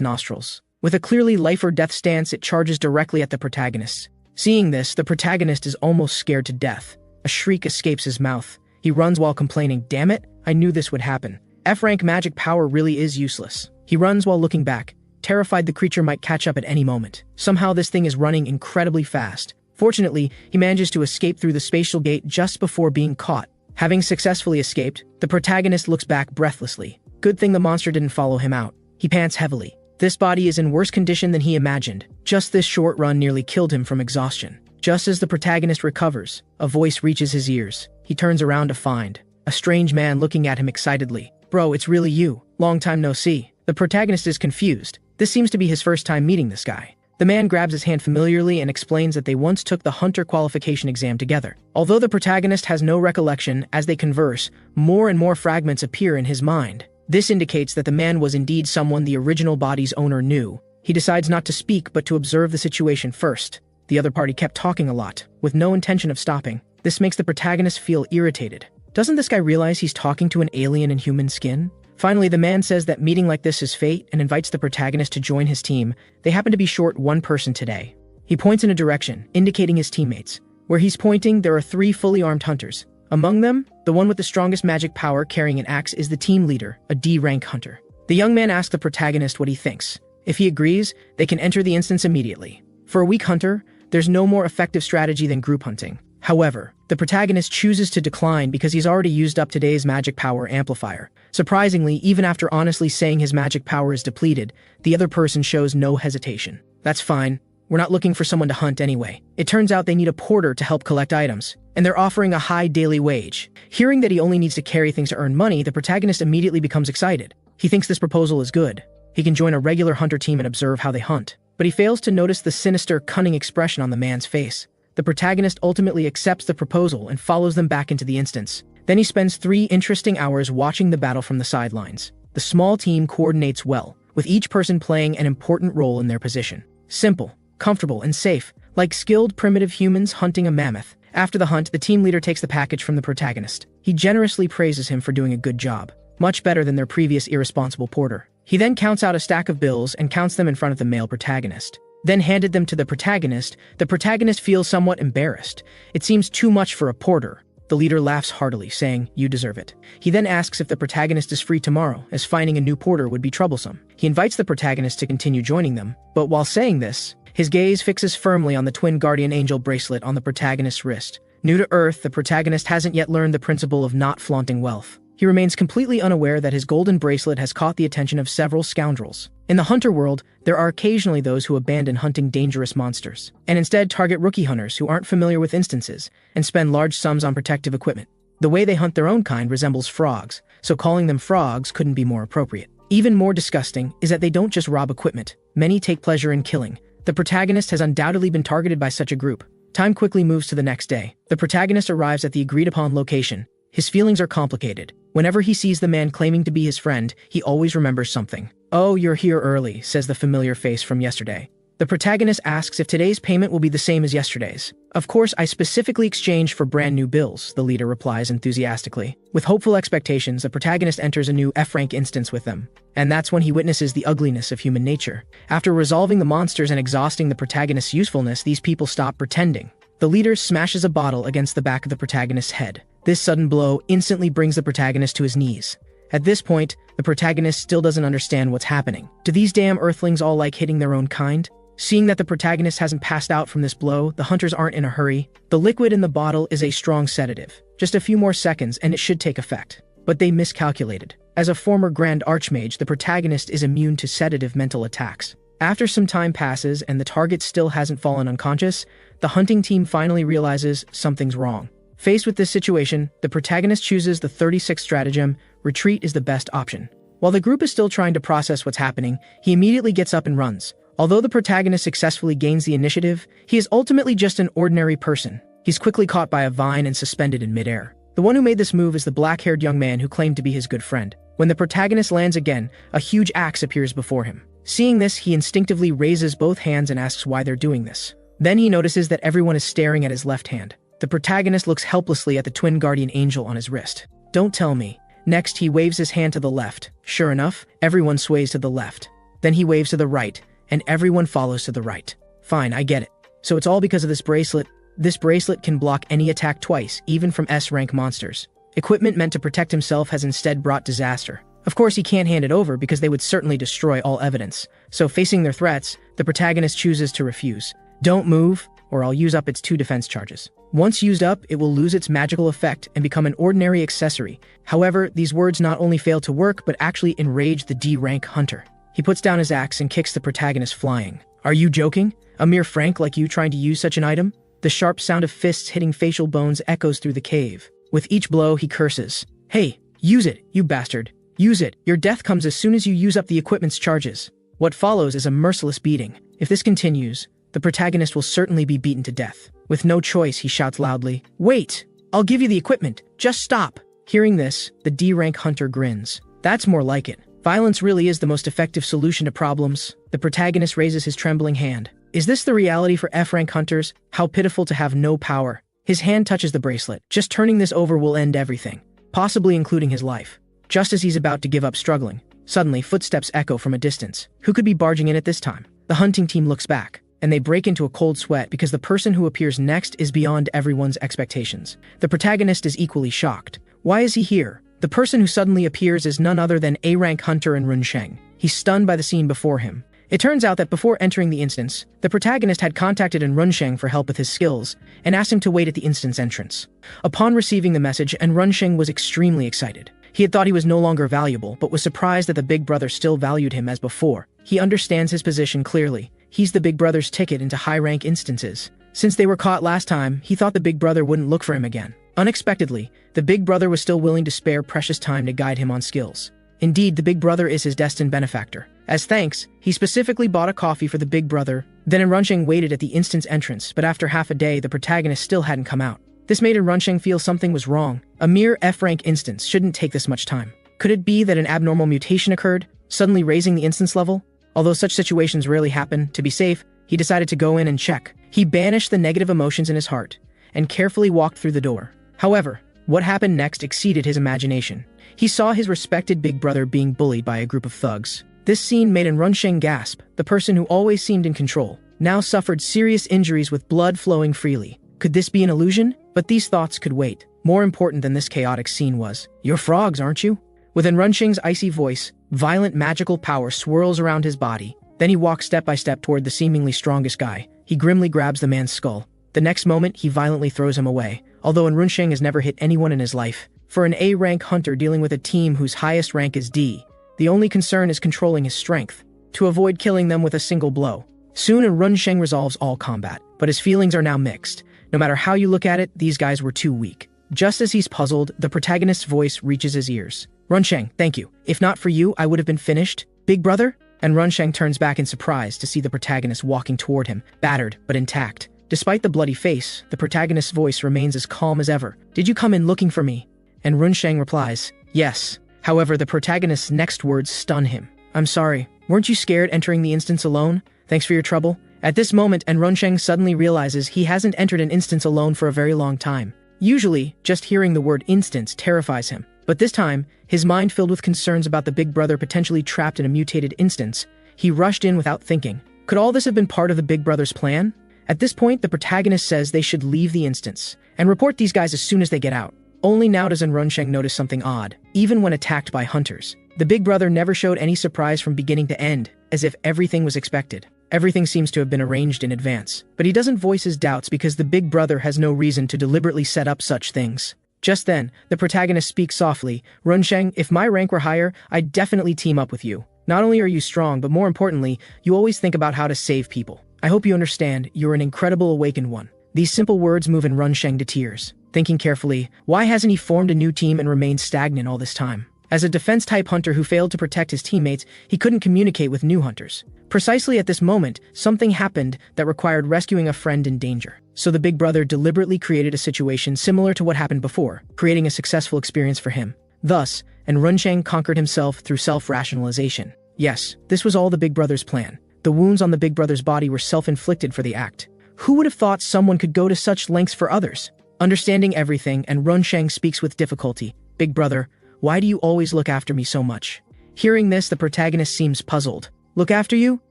nostrils. With a clearly life-or-death stance, it charges directly at the protagonist. Seeing this, the protagonist is almost scared to death. A shriek escapes his mouth. He runs while complaining, "Damn it, I knew this would happen. F-rank magic power really is useless." He runs while looking back. terrified the creature might catch up at any moment. Somehow this thing is running incredibly fast. Fortunately, he manages to escape through the spatial gate just before being caught. Having successfully escaped, the protagonist looks back breathlessly. Good thing the monster didn't follow him out. He pants heavily. This body is in worse condition than he imagined. Just this short run nearly killed him from exhaustion. Just as the protagonist recovers, a voice reaches his ears. He turns around to find a strange man looking at him excitedly. "Bro, it's really you. Long time no see." The protagonist is confused. This seems to be his first time meeting this guy. The man grabs his hand familiarly and explains that they once took the hunter qualification exam together. Although the protagonist has no recollection as they converse, more and more fragments appear in his mind. This indicates that the man was indeed someone the original body's owner knew. He decides not to speak but to observe the situation first. The other party kept talking a lot, with no intention of stopping. This makes the protagonist feel irritated. Doesn't this guy realize he's talking to an alien in human skin? Finally, the man says that meeting like this is fate and invites the protagonist to join his team. They happen to be short one person today. He points in a direction, indicating his teammates. Where he's pointing, there are 3 fully armed hunters. Among them, the one with the strongest magic power carrying an axe is the team leader, a D-rank hunter. The young man asks the protagonist what he thinks. If he agrees, they can enter the instance immediately. For a weak hunter, there's no more effective strategy than group hunting. However, the protagonist chooses to decline because he's already used up today's magic power amplifier. Surprisingly, even after honestly saying his magic power is depleted, the other person shows no hesitation. "That's fine. We're not looking for someone to hunt anyway." It turns out they need a porter to help collect items, and they're offering a high daily wage. Hearing that he only needs to carry things to earn money, the protagonist immediately becomes excited. He thinks this proposal is good. He can join a regular hunter team and observe how they hunt. But he fails to notice the sinister, cunning expression on the man's face. The protagonist ultimately accepts the proposal and follows them back into the instance. Then he spends 3 interesting hours watching the battle from the sidelines. The small team coordinates well, with each person playing an important role in their position. Simple, comfortable, and safe, like skilled primitive humans hunting a mammoth. After the hunt, the team leader takes the package from the protagonist. He generously praises him for doing a good job, much better than their previous irresponsible porter. He then counts out a stack of bills and counts them in front of the male protagonist. Then handed them to the protagonist. The protagonist feels somewhat embarrassed. It seems too much for a porter. The leader laughs heartily, saying, "You deserve it." He then asks if the protagonist is free tomorrow, as finding a new porter would be troublesome. He invites the protagonist to continue joining them, but while saying this, his gaze fixes firmly on the twin guardian angel bracelet on the protagonist's wrist. New to Earth, the protagonist hasn't yet learned the principle of not flaunting wealth. He remains completely unaware that his golden bracelet has caught the attention of several scoundrels. In the hunter world, there are occasionally those who abandon hunting dangerous monsters, and instead target rookie hunters who aren't familiar with instances, and spend large sums on protective equipment. The way they hunt their own kind resembles frogs, so calling them frogs couldn't be more appropriate. Even more disgusting is that they don't just rob equipment. Many take pleasure in killing. The protagonist has undoubtedly been targeted by such a group. Time quickly moves to the next day. The protagonist arrives at the agreed-upon location. His feelings are complicated. Whenever he sees the man claiming to be his friend, he always remembers something. "Oh, you're here early," says the familiar face from yesterday. The protagonist asks if today's payment will be the same as yesterday's. "Of course, I specifically exchanged for brand new bills," the leader replies enthusiastically. With hopeful expectations, the protagonist enters a new F-rank instance with them. And that's when he witnesses the ugliness of human nature. After resolving the monsters and exhausting the protagonist's usefulness, these people stop pretending. The leader smashes a bottle against the back of the protagonist's head. This sudden blow instantly brings the protagonist to his knees. At this point, the protagonist still doesn't understand what's happening. Do these damn earthlings all like hitting their own kind? Seeing that the protagonist hasn't passed out from this blow, the hunters aren't in a hurry. The liquid in the bottle is a strong sedative. Just a few more seconds and it should take effect. But they miscalculated. As a former Grand Archmage, the protagonist is immune to sedative mental attacks. After some time passes and the target still hasn't fallen unconscious, the hunting team finally realizes something's wrong. Faced with this situation, the protagonist chooses the 36th stratagem: retreat is the best option. While the group is still trying to process what's happening, he immediately gets up and runs. Although the protagonist successfully gains the initiative, he is ultimately just an ordinary person. He's quickly caught by a vine and suspended in midair. The one who made this move is the black-haired young man who claimed to be his good friend. When the protagonist lands again, a huge axe appears before him. Seeing this, he instinctively raises both hands and asks why they're doing this. Then he notices that everyone is staring at his left hand. The protagonist looks helplessly at the twin guardian angel on his wrist. "Don't tell me." Next, he waves his hand to the left. Sure enough, everyone sways to the left. Then he waves to the right, and everyone follows to the right. Fine, I get it. So it's all because of this bracelet. This bracelet can block any attack twice, even from S-rank monsters. Equipment meant to protect himself has instead brought disaster. Of course, he can't hand it over because they would certainly destroy all evidence. So facing their threats, the protagonist chooses to refuse. Don't move, or I'll use up its 2 defense charges. Once used up, it will lose its magical effect and become an ordinary accessory. However, these words not only fail to work, but actually enrage the D-rank hunter. He puts down his axe and kicks the protagonist flying. Are you joking? A mere Frank like you trying to use such an item? The sharp sound of fists hitting facial bones echoes through the cave. With each blow, he curses. Hey, use it, you bastard. Use it. Your death comes as soon as you use up the equipment's charges. What follows is a merciless beating. If this continues, the protagonist will certainly be beaten to death. With no choice, he shouts loudly, "Wait! I'll give you the equipment. Just stop!" Hearing this, the D-rank hunter grins. That's more like it. Violence really is the most effective solution to problems. The protagonist raises his trembling hand. Is this the reality for F-rank hunters? How pitiful to have no power. His hand touches the bracelet. Just turning this over will end everything, possibly including his life. Just as he's about to give up struggling, suddenly footsteps echo from a distance. Who could be barging in at this time? The hunting team looks back, and they break into a cold sweat because the person who appears next is beyond everyone's expectations. The protagonist is equally shocked. Why is he here? The person who suddenly appears is none other than A-rank hunter and Runsheng. He's stunned by the scene before him. It turns out that before entering the instance, the protagonist had contacted Runsheng for help with his skills and asked him to wait at the instance entrance. Upon receiving the message, Runsheng was extremely excited. He had thought he was no longer valuable, but was surprised that the big brother still valued him as before. He understands his position clearly. He's the big brother's ticket into high-rank instances. Since they were caught last time, he thought the big brother wouldn't look for him again. Unexpectedly, the big brother was still willing to spare precious time to guide him on skills. Indeed, the big brother is his destined benefactor. As thanks, he specifically bought a coffee for the big brother. Then Runsheng waited at the instance entrance, but after half a day, the protagonist still hadn't come out. This made Runsheng feel something was wrong. A mere F-rank instance shouldn't take this much time. Could it be that an abnormal mutation occurred, suddenly raising the instance level? Although such situations rarely happen, to be safe, he decided to go in and check. He banished the negative emotions in his heart and carefully walked through the door. However, what happened next exceeded his imagination. He saw his respected big brother being bullied by a group of thugs. This scene made Runsheng gasp. The person who always seemed in control now suffered serious injuries with blood flowing freely. Could this be an illusion? But these thoughts could wait. More important than this chaotic scene was, "You're frogs, aren't you?" Within Runsheng's icy voice, violent magical power swirls around his body. Then he walks step by step toward the seemingly strongest guy. He grimly grabs the man's skull. The next moment, he violently throws him away. Although Runsheng has never hit anyone in his life, for an A-rank hunter dealing with a team whose highest rank is D, the only concern is controlling his strength, to avoid killing them with a single blow. Soon, Runsheng resolves all combat, but his feelings are now mixed. No matter how you look at it, these guys were too weak. Just as he's puzzled, the protagonist's voice reaches his ears. "Runsheng, thank you. If not for you, I would have been finished. Big brother?" And Runsheng turns back in surprise to see the protagonist walking toward him, battered but intact. Despite the bloody face, the protagonist's voice remains as calm as ever. "Did you come in looking for me?" And Runsheng replies, "Yes." However, the protagonist's next words stun him. "I'm sorry. Weren't you scared entering the instance alone? Thanks for your trouble." At this moment, Runsheng suddenly realizes he hasn't entered an instance alone for a very long time. Usually, just hearing the word instance terrifies him. But this time, his mind filled with concerns about the big brother potentially trapped in a mutated instance, he rushed in without thinking. Could all this have been part of the big brother's plan? At this point, the protagonist says they should leave the instance and report these guys as soon as they get out. Only now does Runsheng notice something odd, even when attacked by hunters. The big brother never showed any surprise from beginning to end, as if everything was expected. Everything seems to have been arranged in advance. But he doesn't voice his doubts because the big brother has no reason to deliberately set up such things. Just then, the protagonist speaks softly. "Runsheng, if my rank were higher, I'd definitely team up with you. Not only are you strong, but more importantly, you always think about how to save people. I hope you understand, you're an incredible awakened one." These simple words move Runsheng to tears. Thinking carefully, why hasn't he formed a new team and remained stagnant all this time? As a defense-type hunter who failed to protect his teammates, he couldn't communicate with new hunters. Precisely at this moment, something happened that required rescuing a friend in danger. So the big brother deliberately created a situation similar to what happened before, creating a successful experience for him. Thus, Runsheng conquered himself through self-rationalization. Yes, this was all the big brother's plan. The wounds on the big brother's body were self-inflicted for the act. Who would have thought someone could go to such lengths for others? Understanding everything, Runsheng speaks with difficulty. "Big brother, why do you always look after me so much?" Hearing this, the protagonist seems puzzled. "Look after you?"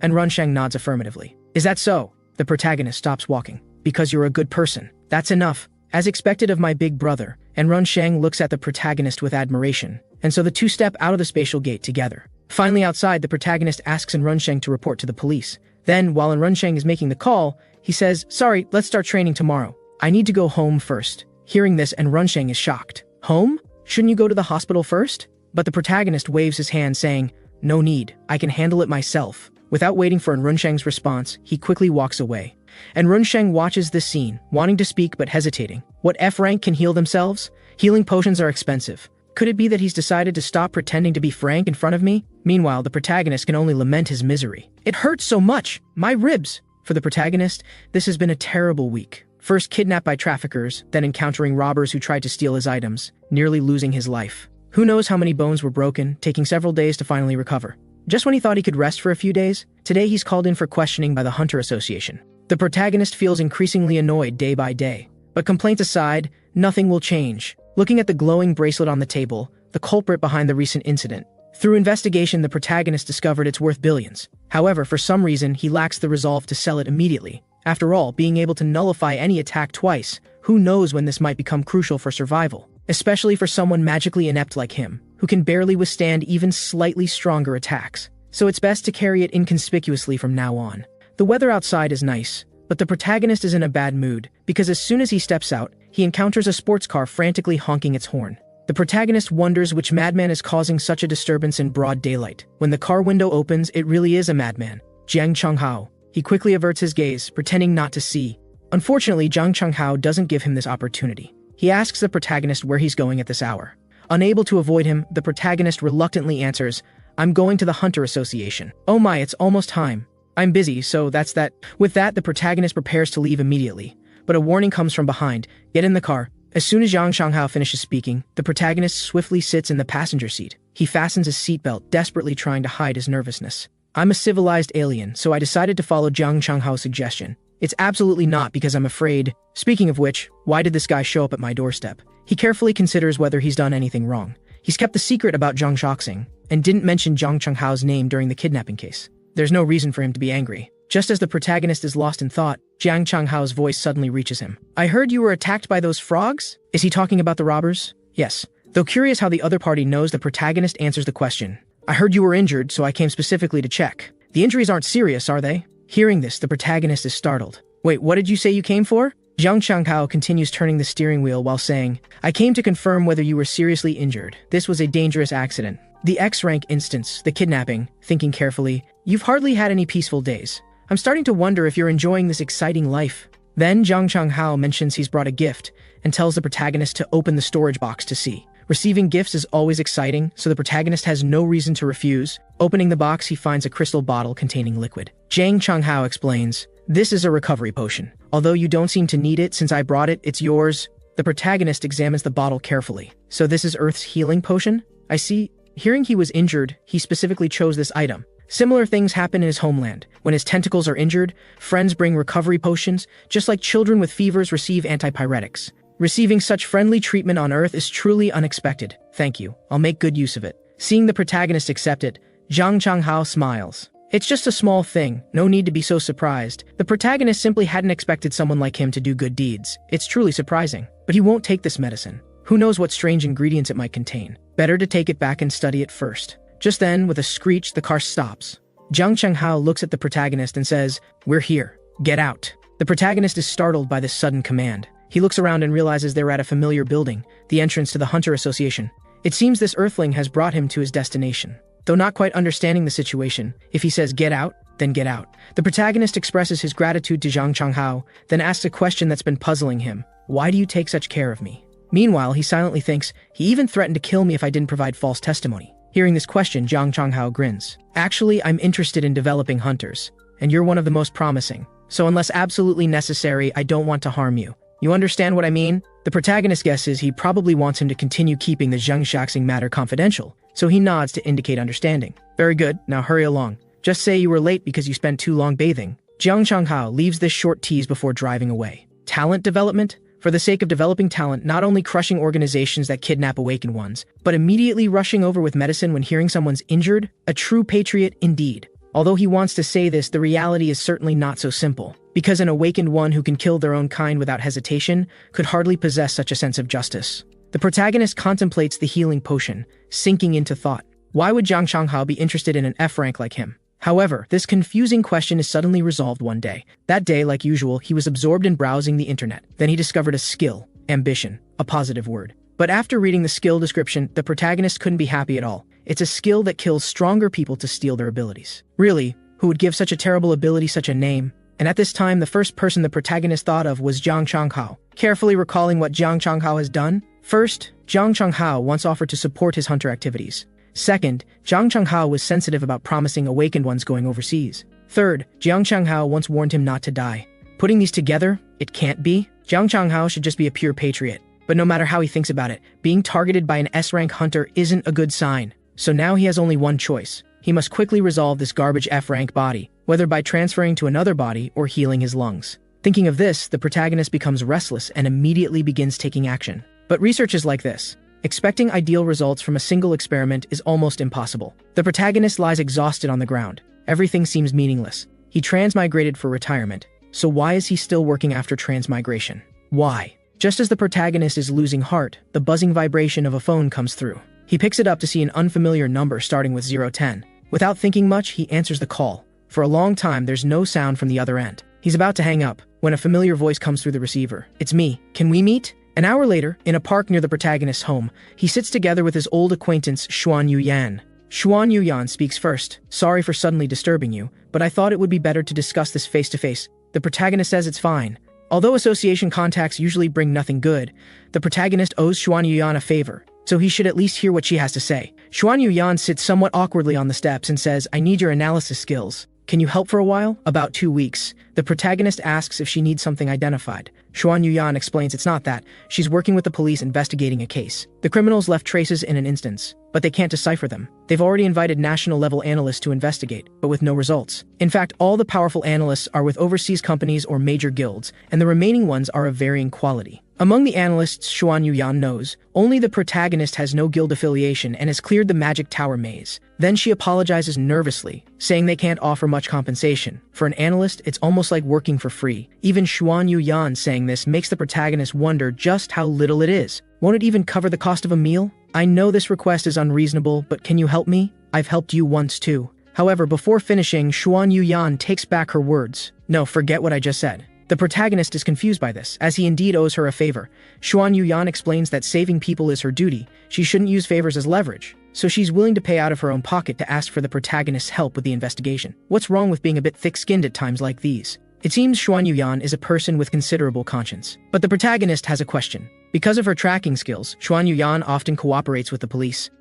And Runsheng nods affirmatively. "Is that so?" The protagonist stops walking. "Because you're a good person. That's enough. As expected of my big brother." And Runsheng looks at the protagonist with admiration. and so the two step out of the spatial gate together. Finally outside, the protagonist asks Runsheng to report to the police. Then, while Runsheng is making the call, he says, "Sorry, let's start training tomorrow. I need to go home first." Hearing this, Runsheng is shocked. "Home? Shouldn't you go to the hospital first?" But the protagonist waves his hand saying, "No need, I can handle it myself." Without waiting for Runsheng's response, he quickly walks away. And Runsheng watches this scene, wanting to speak but hesitating. What F-rank can heal themselves? Healing potions are expensive. Could it be that he's decided to stop pretending to be Frank in front of me? Meanwhile, the protagonist can only lament his misery. "It hurts so much! My ribs!" For the protagonist, this has been a terrible week. First kidnapped by traffickers, then encountering robbers who tried to steal his items, nearly losing his life. Who knows how many bones were broken, taking several days to finally recover. Just when he thought he could rest for a few days, today he's called in for questioning by the Hunter Association. The protagonist feels increasingly annoyed day by day. But complaints aside, nothing will change. Looking at the glowing bracelet on the table, the culprit behind the recent incident. Through investigation, the protagonist discovered it's worth billions. However, for some reason, he lacks the resolve to sell it immediately. After all, being able to nullify any attack twice, who knows when this might become crucial for survival? Especially for someone magically inept like him, who can barely withstand even slightly stronger attacks. So it's best to carry it inconspicuously from now on. The weather outside is nice, but the protagonist is in a bad mood, because as soon as he steps out, he encounters a sports car frantically honking its horn. The protagonist wonders which madman is causing such a disturbance in broad daylight. When the car window opens, it really is a madman, Jiang Chenghao. He quickly averts his gaze, pretending not to see. Unfortunately, Jiang Chenghao doesn't give him this opportunity. He asks the protagonist where he's going at this hour. Unable to avoid him, the protagonist reluctantly answers, "I'm going to the Hunter Association." "Oh my, it's almost time. I'm busy, so that's that." With that, the protagonist prepares to leave immediately. But a warning comes from behind. "Get in the car." As soon as Jiang Chenghao finishes speaking, the protagonist swiftly sits in the passenger seat. He fastens his seatbelt, desperately trying to hide his nervousness. "I'm a civilized alien, so I decided to follow Jiang Chenghao's suggestion. It's absolutely not because I'm afraid." Speaking of which, why did this guy show up at my doorstep? He carefully considers whether he's done anything wrong. He's kept the secret about Zhang Shaoxing, and didn't mention Jiang Chenghao's name during the kidnapping case. There's no reason for him to be angry. Just as the protagonist is lost in thought, Jiang Chenghao's voice suddenly reaches him. "I heard you were attacked by those frogs?" Is he talking about the robbers? Yes. Though curious how the other party knows, the protagonist answers the question. "I heard you were injured, so I came specifically to check." "The injuries aren't serious, are they?" Hearing this, the protagonist is startled. "Wait, what did you say you came for?" Jiang Chenghao continues turning the steering wheel while saying, "I came to confirm whether you were seriously injured. This was a dangerous accident." The SRank instance, the kidnapping, thinking carefully, "You've hardly had any peaceful days. I'm starting to wonder if you're enjoying this exciting life." Then Jiang Chenghao mentions he's brought a gift and tells the protagonist to open the storage box to see. Receiving gifts is always exciting, so the protagonist has no reason to refuse. Opening the box, he finds a crystal bottle containing liquid. Jiang Chenghao explains, "This is a recovery potion. Although you don't seem to need it since I brought it, it's yours." The protagonist examines the bottle carefully. "So this is Earth's healing potion? I see." Hearing he was injured, he specifically chose this item. Similar things happen in his homeland. When his tentacles are injured, friends bring recovery potions, just like children with fevers receive antipyretics. Receiving such friendly treatment on Earth is truly unexpected. "Thank you. I'll make good use of it." Seeing the protagonist accept it, Jiang Chenghao smiles. "It's just a small thing. No need to be so surprised." The protagonist simply hadn't expected someone like him to do good deeds. It's truly surprising. But he won't take this medicine. Who knows what strange ingredients it might contain. Better to take it back and study it first. Just then, with a screech, the car stops. Jiang Chenghao looks at the protagonist and says, "We're here. Get out." The protagonist is startled by this sudden command. He looks around and realizes they're at a familiar building, the entrance to the Hunter Association. It seems this Earthling has brought him to his destination. Though not quite understanding the situation, if he says get out, then get out. The protagonist expresses his gratitude to Jiang Chenghao, then asks a question that's been puzzling him. "Why do you take such care of me?" Meanwhile, he silently thinks, "He even threatened to kill me if I didn't provide false testimony." Hearing this question, Jiang Chenghao grins. "Actually, I'm interested in developing hunters, and you're one of the most promising. So unless absolutely necessary, I don't want to harm you. You understand what I mean?" The protagonist guesses he probably wants him to continue keeping the Zhang Shaoxing matter confidential, so he nods to indicate understanding. "Very good, now hurry along. Just say you were late because you spent too long bathing." Jiang Chenghao leaves this short tease before driving away. Talent development? For the sake of developing talent, not only crushing organizations that kidnap awakened ones, but immediately rushing over with medicine when hearing someone's injured? A true patriot indeed. Although he wants to say this, the reality is certainly not so simple. Because an awakened one who can kill their own kind without hesitation could hardly possess such a sense of justice. The protagonist contemplates the healing potion, sinking into thought. Why would Jiang Changhao be interested in an F rank like him? However, this confusing question is suddenly resolved one day. That day, like usual, he was absorbed in browsing the internet. Then he discovered a skill, ambition, a positive word. But after reading the skill description, the protagonist couldn't be happy at all. It's a skill that kills stronger people to steal their abilities. Really, who would give such a terrible ability such a name? And at this time, the first person the protagonist thought of was Jiang Changhao. Carefully recalling what Jiang Changhao has done, first, Jiang Changhao once offered to support his hunter activities. Second, Jiang Changhao was sensitive about promising awakened ones going overseas. Third, Jiang Changhao once warned him not to die. Putting these together, it can't be. Jiang Changhao should just be a pure patriot. But no matter how he thinks about it, being targeted by an S-rank hunter isn't a good sign. So now he has only one choice. He must quickly resolve this garbage F-rank body, whether by transferring to another body or healing his lungs. Thinking of this, the protagonist becomes restless and immediately begins taking action. But research is like this. Expecting ideal results from a single experiment is almost impossible. The protagonist lies exhausted on the ground. Everything seems meaningless. He transmigrated for retirement. So why is he still working after transmigration? Why? Just as the protagonist is losing heart, the buzzing vibration of a phone comes through. He picks it up to see an unfamiliar number starting with 010. Without thinking much, he answers the call. For a long time, there's no sound from the other end. He's about to hang up when a familiar voice comes through the receiver. It's me. Can we meet? An hour later, in a park near the protagonist's home, he sits together with his old acquaintance Xuan Yuyan. Xuan Yuyan speaks first. Sorry for suddenly disturbing you, but I thought it would be better to discuss this face-to-face. The protagonist says it's fine. Although association contacts usually bring nothing good, the protagonist owes Xuan Yuyan a favor, so he should at least hear what she has to say. Xuan Yuyan sits somewhat awkwardly on the steps and says, I need your analysis skills. Can you help for a while? About 2 weeks. The protagonist asks if she needs something identified. Xuan Yuyan explains it's not that. She's working with the police investigating a case. The criminals left traces in an instance, but they can't decipher them. They've already invited national-level analysts to investigate, but with no results. In fact, all the powerful analysts are with overseas companies or major guilds, and the remaining ones are of varying quality. Among the analysts Xuan Yuyan knows, only the protagonist has no guild affiliation and has cleared the Magic Tower maze. Then she apologizes nervously, saying they can't offer much compensation. For an analyst, it's almost like working for free. Even Xuan Yuyan saying this makes the protagonist wonder just how little it is. Won't it even cover the cost of a meal? I know this request is unreasonable, but can you help me? I've helped you once too. However, before finishing, Xuan Yuyan takes back her words. No, forget what I just said. The protagonist is confused by this, as he indeed owes her a favor. Xuan Yuyan explains that saving people is her duty. She shouldn't use favors as leverage, so she's willing to pay out of her own pocket to ask for the protagonist's help with the investigation. What's wrong with being a bit thick-skinned at times like these? It seems Xuan Yuyan is a person with considerable conscience. But the protagonist has a question. Because of her tracking skills, Xuan Yuyan often cooperates with the police.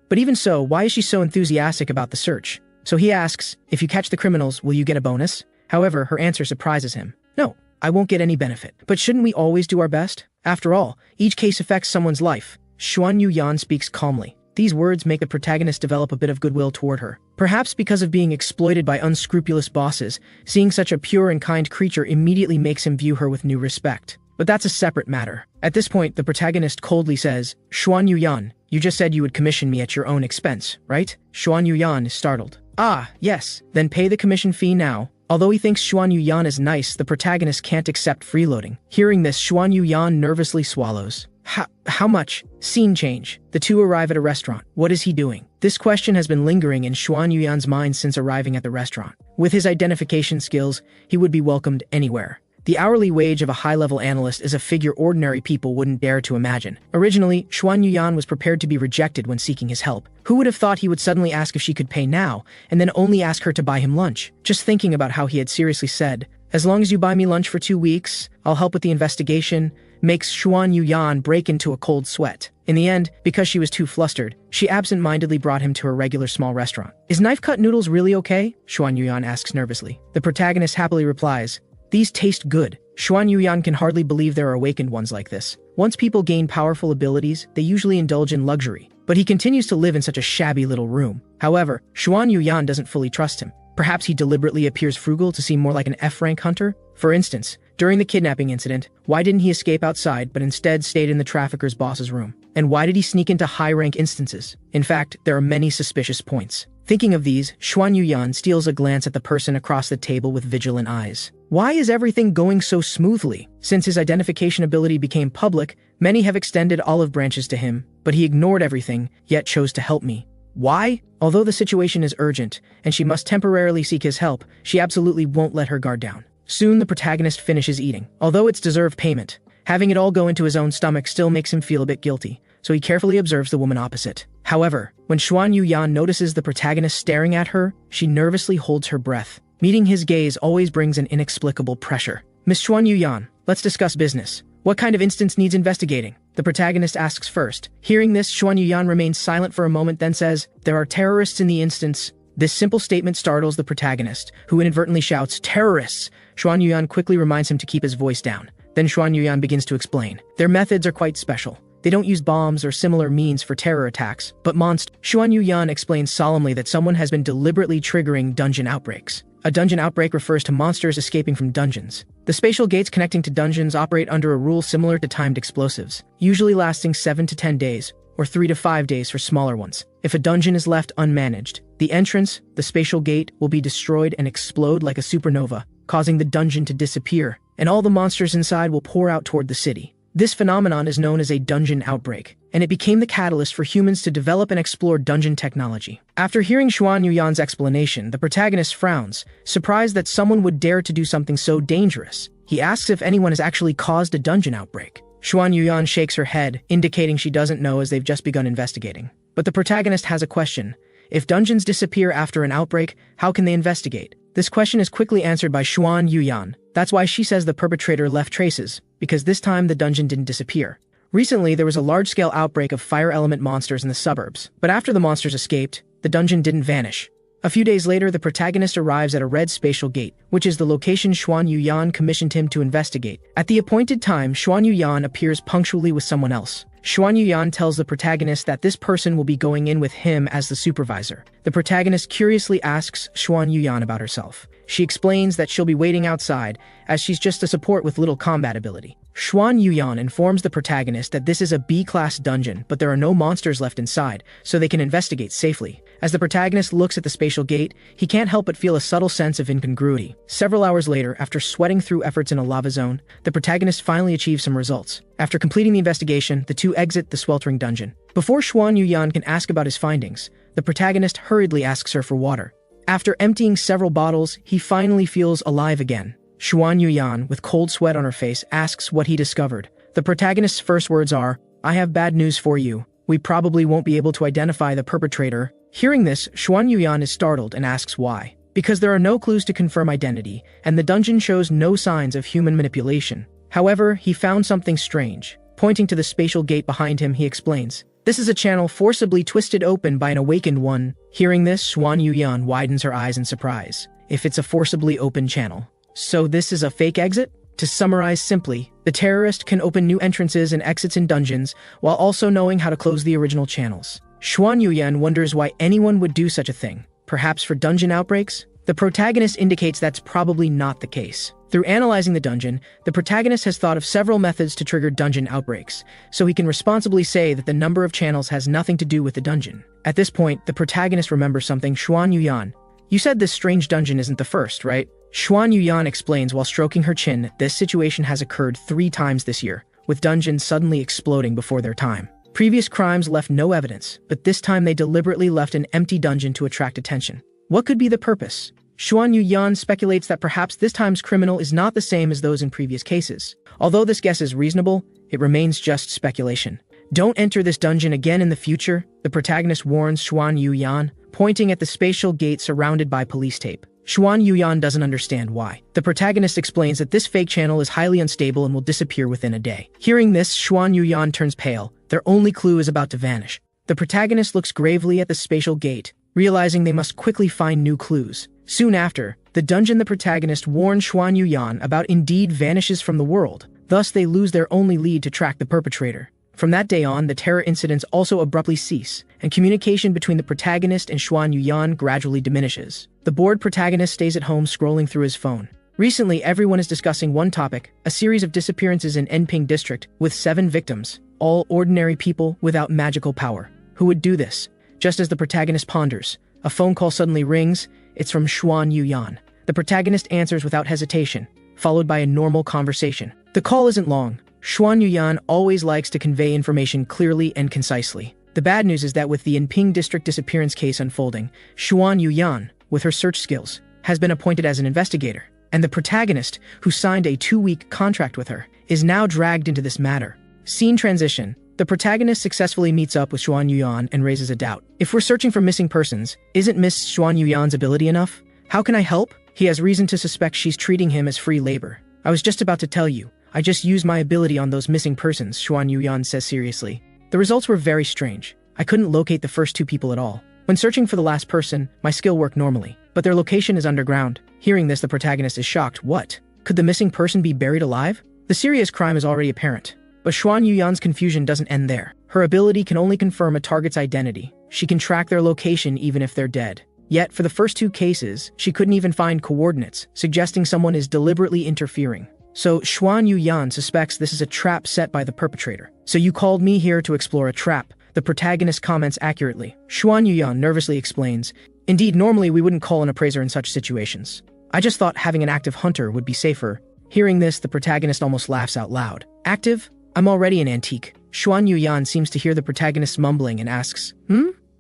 But even so, why is she so enthusiastic about the search? So he asks, if you catch the criminals, will you get a bonus? However, her answer surprises him. No, I won't get any benefit. But shouldn't we always do our best? After all, each case affects someone's life. Xuan Yuyan speaks calmly. These words make the protagonist develop a bit of goodwill toward her. Perhaps because of being exploited by unscrupulous bosses, seeing such a pure and kind creature immediately makes him view her with new respect. But that's a separate matter. At this point, the protagonist coldly says, Xuan Yuyan, you just said you would commission me at your own expense, right? Xuan Yuyan is startled. Ah, yes, then pay the commission fee now. Although he thinks Xuan Yuyan is nice, the protagonist can't accept freeloading. Hearing this, Xuan Yuyan nervously swallows. How much? Scene change. The two arrive at a restaurant. What is he doing? This question has been lingering in Xuan Yuyan's mind since arriving at the restaurant. With his identification skills, he would be welcomed anywhere. The hourly wage of a high-level analyst is a figure ordinary people wouldn't dare to imagine. Originally, Xuan Yuyan was prepared to be rejected when seeking his help. Who would have thought he would suddenly ask if she could pay now, and then only ask her to buy him lunch? Just thinking about how he had seriously said, as long as you buy me lunch for 2 weeks, I'll help with the investigation, makes Xuan Yuyan break into a cold sweat. In the end, because she was too flustered, she absent-mindedly brought him to her regular small restaurant. Is knife-cut noodles really okay? Xuan Yuyan asks nervously. The protagonist happily replies, these taste good. Xuan Yuyan can hardly believe there are awakened ones like this. Once people gain powerful abilities, they usually indulge in luxury. But he continues to live in such a shabby little room. However, Xuan Yuyan doesn't fully trust him. Perhaps he deliberately appears frugal to seem more like an F-rank hunter? For instance, during the kidnapping incident, why didn't he escape outside but instead stayed in the trafficker's boss's room? And why did he sneak into high-rank instances? In fact, there are many suspicious points. Thinking of these, Xuan Yuyan steals a glance at the person across the table with vigilant eyes. Why is everything going so smoothly? Since his identification ability became public, many have extended olive branches to him, but he ignored everything, yet chose to help me. Why? Although the situation is urgent, and she must temporarily seek his help, she absolutely won't let her guard down. Soon the protagonist finishes eating. Although it's deserved payment, having it all go into his own stomach still makes him feel a bit guilty, so he carefully observes the woman opposite. However, when Xuan Yuyan notices the protagonist staring at her, she nervously holds her breath. Meeting his gaze always brings an inexplicable pressure. Miss Xuan Yuyan, let's discuss business. What kind of instance needs investigating? The protagonist asks first. Hearing this, Xuan Yuyan remains silent for a moment, then says, "There are terrorists in the instance." This simple statement startles the protagonist, who inadvertently shouts, "Terrorists!" Xuan Yuyan quickly reminds him to keep his voice down. Then Xuan Yuyan begins to explain. Their methods are quite special. They don't use bombs or similar means for terror attacks, but Xuan Yuyan explains solemnly that someone has been deliberately triggering dungeon outbreaks. A dungeon outbreak refers to monsters escaping from dungeons. The spatial gates connecting to dungeons operate under a rule similar to timed explosives, usually lasting 7 to 10 days, or 3 to 5 days for smaller ones. If a dungeon is left unmanaged, the entrance, the spatial gate, will be destroyed and explode like a supernova, causing the dungeon to disappear, and all the monsters inside will pour out toward the city. This phenomenon is known as a dungeon outbreak, and it became the catalyst for humans to develop and explore dungeon technology. After hearing Xuan Yuyan's explanation, the protagonist frowns, surprised that someone would dare to do something so dangerous. He asks if anyone has actually caused a dungeon outbreak. Xuan Yuyan shakes her head, indicating she doesn't know as they've just begun investigating. But the protagonist has a question. If dungeons disappear after an outbreak, how can they investigate? This question is quickly answered by Xuan Yuyan. That's why she says the perpetrator left traces, because this time the dungeon didn't disappear. Recently, there was a large-scale outbreak of fire element monsters in the suburbs, but after the monsters escaped, the dungeon didn't vanish. A few days later, the protagonist arrives at a red spatial gate, which is the location Xuan Yuyan commissioned him to investigate. At the appointed time, Xuan Yuyan appears punctually with someone else. Xuan Yuyan tells the protagonist that this person will be going in with him as the supervisor. The protagonist curiously asks Xuan Yuyan about herself. She explains that she'll be waiting outside, as she's just a support with little combat ability. Xuan Yuyan informs the protagonist that this is a B-class dungeon, but there are no monsters left inside, so they can investigate safely. As the protagonist looks at the spatial gate, he can't help but feel a subtle sense of incongruity. Several hours later, after sweating through efforts in a lava zone, the protagonist finally achieves some results. After completing the investigation, the two exit the sweltering dungeon. Before Xuan Yuyan can ask about his findings, the protagonist hurriedly asks her for water. After emptying several bottles, he finally feels alive again. Xuan Yuyan, with cold sweat on her face, asks what he discovered. The protagonist's first words are, "I have bad news for you. We probably won't be able to identify the perpetrator." Hearing this, Xuan Yuyan is startled and asks why. Because there are no clues to confirm identity, and the dungeon shows no signs of human manipulation. However, he found something strange. Pointing to the spatial gate behind him, he explains, "This is a channel forcibly twisted open by an awakened one." Hearing this, Xuan Yuyan widens her eyes in surprise. If it's a forcibly open channel, so this is a fake exit? To summarize simply, the terrorist can open new entrances and exits in dungeons, while also knowing how to close the original channels. Xuan Yuyan wonders why anyone would do such a thing. Perhaps for dungeon outbreaks? The protagonist indicates that's probably not the case. Through analyzing the dungeon, the protagonist has thought of several methods to trigger dungeon outbreaks, so he can responsibly say that the number of channels has nothing to do with the dungeon. At this point, the protagonist remembers something. Xuan Yuyan, you said this strange dungeon isn't the first, right? Xuan Yuyan explains while stroking her chin, this situation has occurred 3 times this year, with dungeons suddenly exploding before their time. Previous crimes left no evidence, but this time they deliberately left an empty dungeon to attract attention. What could be the purpose? Xuan Yuyan speculates that perhaps this time's criminal is not the same as those in previous cases. Although this guess is reasonable, it remains just speculation. Don't enter this dungeon again in the future, the protagonist warns Xuan Yuyan, pointing at the spatial gate surrounded by police tape. Xuan Yuyan doesn't understand why. The protagonist explains that this fake channel is highly unstable and will disappear within a day. Hearing this, Xuan Yuyan turns pale. Their only clue is about to vanish. The protagonist looks gravely at the spatial gate, realizing they must quickly find new clues. Soon after, the dungeon the protagonist warned Xuan Yuyan about indeed vanishes from the world. Thus, they lose their only lead to track the perpetrator. From that day on, the terror incidents also abruptly cease, and communication between the protagonist and Xuan Yuyan gradually diminishes. The bored protagonist stays at home scrolling through his phone. Recently, everyone is discussing one topic, a series of disappearances in Enping district with 7 victims, all ordinary people without magical power. Who would do this? Just as the protagonist ponders, A phone call suddenly rings. It's from Xuan Yuyan. The protagonist answers without hesitation, followed by a normal conversation. The call isn't long. Xuan Yuyan always likes to convey information clearly and concisely. The bad news is that with the Yinping district disappearance case unfolding, Xuan Yuyan, with her search skills, has been appointed as an investigator, and the protagonist, who signed a 2-week contract with her, is now dragged into this matter. Scene transition. The protagonist successfully meets up with Xuan Yuyan and raises a doubt. If we're searching for missing persons, isn't Miss Xuan Yuyan's ability enough? How can I help? He has reason to suspect she's treating him as free labor. I was just about to tell you. I just used my ability on those missing persons, Xuan Yuyan says seriously. The results were very strange. I couldn't locate the first 2 people at all. When searching for the last person, my skill worked normally, but their location is underground. Hearing this, the protagonist is shocked. What? Could the missing person be buried alive? The serious crime is already apparent. But Xuan Yuyan's confusion doesn't end there. Her ability can only confirm a target's identity. She can track their location even if they're dead. Yet, for the first 2 cases, she couldn't even find coordinates, suggesting someone is deliberately interfering. So Xuan Yuyan suspects this is a trap set by the perpetrator. So you called me here to explore a trap. The protagonist comments accurately. Xuan Yuyan nervously explains, indeed, normally we wouldn't call an appraiser in such situations. I just thought having an active hunter would be safer. Hearing this, the protagonist almost laughs out loud. Active? I'm already an antique. Xuan Yuyan seems to hear the protagonist mumbling and asks,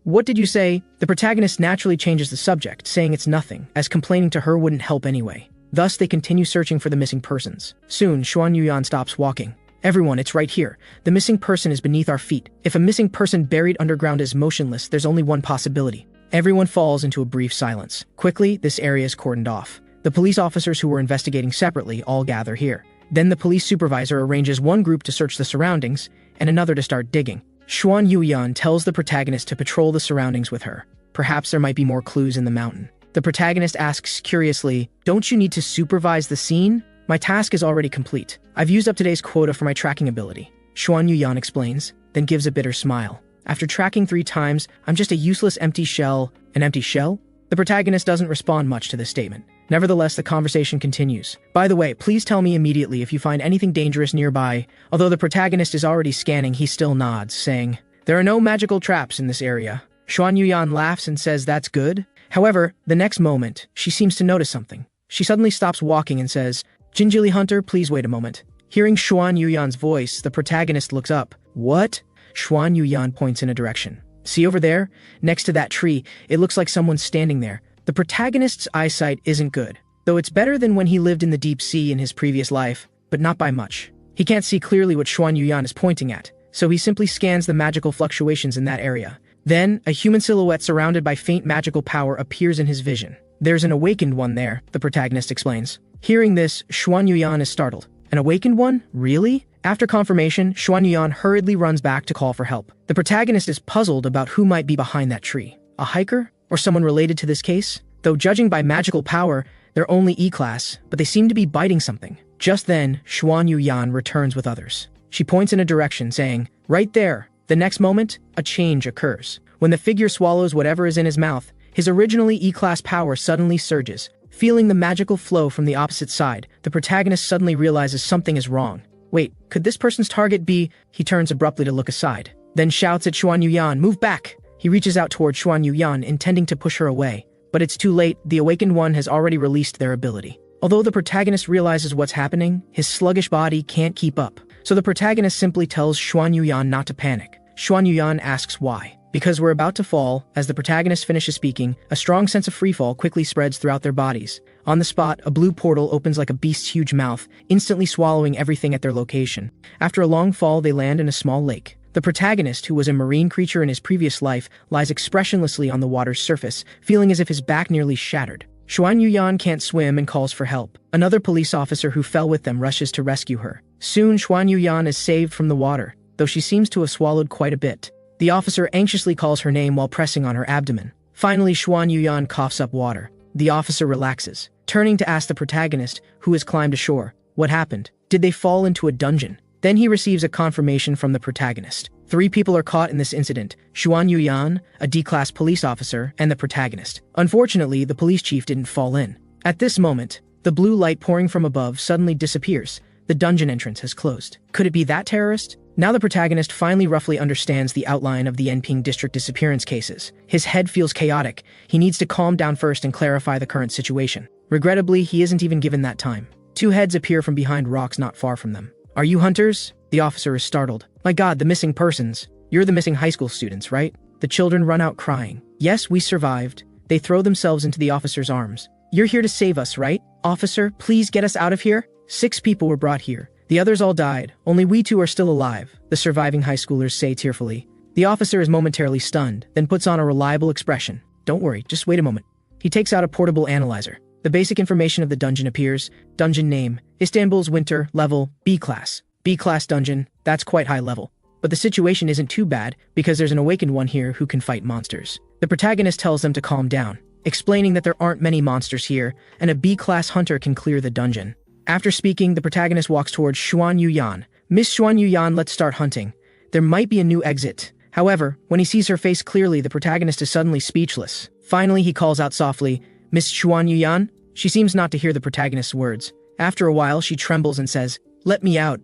What did you say? The protagonist naturally changes the subject, saying it's nothing, as complaining to her wouldn't help anyway. Thus, they continue searching for the missing persons. Soon, Xuan Yuyan stops walking. Everyone, it's right here. The missing person is beneath our feet. If a missing person buried underground is motionless, there's only one possibility. Everyone falls into a brief silence. Quickly, this area is cordoned off. The police officers who were investigating separately all gather here. Then the police supervisor arranges one group to search the surroundings and another to start digging. Xuan Yuyan tells the protagonist to patrol the surroundings with her. Perhaps there might be more clues in the mountain. The protagonist asks curiously, don't you need to supervise the scene? My task is already complete. I've used up today's quota for my tracking ability. Xuan Yuyan explains, then gives a bitter smile. After tracking 3 times, I'm just a useless empty shell. An empty shell? The protagonist doesn't respond much to this statement. Nevertheless, the conversation continues. By the way, please tell me immediately if you find anything dangerous nearby. Although the protagonist is already scanning, he still nods, saying, there are no magical traps in this area. Xuan Yuyan laughs and says that's good. However, the next moment, she seems to notice something. She suddenly stops walking and says, Jinjili Hunter, please wait a moment. Hearing Xuan Yuyan's voice, the protagonist looks up. What? Xuan Yuyan points in a direction. See over there? Next to that tree, it looks like someone's standing there. The protagonist's eyesight isn't good, though it's better than when he lived in the deep sea in his previous life, but not by much. He can't see clearly what Xuan Yuyan is pointing at, so he simply scans the magical fluctuations in that area. Then, a human silhouette surrounded by faint magical power appears in his vision. There's an awakened one there, the protagonist explains. Hearing this, Xuan Yuyan is startled. An awakened one? Really? After confirmation, Xuan Yuyan hurriedly runs back to call for help. The protagonist is puzzled about who might be behind that tree. A hiker? Or someone related to this case? Though judging by magical power, they're only E-class, but they seem to be biting something. Just then, Xuan Yuyan returns with others. She points in a direction, saying, right there. The next moment, a change occurs. When the figure swallows whatever is in his mouth, his originally E-class power suddenly surges. Feeling the magical flow from the opposite side, the protagonist suddenly realizes something is wrong. Wait, could this person's target be? He turns abruptly to look aside, then shouts at Xuan Yuyan, move back! He reaches out toward Xuan Yuyan, intending to push her away. But it's too late, the awakened one has already released their ability. Although the protagonist realizes what's happening, his sluggish body can't keep up. So the protagonist simply tells Xuan Yuyan not to panic. Xuan Yuyan asks why. Because we're about to fall. As the protagonist finishes speaking, a strong sense of freefall quickly spreads throughout their bodies. On the spot, a blue portal opens like a beast's huge mouth, instantly swallowing everything at their location. After a long fall, they land in a small lake. The protagonist, who was a marine creature in his previous life, lies expressionlessly on the water's surface, feeling as if his back nearly shattered. Xuan Yuyan can't swim and calls for help. Another police officer who fell with them rushes to rescue her. Soon, Xuan Yuyan is saved from the water, though she seems to have swallowed quite a bit. The officer anxiously calls her name while pressing on her abdomen. Finally, Xuan Yuyan coughs up water. The officer relaxes, turning to ask the protagonist, who has climbed ashore, what happened? Did they fall into a dungeon? Then he receives a confirmation from the protagonist. 3 people are caught in this incident: Xuan Yuyan, a D-class police officer, and the protagonist. Unfortunately, the police chief didn't fall in. At this moment, the blue light pouring from above suddenly disappears. The dungeon entrance has closed. Could it be that terrorist? Now the protagonist finally roughly understands the outline of the Enping district disappearance cases. His head feels chaotic. He needs to calm down first and clarify the current situation. Regrettably, he isn't even given that time. Two heads appear from behind rocks not far from them. Are you hunters? The officer is startled. My God, the missing persons. You're the missing high school students, right? The children run out crying. Yes, we survived. They throw themselves into the officer's arms. You're here to save us, right? Officer, please get us out of here. 6 people were brought here. The others all died. Only we 2 are still alive, the surviving high schoolers say tearfully. The officer is momentarily stunned, then puts on a reliable expression. Don't worry, just wait a moment. He takes out a portable analyzer. The basic information of the dungeon appears. Dungeon name, Istanbul's winter, level, B-class. B-class dungeon, that's quite high level. But the situation isn't too bad, because there's an awakened one here who can fight monsters. The protagonist tells them to calm down, explaining that there aren't many monsters here, and a B-class hunter can clear the dungeon. After speaking, the protagonist walks towards Xuan Yuyan. Miss Xuan Yuyan, let's start hunting. There might be a new exit. However, when he sees her face clearly, the protagonist is suddenly speechless. Finally, he calls out softly, Miss Xuan Yuyan? She seems not to hear the protagonist's words. After a while, she trembles and says, let me out,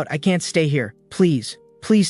I can't stay here. Please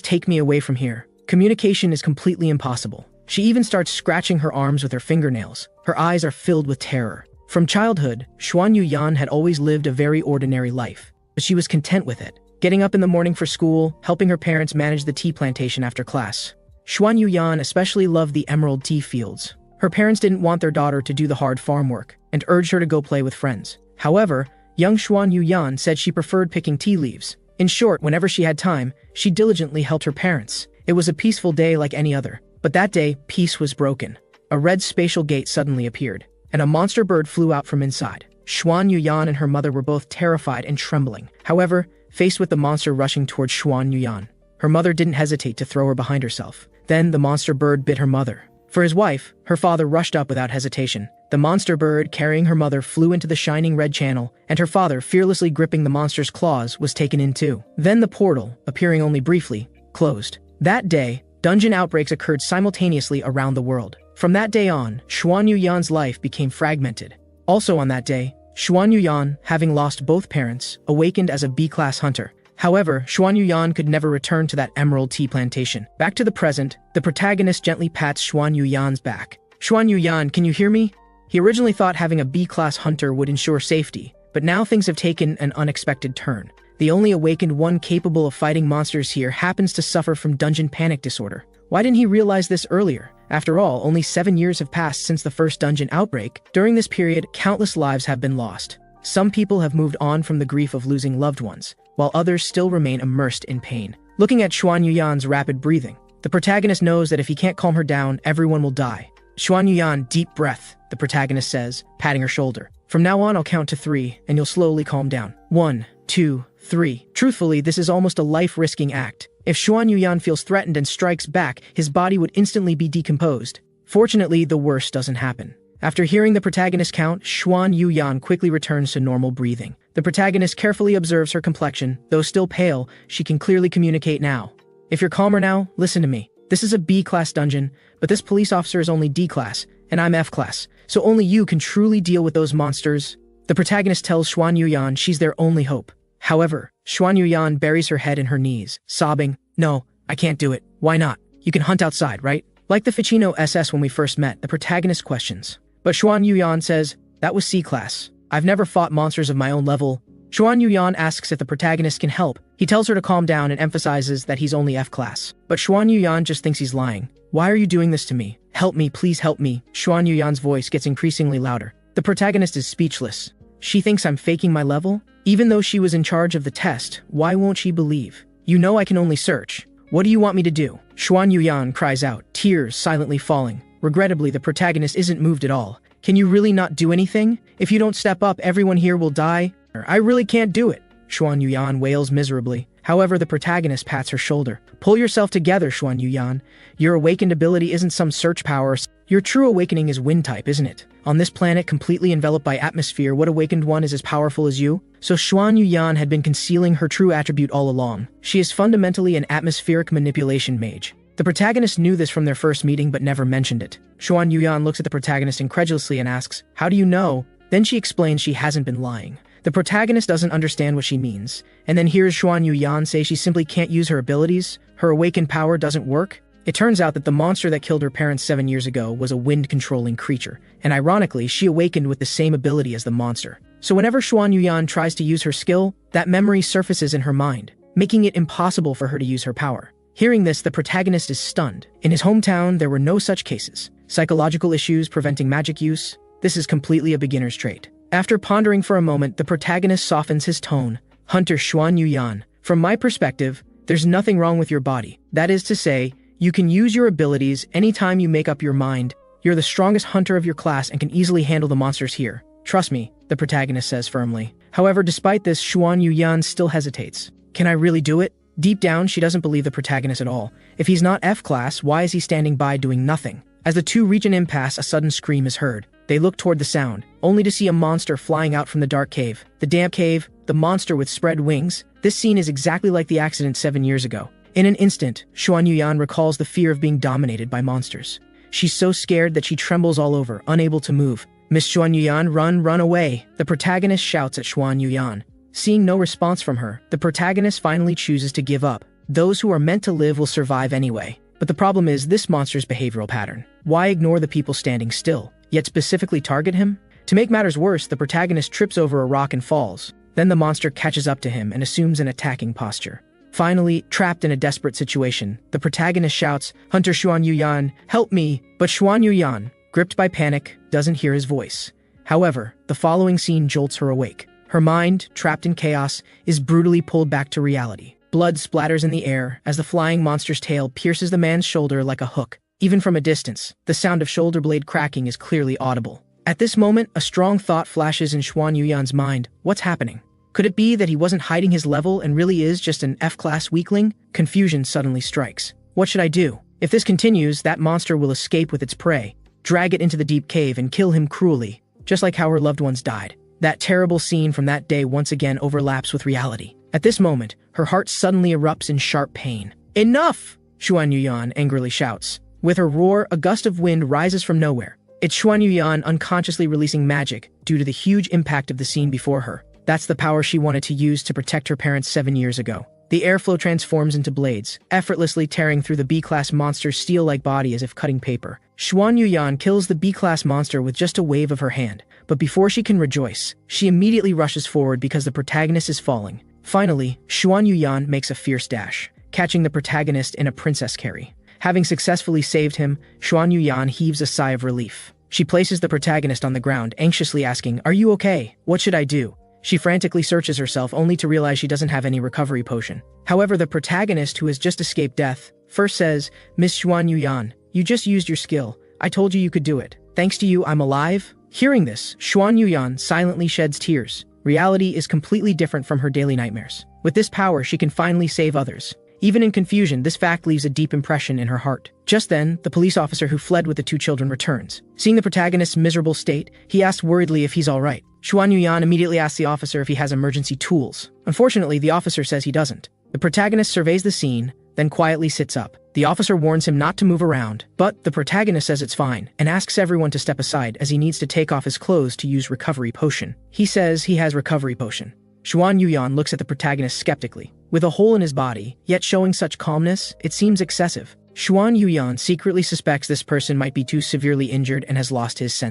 take me away from here. Communication is completely impossible. She even starts scratching her arms with her fingernails. Her eyes are filled with terror. From childhood, Xuan Yuyan had always lived a very ordinary life, but she was content with it, getting up in the morning for school, helping her parents manage the tea plantation after class. Xuan Yuyan especially loved the emerald tea fields. Her parents didn't want their daughter to do the hard farm work and urged her to go play with friends. However, young Xuan Yuyan said she preferred picking tea leaves. In short, whenever she had time, she diligently helped her parents. It was a peaceful day like any other. But that day, peace was broken. A red spatial gate suddenly appeared, and a monster bird flew out from inside. Xuan Yuyan and her mother were both terrified and trembling. However, faced with the monster rushing towards Xuan Yuyan, her mother didn't hesitate to throw her behind herself. Then the monster bird bit her mother. For his wife, her father rushed up without hesitation. The monster bird, carrying her mother, flew into the shining red channel, and her father, fearlessly gripping the monster's claws, was taken in too. Then the portal, appearing only briefly, closed. That day, dungeon outbreaks occurred simultaneously around the world. From that day on, Xuan Yuyan's life became fragmented. Also on that day, Xuan Yuyan, having lost both parents, awakened as a B-class hunter. However, Xuan Yuyan could never return to that emerald tea plantation. Back to the present, the protagonist gently pats Xuan Yuyan's back. Xuan Yuyan, can you hear me? He originally thought having a B-class hunter would ensure safety, but now things have taken an unexpected turn. The only awakened one capable of fighting monsters here happens to suffer from dungeon panic disorder. Why didn't he realize this earlier? After all, only 7 years have passed since the first dungeon outbreak. During this period, countless lives have been lost. Some people have moved on from the grief of losing loved ones, while others still remain immersed in pain. Looking at Xuan Yuyan's rapid breathing, the protagonist knows that if he can't calm her down, everyone will die. Xuan Yuyan, deep breath, the protagonist says, patting her shoulder. From now on, I'll count to 3, and you'll slowly calm down. 1, 2, 3. Truthfully, this is almost a life-risking act. If Xuan Yuyan feels threatened and strikes back, his body would instantly be decomposed. Fortunately, the worst doesn't happen. After hearing the protagonist count, Xuan Yuyan quickly returns to normal breathing. The protagonist carefully observes her complexion. Though still pale, she can clearly communicate now. If you're calmer now, listen to me. This is a B-class dungeon, but this police officer is only D-class, and I'm F-class, so only you can truly deal with those monsters. The protagonist tells Xuan Yuyan she's their only hope. However, Xuan Yuyan buries her head in her knees, sobbing, No, I can't do it. Why not? You can hunt outside, right? Like the Ficino SS when we first met, the protagonist questions. But Xuan Yuyan says, that was C-class. I've never fought monsters of my own level. Xuan Yuyan asks if the protagonist can help. He tells her to calm down and emphasizes that he's only F-class. But Xuan Yuyan just thinks he's lying. Why are you doing this to me? Help me, please help me. Xuan Yuyan's voice gets increasingly louder. The protagonist is speechless. She thinks I'm faking my level? Even though she was in charge of the test, why won't she believe? You know I can only search. What do you want me to do? Xuan Yuyan cries out, tears silently falling. Regrettably, the protagonist isn't moved at all. Can you really not do anything? If you don't step up, everyone here will die. I really can't do it. Xuan Yuyan wails miserably. However, the protagonist pats her shoulder. Pull yourself together, Xuan Yuyan. Your awakened ability isn't some search power. Your true awakening is wind type, isn't it? On this planet, completely enveloped by atmosphere, what awakened one is as powerful as you? So Xuan Yuyan had been concealing her true attribute all along. She is fundamentally an atmospheric manipulation mage. The protagonist knew this from their first meeting but never mentioned it. Xuan Yuyan looks at the protagonist incredulously and asks, How do you know? Then she explains she hasn't been lying. The protagonist doesn't understand what she means, and then hears Xuan Yuyan say she simply can't use her abilities, her awakened power doesn't work. It turns out that the monster that killed her parents 7 years ago was a wind-controlling creature, and ironically, she awakened with the same ability as the monster. So whenever Xuan Yuyan tries to use her skill, that memory surfaces in her mind, making it impossible for her to use her power. Hearing this, the protagonist is stunned. In his hometown, there were no such cases. Psychological issues preventing magic use? This is completely a beginner's trait. After pondering for a moment, the protagonist softens his tone. Hunter Xuan Yuyan, from my perspective, there's nothing wrong with your body. That is to say, you can use your abilities anytime you make up your mind. You're the strongest hunter of your class and can easily handle the monsters here. Trust me, the protagonist says firmly. However, despite this, Xuan Yuyan still hesitates. Can I really do it? Deep down, she doesn't believe the protagonist at all. If he's not F-class, why is he standing by doing nothing? As the two reach an impasse, a sudden scream is heard. They look toward the sound, only to see a monster flying out from the dark cave. The damp cave, the monster with spread wings. This scene is exactly like the accident 7 years ago. In an instant, Xuan Yuyan recalls the fear of being dominated by monsters. She's so scared that she trembles all over, unable to move. Miss Xuan Yuyan, run away! The protagonist shouts at Xuan Yuyan. Seeing no response from her, the protagonist finally chooses to give up. Those who are meant to live will survive anyway. But the problem is this monster's behavioral pattern. Why ignore the people standing still, yet specifically target him? To make matters worse, the protagonist trips over a rock and falls. Then the monster catches up to him and assumes an attacking posture. Finally, trapped in a desperate situation, the protagonist shouts, Hunter Xuan Yuyan, help me! But Xuan Yuyan, gripped by panic, doesn't hear his voice. However, the following scene jolts her awake. Her mind, trapped in chaos, is brutally pulled back to reality. Blood splatters in the air as the flying monster's tail pierces the man's shoulder like a hook. Even from a distance, the sound of shoulder blade cracking is clearly audible. At this moment, a strong thought flashes in Xuan Yuyan's mind. What's happening? Could it be that he wasn't hiding his level and really is just an F-class weakling? Confusion suddenly strikes. What should I do? If this continues, that monster will escape with its prey, drag it into the deep cave and kill him cruelly, just like how her loved ones died. That terrible scene from that day once again overlaps with reality. At this moment, her heart suddenly erupts in sharp pain. Enough! Xuan Yuyan angrily shouts. With her roar, a gust of wind rises from nowhere. It's Xuan Yuyan unconsciously releasing magic due to the huge impact of the scene before her. That's the power she wanted to use to protect her parents 7 years ago. The airflow transforms into blades, effortlessly tearing through the B-class monster's steel-like body as if cutting paper. Xuan Yuyan kills the B-class monster with just a wave of her hand, but before she can rejoice, she immediately rushes forward because the protagonist is falling. Finally, Xuan Yuyan makes a fierce dash, catching the protagonist in a princess carry. Having successfully saved him, Xuan Yuyan heaves a sigh of relief. She places the protagonist on the ground, anxiously asking, "Are you okay? What should I do?" She frantically searches herself only to realize she doesn't have any recovery potion. However, the protagonist, who has just escaped death, first says, "Miss Xuan Yuyan, you just used your skill. I told you could do it. Thanks to you, I'm alive." Hearing this, Xuan Yuyan silently sheds tears. Reality is completely different from her daily nightmares. With this power, she can finally save others. Even in confusion, this fact leaves a deep impression in her heart. Just then, the police officer who fled with the two children returns. Seeing the protagonist's miserable state, he asks worriedly if he's alright. Xuan Yuyan immediately asks the officer if he has emergency tools. Unfortunately, the officer says he doesn't. The protagonist surveys the scene, then quietly sits up. The officer warns him not to move around, but the protagonist says it's fine, and asks everyone to step aside as he needs to take off his clothes to use recovery potion. He says he has recovery potion. Xuan Yuyan looks at the protagonist skeptically. With a hole in his body, yet showing such calmness, it seems excessive. Xuan Yuyan secretly suspects this person might be too severely injured and has lost his senses.